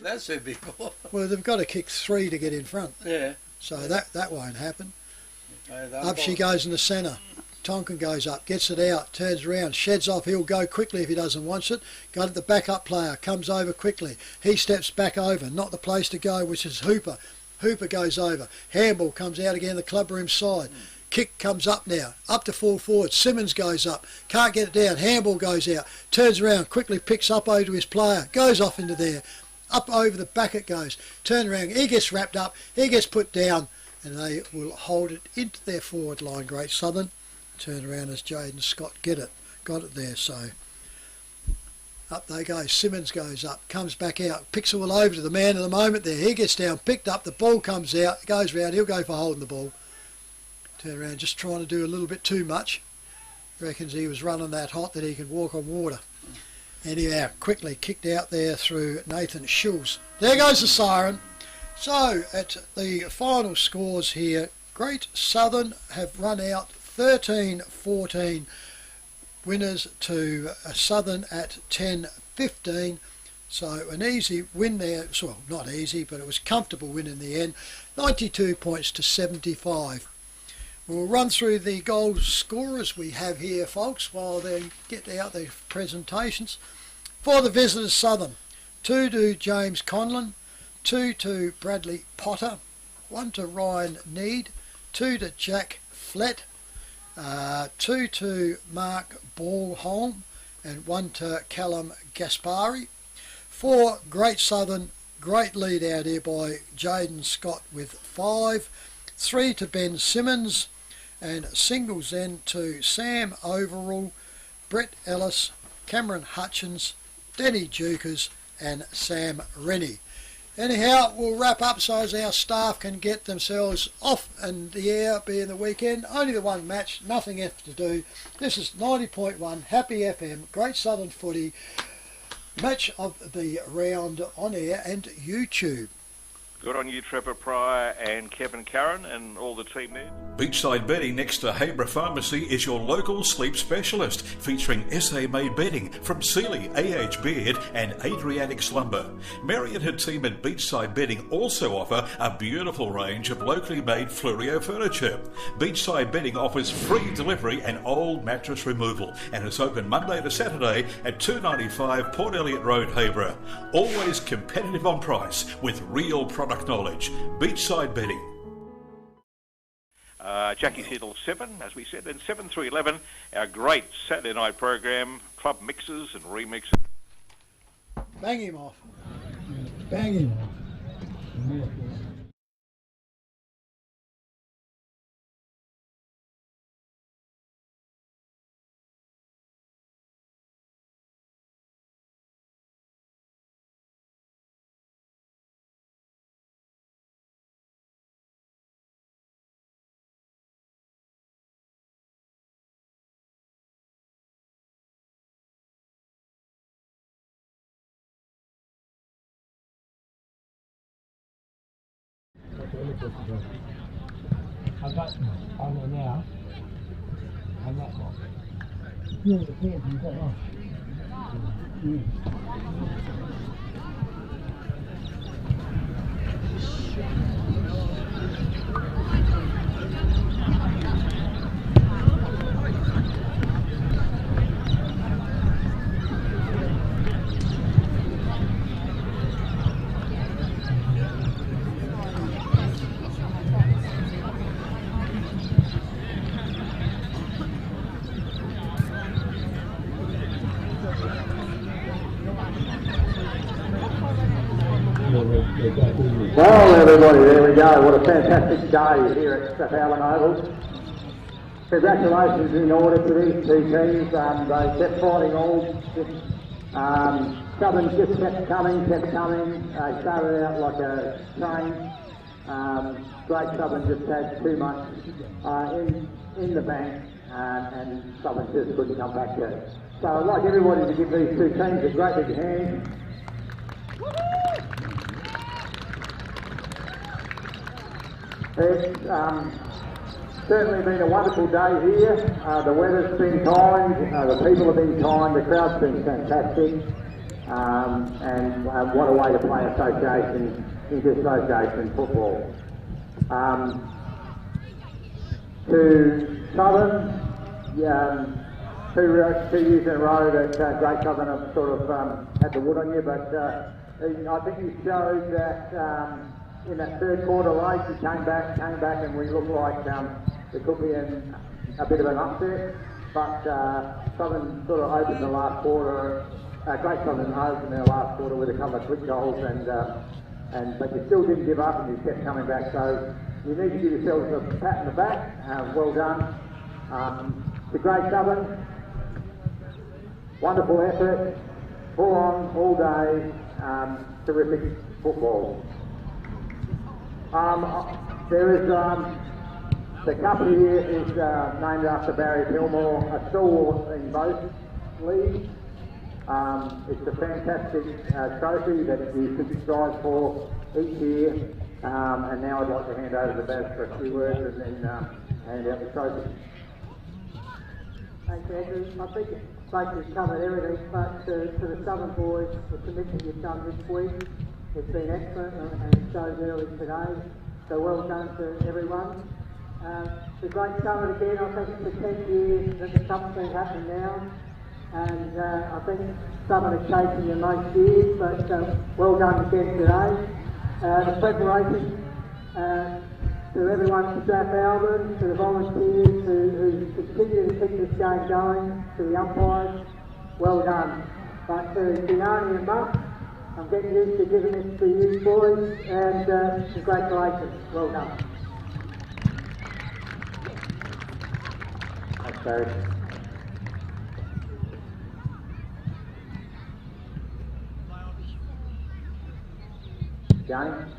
That's it before. Well, they've got to kick 3 to get in front. Yeah. So that won't happen. Up she goes in the centre. Tonkin goes up, gets it out, turns around, sheds off. He'll go quickly if he doesn't want it. Got it, the backup player comes over quickly. He steps back over, not the place to go, which is Hooper. Hooper goes over. Handball comes out again the clubroom side. Kick comes up now, up to full forward. Simmons goes up, can't get it down. Handball goes out, turns around, quickly picks up over to his player, goes off into there. Up over the back it goes. Turn around, he gets wrapped up, he gets put down, and they will hold it into their forward line, Great Southern. Turn around as Jaden Scott got it there, so up they go. Simmons goes up, comes back out, picks it all over to the man of the moment there. He gets down, picked up, the ball comes out, goes round, he'll go for holding the ball. Turn around, just trying to do a little bit too much. Reckons he was running that hot that he could walk on water. Anyhow, quickly kicked out there through Nathan Schulz. There goes the siren. So, at the final scores here, Great Southern have run out 13-14 winners to Southern at 10-15. So, an easy win there. Well, not easy, but it was a comfortable win in the end. 92 points to 75. We'll run through the goal scorers we have here, folks, while they get out their presentations. For the visitors, Southern, 2 to James Conlon, 2 to Bradley Potter, 1 to Ryan Need, 2 to Jack Flett, 2 to Mark Ballholm, and 1 to Callum Gaspari. For Great Southern, great lead out here by Jaden Scott with 5, 3 to Ben Simmons, and singles then to Sam Overall, Brett Ellis, Cameron Hutchins, Denny Jukers and Sam Rennie. Anyhow, we'll wrap up so as our staff can get themselves off and the air, being the weekend. Only the one match, nothing else to do. This is 90.1 Happy FM, Great Southern Footy, match of the round on air and YouTube. Good on you, Trevor Pryor and Kevin Curran and all the team there. Beachside Bedding next to Habra Pharmacy is your local sleep specialist, featuring SA-made bedding from Sealy, AH Beard and Adriatic Slumber. Mary and her team at Beachside Bedding also offer a beautiful range of locally made Fluorio furniture. Beachside Bedding offers free delivery and old mattress removal, and is open Monday to Saturday at 295 Port Elliot Road, Habra. Always competitive on price with real product knowledge. Beachside Bedding. Jackie's here till 7, as we said, and 7 through 11, our great Saturday night program, club mixes and remixes. Bang him off. Bang him off. I've got on there now. And that one. Yeah, the pants you got off. Well, everybody, there we go. What a fantastic day here at Strathalbyn Oval. Congratulations in order to these two teams. They kept fighting all. Southern just kept coming. They started out like a train. Great Southern just had too much in the bank, and Southern just couldn't come back to it. So I'd like everybody to give these two teams a great big hand. It's certainly been a wonderful day here. The weather's been kind, the people have been kind, the crowd's been fantastic, and what a way to play inter-association football. To Southern, 2 years in a row that Great Southern have sort of had the wood on you, but I think you showed that in that third quarter race you came back and we looked like there could be a bit of an upset, but Southern sort of opened the last quarter, Great Southern opened their last quarter with a couple of quick goals, but you still didn't give up and you kept coming back, so you need to give yourselves a pat on the back. Well done. To Great Southern, wonderful effort, full on, all day, terrific football. There is, the cup here is named after Barry Pillmore, a stalwart in both leagues. It's a fantastic trophy that you should strive for each year. And now I'd like to hand over to Baz for a few words and then hand out the trophy. Thanks, Andrew. I think basically covered everything, but to the Southern boys, the commitment you've done this week has been excellent and it shows early today. So well done to everyone. The Great Southern again, I think it's the 10th year that the cup's been happening now, and I think Southern are chasing the most years, but well done again today. The preparation to everyone at Strathalbyn, to the volunteers who continue to keep this game going, to the umpires, well done. But to Gianni and Muck, I'm getting used to giving this to you boys, and congratulations, well done. Thanks, Barry. Johnny?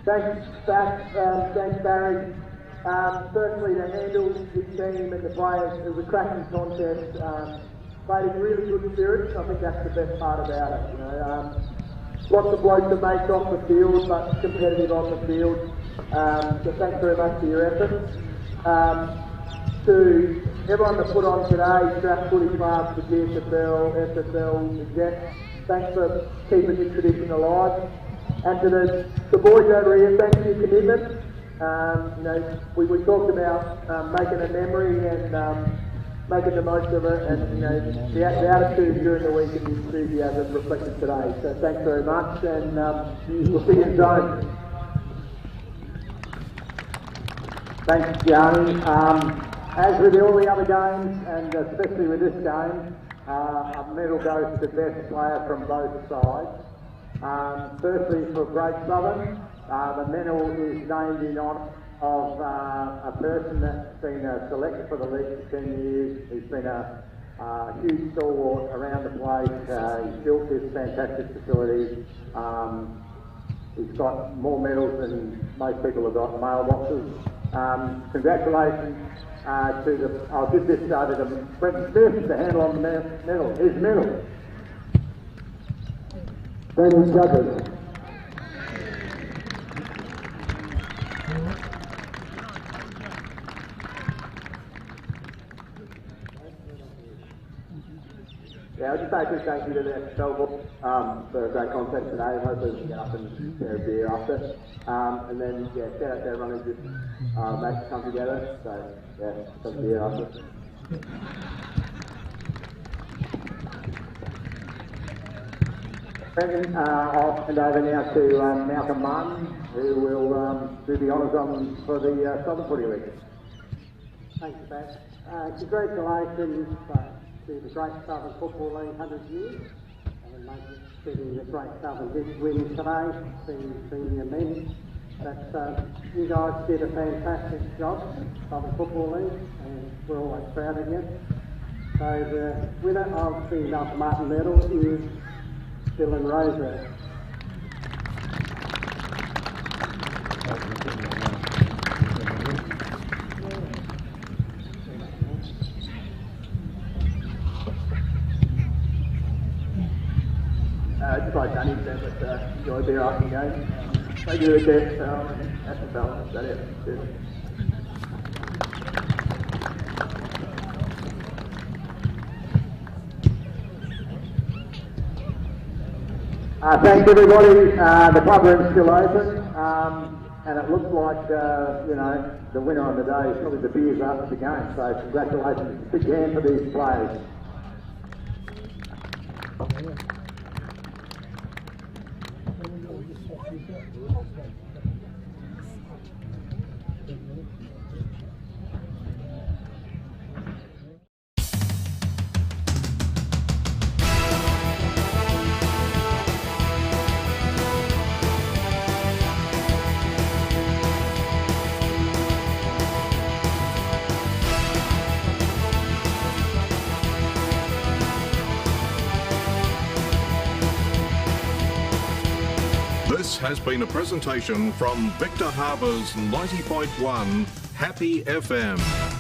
Thanks, Barry. Firstly, to handle the team and the players, it was a cracking contest. Played in really good spirits. I think that's the best part about it. You know, lots of blokes that make off the field, but competitive on the field. So thanks very much for your efforts. To everyone that put on today, Strat Footy Club, the GSFL, SFL, the Jets, thanks for keeping this tradition alive. And to the boys over here, thanks for your commitment. You know, we talked about making a memory and making the most of it, and you know, the attitude during the week and the enthusiasm reflected today. So thanks very much, and we'll see you in zone. Thanks, Gianni. As with all the other games, and especially with this game, a medal goes to the best player from both sides. Firstly, for Great Southern, the medal is named in honour of a person that's been a selector for the league for 10 years. He's been a huge stalwart around the place. He's built this fantastic facility. He's got more medals than most people have got mailboxes. Congratulations to the... I'll give this to Brenton Smith, the handle on the medal. His medal. Brendan Judges. Yeah, I'll just say a quick thank you to the Strathalbyn for a great contest today. Hopefully we can get up and share a beer after. And then, yeah, shout out to everyone who just makes it come together. So, yeah, have a beer after. Brendan, I'll hand over now to Malcolm Martin, who will do the honours for the Southern Footy League. Thanks, Pat. Congratulations to the Great Southern Football League 100 years. And make it see the Great Southern did win today, the senior men. But you guys did a fantastic job, Southern Football League, and we're always proud of you. So the winner of the Malcolm Martin medal is Dylan Rosa. Just like Danny said, but enjoy beer after the game. Thank you, Jeff. That's the balance. That's it. Cheers. Thanks everybody. The club room's still open, and it looks like the winner on the day is probably the beers after the game. So congratulations, big hand for these players. This has been a presentation from Victor Harbour's 90.1 Happy FM.